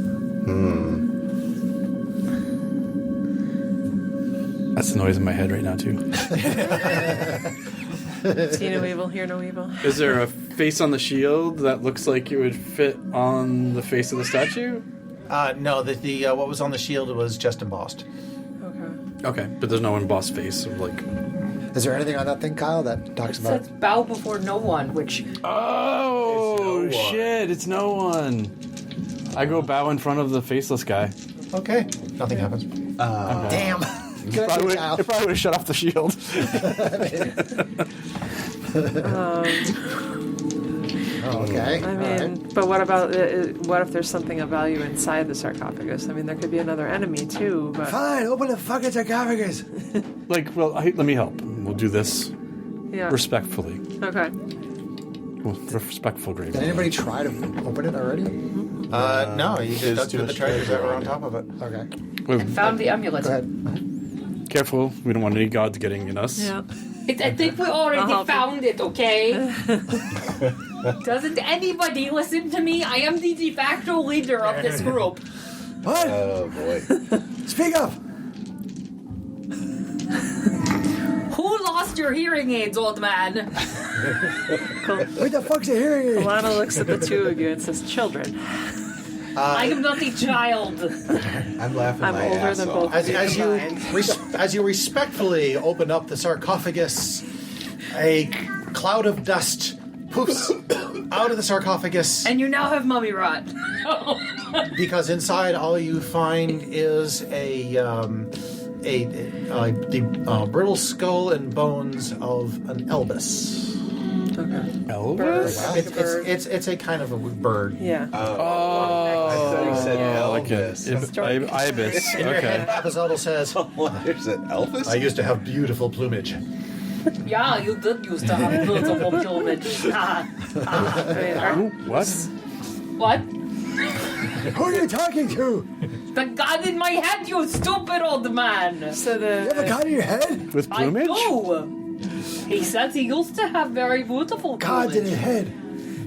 That's the noise in my head right now too. See no evil, hear no evil. Is there a face on the shield that looks like it would fit on the face of the statue? No, the what was on the shield was just embossed. Okay. Okay, but there's no embossed face of like. Is there anything on that thing, Kyle, that talks It about? says bow before no one, which Oh It's no one. shit! It's no one. I go bow in front of the faceless guy. Okay, nothing happens. Damn. Good Probably idea, Kyle. it probably would have shut off the shield. Oh, okay. I All mean, right. but what about what if there's something of value inside the sarcophagus? I mean, there could be another enemy too. But Fine, open the fucking sarcophagus. Like, well, let me help. We'll do this yeah. respectfully. Okay. Well, respectful, grave. Did anybody try to open it already? No, you just dug through the treasures that were on top of it. Okay. and found the amulet. Go ahead. Careful, we don't want any gods getting in us. Yeah. I think we I'll already help found it, okay? Doesn't anybody listen to me? I am the de facto leader of this group. What? Oh boy. Speak up. Who lost your hearing aids, old man? What the fuck's a hearing aid? Alana looks at the two of you and says, "Children." I am not a child. I'm laughing I'm my older ass than off. both. As you respectfully open up the sarcophagus, a cloud of dust poofs out of the sarcophagus, And you now have mummy rot. because inside all you find is the brittle skull and bones of an Elvis. Elvis? It's a kind of a bird. Yeah. I thought you said Like a Elvis. ibis. In your Okay. hand, Papazotl says, There's an Elvis? "I used to have beautiful plumage." Yeah, you did used to have beautiful plumage. I mean, What? What? Who are you talking to? The gun in my head, you stupid old man! so You have a the gun in your head? With I plumage? know! He said he used to have very beautiful God's in plumage. his head.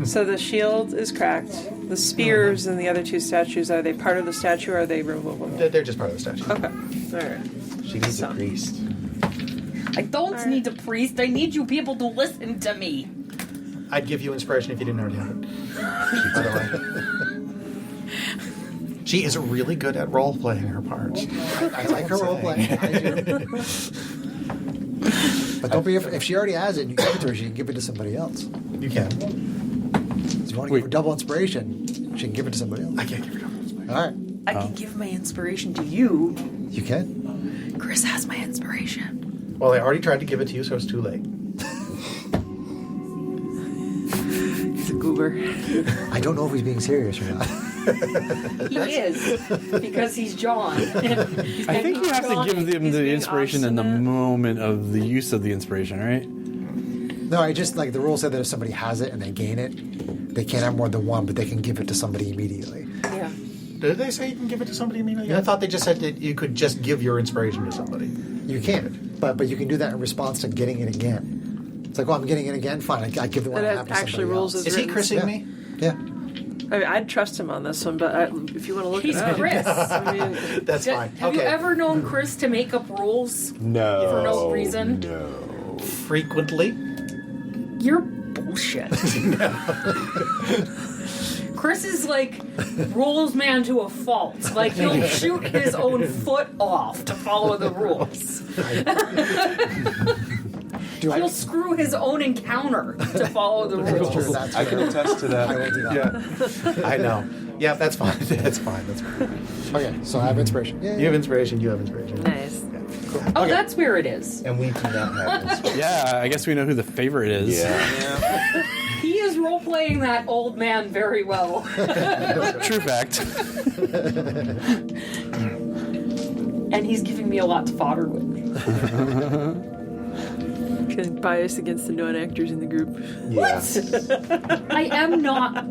so the shield is cracked. The spears and the other two statues, are they part of the statue or are they removable? They're just part of the statue. Okay. All right. She needs a priest. I don't need a priest, I need you people to listen to me. I'd give you inspiration if you didn't already have it. By the way. She is really good at role-playing her parts. I like her role playing. I do. But don't be if she already has it and you give it to her, she can give it to somebody else. You can. If you want to give her double inspiration, she can give it to somebody else. I can't give her double inspiration. All right. I can give my inspiration to you. You can. Chris has my inspiration. Well, I already tried to give it to you, so it's too late. It's a goober. I don't know if he's being serious or not. He is, because he's John. I think you have to give them the inspiration in the moment of the use of the inspiration, right? No, I just like the rule said that if somebody has it and they gain it, they can't have more than one, but they can give it to somebody immediately. Yeah. Did they say you can give it to somebody immediately? I thought they just said that you could just give your inspiration to somebody. You can, but you can do that in response to getting it again. It's like, oh, I'm getting it again. Fine, I give the one I have to actually somebody rules else. as Is he chrising Yeah. me? Yeah. I mean, I'd trust him on this one, but if you want to look He's it up, Chris. I mean, That's fine. Have you ever known Chris to make up rules No. for no reason? No. Frequently. You're bullshit. Chris is like rules man to a fault. Like he'll shoot his own foot off to follow the rules. He'll screw his own encounter to follow the rules. I can attest to that. I will do that. Yeah. I know. Yeah, that's fine. That's fine. That's fine. Okay, so I have inspiration. Yay. You have inspiration. You have inspiration. nice. Oh, that's where it is. And we do not have this. Yeah, I guess we know who the favorite is. Yeah. He is role playing that old man very well. True fact. And he's giving me a lot to fodder with. Kind of bias against the non-actors in the group. Yeah. I am not.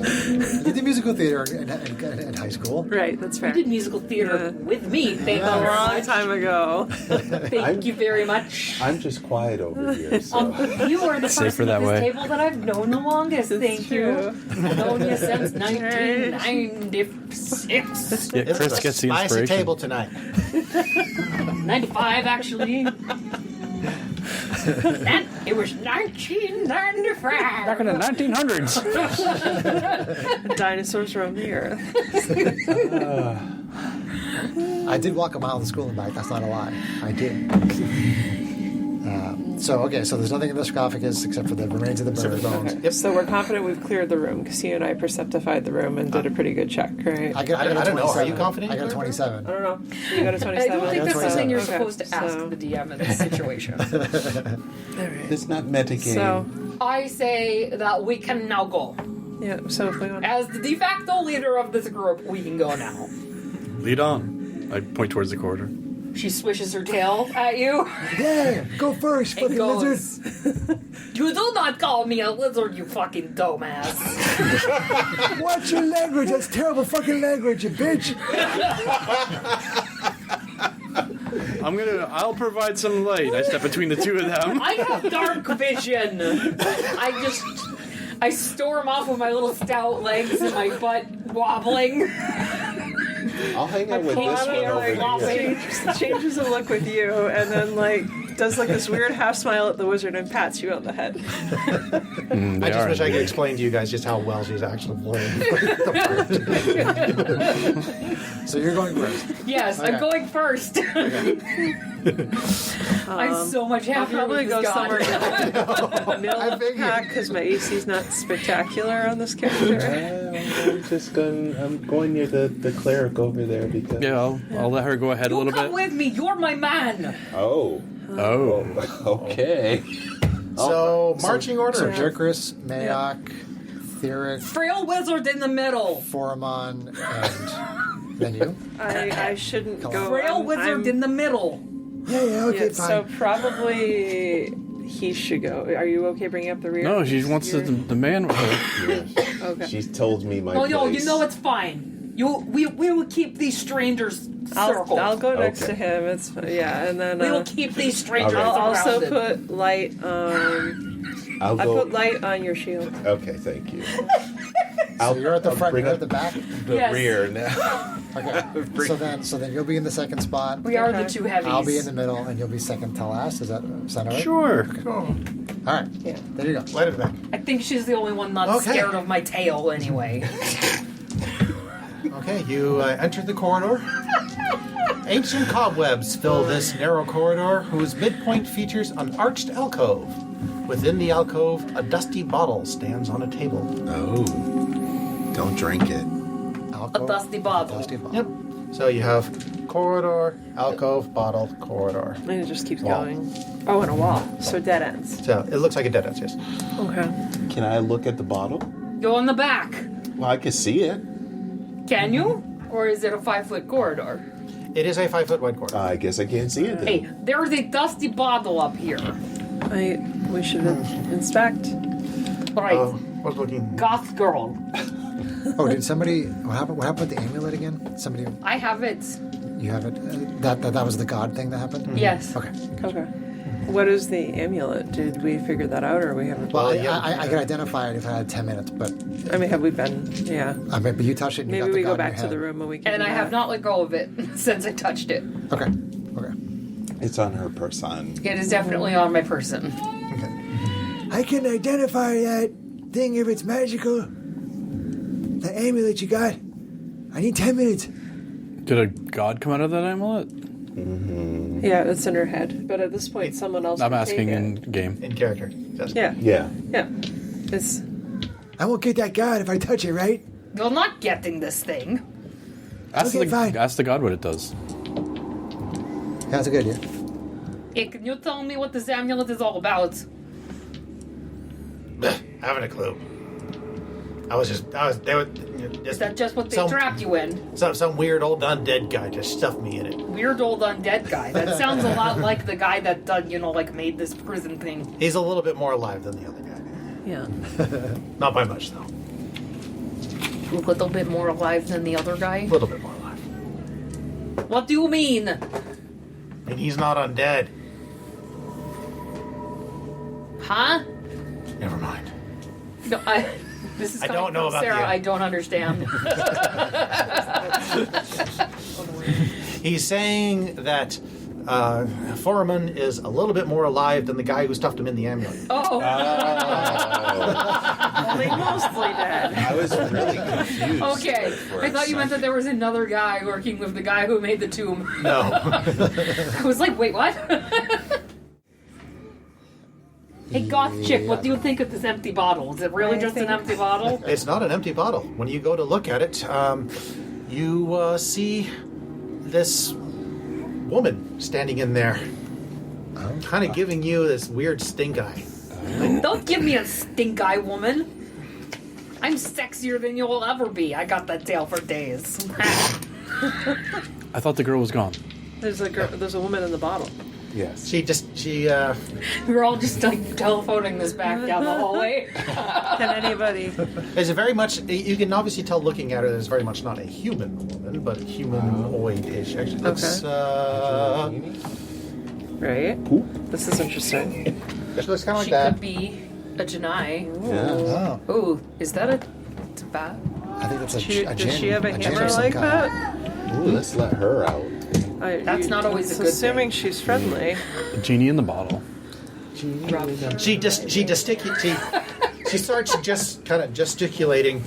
You did musical theater in high school. Right, that's fair. You did musical theater Yeah. with me. Thank you A very long much. time ago. Thank you very much. I'm just quiet over here, so. You are the Safer person that at this way. table that I've known the longest. Thank true. you. I've known you since 1996. Yeah, Chris gets the Spicy inspiration. table tonight. 95, actually. And it was 1995. Back in the 1900s. Dinosaurs roam the earth. I did walk a mile to school and back. That's not a lie. I did. So there's nothing in the sarcophagus except for the remains of the bird bones. Yep. So we're confident we've cleared the room because you and I perceptified the room and did a pretty good check, right? I got I a don't know. Are 27. you confident I got a you cleared 27. I don't know. You got a 27. I don't think that's something you're Okay, supposed to ask so- the DM in this situation. It's not metagame. So, I say that we can now go. yeah, so if we want As the de facto leader of this group, we can go now. Lead on. I point towards the corridor. She swishes her tail at you Yeah, go first, and fucking goes, lizard. "You do not call me a lizard, you fucking dumbass." Watch your language. That's terrible fucking language, you bitch. I'll provide some light. I step between the two of them. I have dark vision. I storm off with my little stout legs and my butt wobbling. I'll hang out with this one over here. changes a look with you and then does this weird half smile at the wizard and pats you on the head. I just wish I could explain to you guys just how well she's actually playing. So you're going first. Yes, I'm Okay. going first. I'm so much I'll happier probably with go this somewhere god. middle pack because my AC's not spectacular on this character. I'm going near the cleric over there because. Yeah, I'll let her go ahead a You little come bit. with me. You're my man. Oh. Oh. Okay. So, marching order. Jerkris, Mayock, Theric, Frail wizard in the middle. Foramon, and then you. I shouldn't go. Frail I'm- wizard I'm- in the middle. Yeah, okay, Yeah, so fine. probably he should go. Are you okay bringing up the rear? No, she wants the man with her. Yes. Okay. She's told me my No, place. you know it's fine. We will keep these strangers circled. I'll go next Okay. to him. It's yeah, and then We will keep these strangers Okay. I'll also surrounded. put light. I'll I go. put light on your shield. Okay, thank you. So you're at the front, bring you're up at the back. the Yes. rear now. Okay. So then you'll be in the second spot. We are the Okay. two heavies. I'll be in the middle, and you'll be second to last. Is that sound all right? Sure. All right. Yeah. There you go. Light it back. I think she's the only one not Okay. scared of my tail anyway. Okay, you enter the corridor. Ancient cobwebs fill this narrow corridor, whose midpoint features an arched alcove. Within the alcove, a dusty bottle stands on a table. Oh. Don't drink it. Alcove, A dusty bottle. Dusty bottle. Yep. So you have corridor, alcove, bottle, corridor. And it just keeps Wall. going. Oh, and a wall. So dead ends. So it looks like a dead end, yes. Okay. Can I look at the bottle? Go in the back. Well, I can see it. Can you? Or is it a 5-foot corridor? It is a 5-foot wide corridor. I guess I can't see it then. Hey, there's a dusty bottle up here. We should inspect. Right. Was looking. Goth girl. Oh, did somebody? What happened with the amulet again? Somebody? I have it. You have it. That was the god thing that happened. Yes. Okay. Okay. What is the amulet? Did we figure that out, or we haven't? Well, I could identify it if I had 10 minutes, but I mean, have we been? Yeah. I mean, but you touched it. And you Maybe got the we go god in back your to hand. the room and we can. And do I have that. not let go of it since I touched it. Okay. Okay. It's on her person. It is definitely on my person. I can identify that thing if it's magical. The amulet you got. I need 10 minutes. Did a god come out of that amulet? Yeah, it's in her head. But at this point, someone else. I'm can asking take in it. game. In character. Yes. Yeah. Yeah. Yeah. It's. I won't get that god if I touch it, right? You're not getting this thing. Okay, fine. Ask the god what it does. Yeah, that's a good idea. Hey, can you tell me what this amulet is all about? Haven't a clue. They were just Is that just what they some- trapped you in? some weird old undead guy just stuffed me in it. Weird old undead guy. That sounds a lot like the guy that, made this prison thing. He's a little bit more alive than the other guy. Yeah. Not by much, though. A little bit more alive than the other guy? A little bit more alive. What do you mean? And he's not undead. Huh? Never mind. No, this is I coming don't know from about Sarah. you. I don't understand. He's saying that Foreman is a little bit more alive than the guy who stuffed him in the amulet. Oh, Only mostly dead. I was really confused. okay. for I a thought you meant that second. there was another guy working with the guy who made the tomb. No. I was like, wait, what? Hey, goth chick, what do you think of this empty bottle? Is it really just an empty bottle? It's not an empty bottle. When you go to look at it, you see this woman standing in there, kind of giving you this weird stink eye. Don't give me a stink eye, woman. I'm sexier than you'll ever be. I got that tail for days. I thought the girl was gone. There's a woman in the bottle. Yes. We're all just like telephoning this back down the hallway. Can anybody? There's a very much, you can obviously tell looking at her, there's very much not a human woman, but humanoid-ish. Actually, looks, Right. This is interesting. she looks kind of like She that. could be a Janai. Yeah. Oh, Ooh, is that a bat? I think that's a Does gin. she have a gin hammer of some like kind. that? Ooh, let's let her out. That's not always a good Assuming she's friendly. A genie in the bottle. She starts just kind of gesticulating,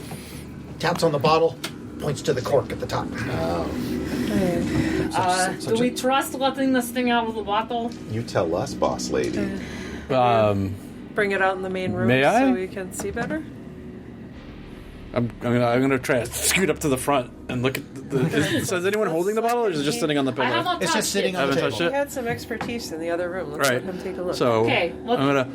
taps on the bottle, points to the cork at the top. Do we trust letting this thing out of the bottle? You tell us, boss lady. Bring it out in the main room May I? so we can see better. I'm gonna try to scoot up to the front and look at the. So is anyone holding the bottle, or is it just sitting on the I pillow? have not It's touched just sitting it. on the Haven't touched table. He it. had some expertise in the other room. Let's Right. let him take a look. So Okay, I'm let's- gonna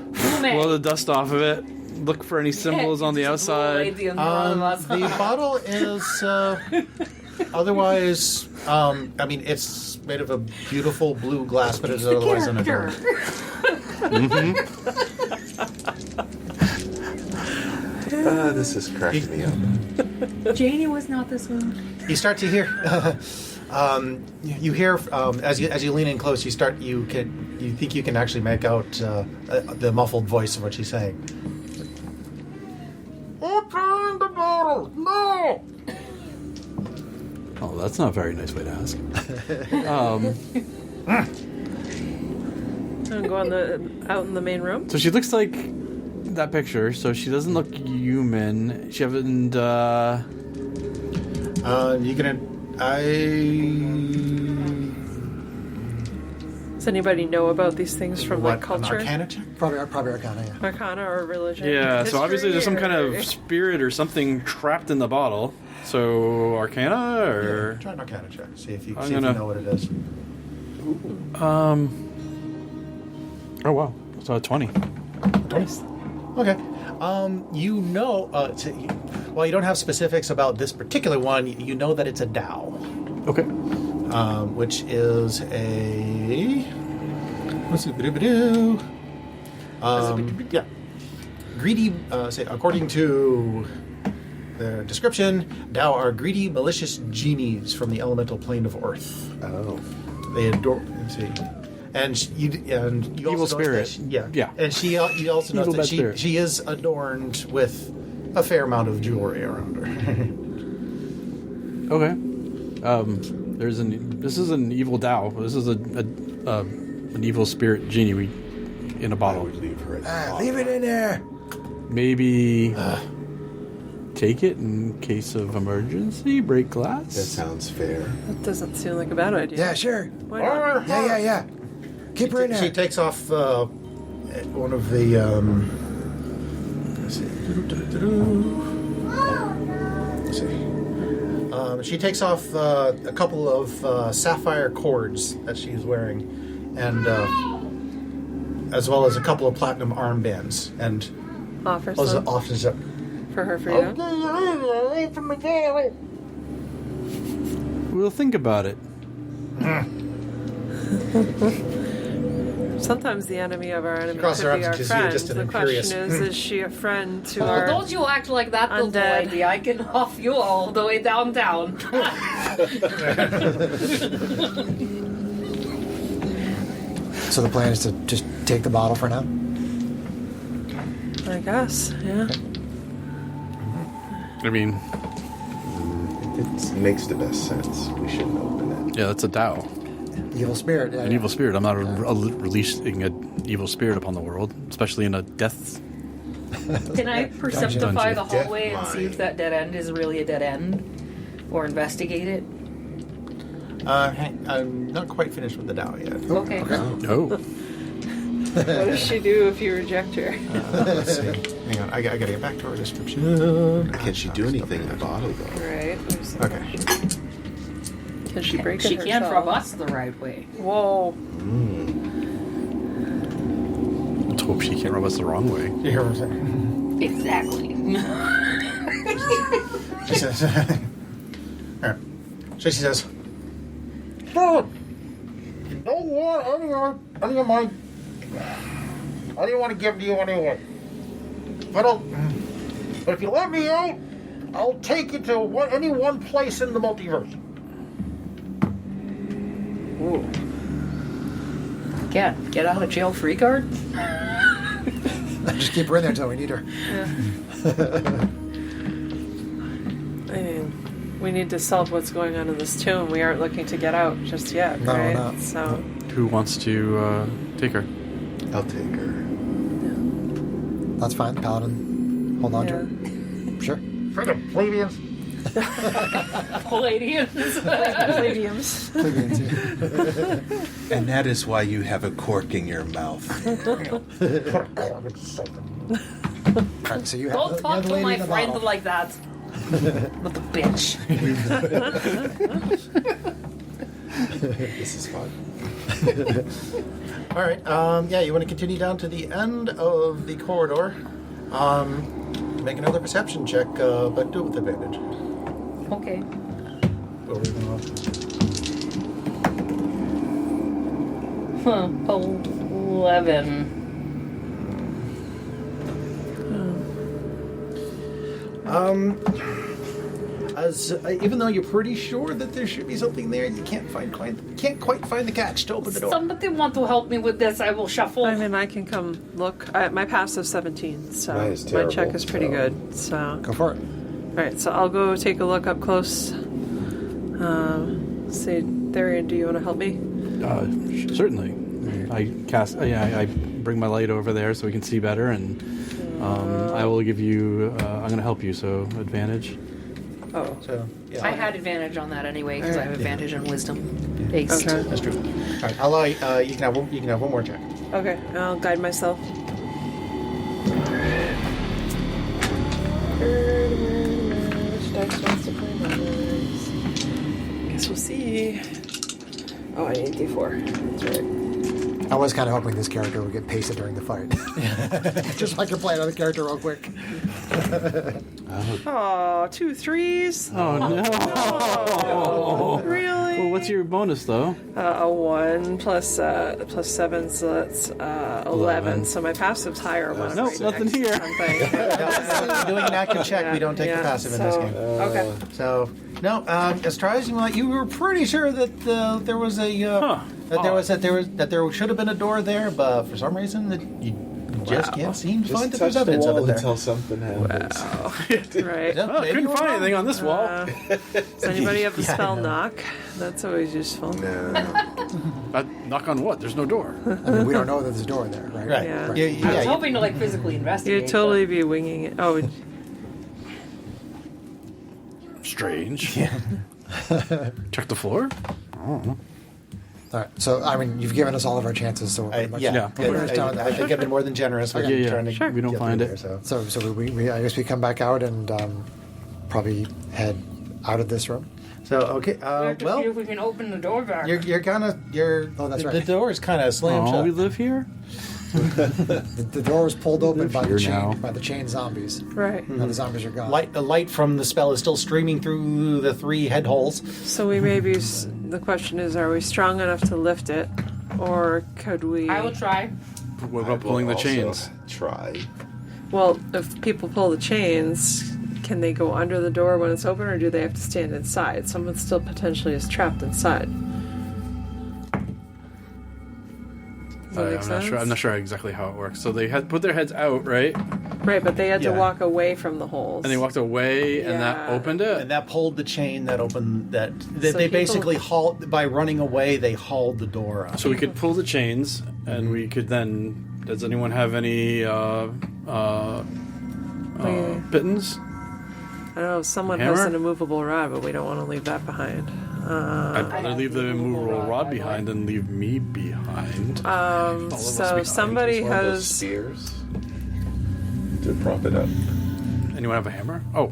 May. blow the dust off of it. Look for any symbols on the Just a little outside. lady in front of us. The bottle is otherwise, I mean, it's made of a beautiful blue glass, but it's otherwise Character. unadorned. This is cracking me up. Janie was not this one. You start to hear, you hear as you lean in close. You think you can actually make out the muffled voice of what she's saying. Open the bottle, no! Oh, that's not a very nice way to ask. And go out in the main room. So she looks like that picture. So she doesn't look human. She haven't. You gonna? Does anybody know about these things from like culture? An Arcana check? Probably Arcana, yeah. Arcana or religion? Yeah. So History obviously there's some kind or- of spirit or something trapped in the bottle. So Arcana or. Try an Arcana check. See if you I'm see if gonna- you know what it is. Oh wow. So 20. Okay. You know, While you don't have specifics about this particular one, you know that it's a Dao, Okay. which is a... What's it? Yeah. Greedy, according to the description, Dao are greedy, malicious genies from the elemental plane of Earth. Oh. They adore... Let's see. And you Evil also spirit. Yeah. And you also Evil notice bad that spirit. she is adorned with a fair amount of jewelry around her. Okay. This is an evil Dao. This is an evil spirit genie in a I bottle. would leave her at Leave it in there. Maybe take it in case of emergency. Break glass. That sounds fair. That doesn't seem like a bad idea. Yeah, sure. Why not? Yeah. Keep her in there. She takes off one of the... let's see. Let's see. She takes off a couple of sapphire cords that she's wearing, and as well as a couple of platinum armbands, and Offers also them offers up. for her freedom. We'll think about it. Sometimes the enemy of our enemy Cross her could be arms our because you're friend. just an The imperious- question is she a friend to Well, our... don't you act like that, little Undead. lady. I can off you all the way downtown. So the plan is to just take the bottle for now? I guess, yeah. I mean, It makes the best sense. We shouldn't open it. yeah, that's a Dao. Evil spirit. An evil spirit. I'm not releasing an evil spirit upon the world, especially in a death. Can I perceptify the Death hallway and see if mine. that dead end is really a dead end? Or investigate it? I'm not quite finished with the Dao yet. Okay. Oh. What does she do if you reject her? Let's see. Hang on, I gotta get back to our description. Can she do anything in the bottle, though? Right. Okay. Can she break it She can't herself? rub us the right way. Whoa. Let's hope she can't rub us the wrong way. You hear what I'm saying? Exactly. She says, Alright. So she says, "Look, you don't want any of my... I didn't want to give to you anyway. But if you let me out, I'll take you to any one place in the multiverse." Get out of jail free card? Just keep her in there until we need her. I mean, we need to solve what's going on in this tomb. We aren't looking to get out just yet, No, right? no. So, Who wants to take her? I'll take her. That's fine. Paladin, hold on to yeah. her. Sure. Friggin' plebeians. Palladians. Plebeians. And that is why you have a cork in your mouth. Alright, so you have Don't the, talk the to lady my in the friend bottle. like that. What the bitch. This is fun. Alright, yeah, you want to continue down to the end of the corridor. Make another perception check, but do it with advantage. Okay. Huh. 11. Even though you're pretty sure that there should be something there, you can't quite find the catch to open the door. Somebody want to help me with this, I will shuffle. I mean, I can come look. My passive's 17, so Mine is my check terrible, is pretty so- good. So, Go for it. all right, so I'll go take a look up close. Say, Therian, do you want to help me? Certainly. I cast. I bring my light over there so we can see better, and I will give you. I'm going to help you. So advantage. Oh, So, yeah, I had advantage on that anyway because I have advantage on wisdom based. okay. that's true. All right, I'll allow you can have one more check. Okay, I'll guide myself. Which dice wants to play numbers? Guess we'll see. Oh, I need D4. That's right. I was kind of hoping this character would get pasted during the fight. Just so I could play another character real quick. Oh, 2 3s. Oh no! Really? Well, what's your bonus though? A 1 plus 7, so that's 11. So my passive's higher. One Nope, nothing here. Doing an active check, we don't take the passive in this game. Okay. So no, as far as you were pretty sure that there was a that there should have been a door there, but for some reason that you just can't seem to Just find that touch there's the evidence of wall it there. until something happens. Right. Yeah, Oh, I maybe couldn't we're find wrong. anything on this wall. Does anybody have the spell knock? That's always useful. No. Knock on what? There's no door. I mean, we don't know that there's a door there, right? Right. Yeah. Yeah, I was yeah, hoping to like physically investigate. You'd totally be winging it. Oh, Strange. Yeah. Check the floor. All right. So, I mean, you've given us all of our chances, so we're pretty much... Yeah. I think I've been more than generous with Yeah, trying to we don't get find through it. there, so. So we I guess we come back out and probably head out of this room. So okay, We have to see well, if we can open the door back. you're kind of Oh, that's the right. door is kind of slammed Oh, we shut. live here. The door was pulled open by here the now. chain zombies. right. Now the zombies are gone. The light from the spell is still streaming through the 3 head holes. So we may be. The question is, are we strong enough to lift it, or could we? I will try. What I about will pulling the also chains? Try. Well, if people pull the chains, can they go under the door when it's open, or do they have to stand inside? Someone still potentially is trapped inside. Does that make I'm not sense? sure. I'm not sure exactly how it works. So they had put their heads out, right? Right, but they had to Yeah. walk away from the holes. And they walked away, and that Yeah. opened it. And that pulled the chain that opened that. So They people- basically hauled by running away. They hauled the door up. So we could pull the chains, and we could then. Does anyone have any bittens? I know someone Hammer? has an immovable rod, but we don't want to leave that behind. I'd rather leave the immovable rod behind than leave me behind. So behind. somebody One of those has. spears to prop it up. Anyone have a hammer? Oh,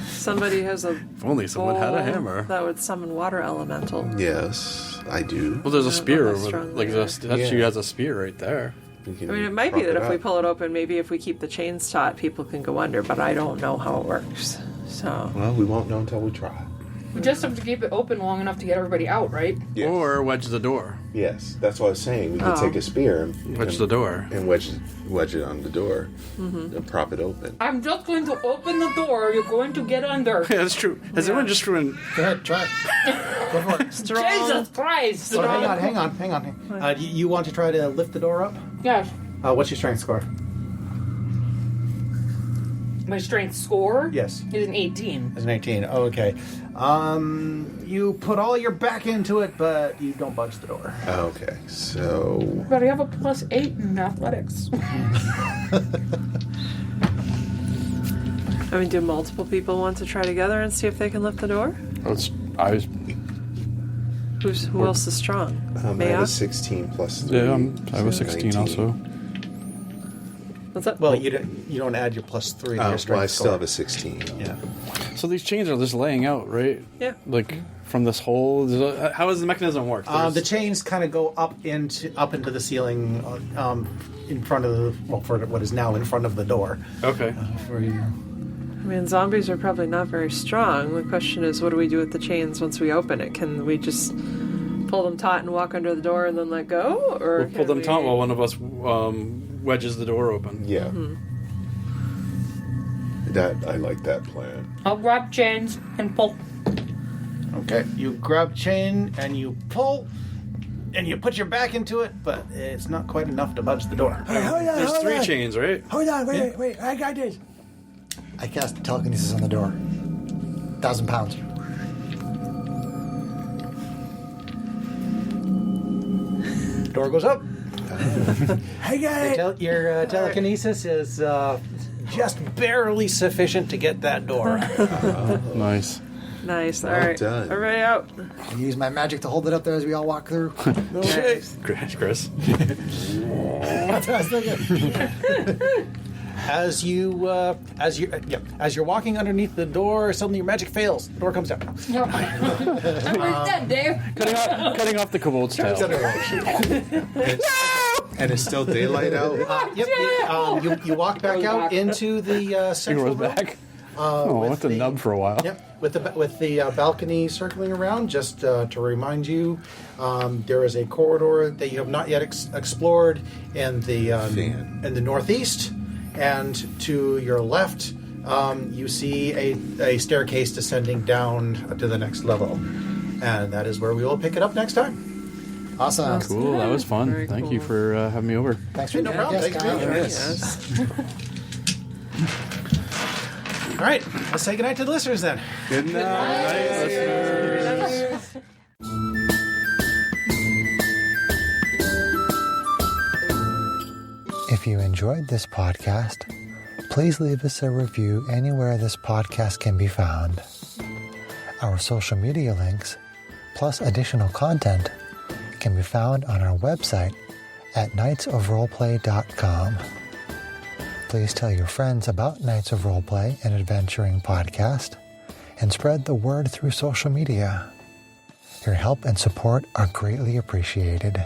Somebody has a if only someone had a bowl hammer. that would summon water elemental. Yes, I do. Well, there's a I don't spear know how over, strong like they the are. statue Yeah. has a spear right there. We can I mean, it might be prop that if we up. pull it open, maybe if we keep the chains taut, people can go under, but I don't know how it works. So, Well, we won't know until we try. We just have to keep it open long enough to get everybody out, right? Yes. Or wedge the door. Yes, that's what I was saying. We could Oh. take a spear and Wedge the door. and wedge it on the door and prop it open. I'm just going to open the door. You're going to get under. Yeah, that's true. Has anyone just thrown? Go ahead, try it. Go for it. Jesus Christ! So hang on. You want to try to lift the door up? Yes. What's your strength score? My strength score Yes. is an 18. It's an 18. Oh, okay. You put all your back into it, but you don't budge the door. Okay, so But I have a +8 in athletics. I mean, do multiple people want to try together and see if they can lift the door? I was. Who else is strong? I have Maya? a 16 plus 3. Yeah, I was so 16 19. also. What's that? Well, you don't add your +3 to your strength Well, I score. still have a 16. Yeah. So these chains are just laying out, right? Yeah. Like from this hole. How does the mechanism work? The chains kind of go up into the ceiling, in front of for what is now in front of the door. Okay. For you. I mean, zombies are probably not very strong. The question is, what do we do with the chains once we open it? Can we just pull them taut and walk under the door and then let go? Or We'll pull can them we- taut while one of us wedges the door open. Yeah. Mm-hmm. I like that plan. I'll grab chains and pull. Okay. You grab chain and you pull, and you put your back into it, but it's not quite enough to budge the door. Hey, hold on, There's hold 3 on. chains, right? Hold on, wait. I got this. I cast telekinesis on the door. 1,000 pounds. Door goes up. I got it. Your telekinesis is just barely sufficient to get that door. Nice. Nice. All Well right. done. Everybody out. I use my magic to hold it up there as we all walk through. Chris. That's what I was thinking. As you're walking underneath the door, suddenly your magic fails. The door comes down. We're dead, Dave. Cutting off the kobold's tail. And it's still daylight out. You walk back out into the He central goes room. back. Went to nub for a while. Yep, with the balcony circling around. Just to remind you, there is a corridor that you have not yet explored in the northeast, and to your left, you see a staircase descending down to the next level, and that is where we will pick it up next time. Awesome. Cool, that was fun. Very Thank cool. you for having me over. Thanks for No problem. Thanks for being here. Yes. All right, let's say goodnight to the listeners then. Good night. If you enjoyed this podcast, please leave us a review anywhere this podcast can be found. Our social media links, plus additional content, can be found on our website at knightsofroleplay.com. Please tell your friends about Knights of Roleplay and Adventuring Podcast, and spread the word through social media. Your help and support are greatly appreciated.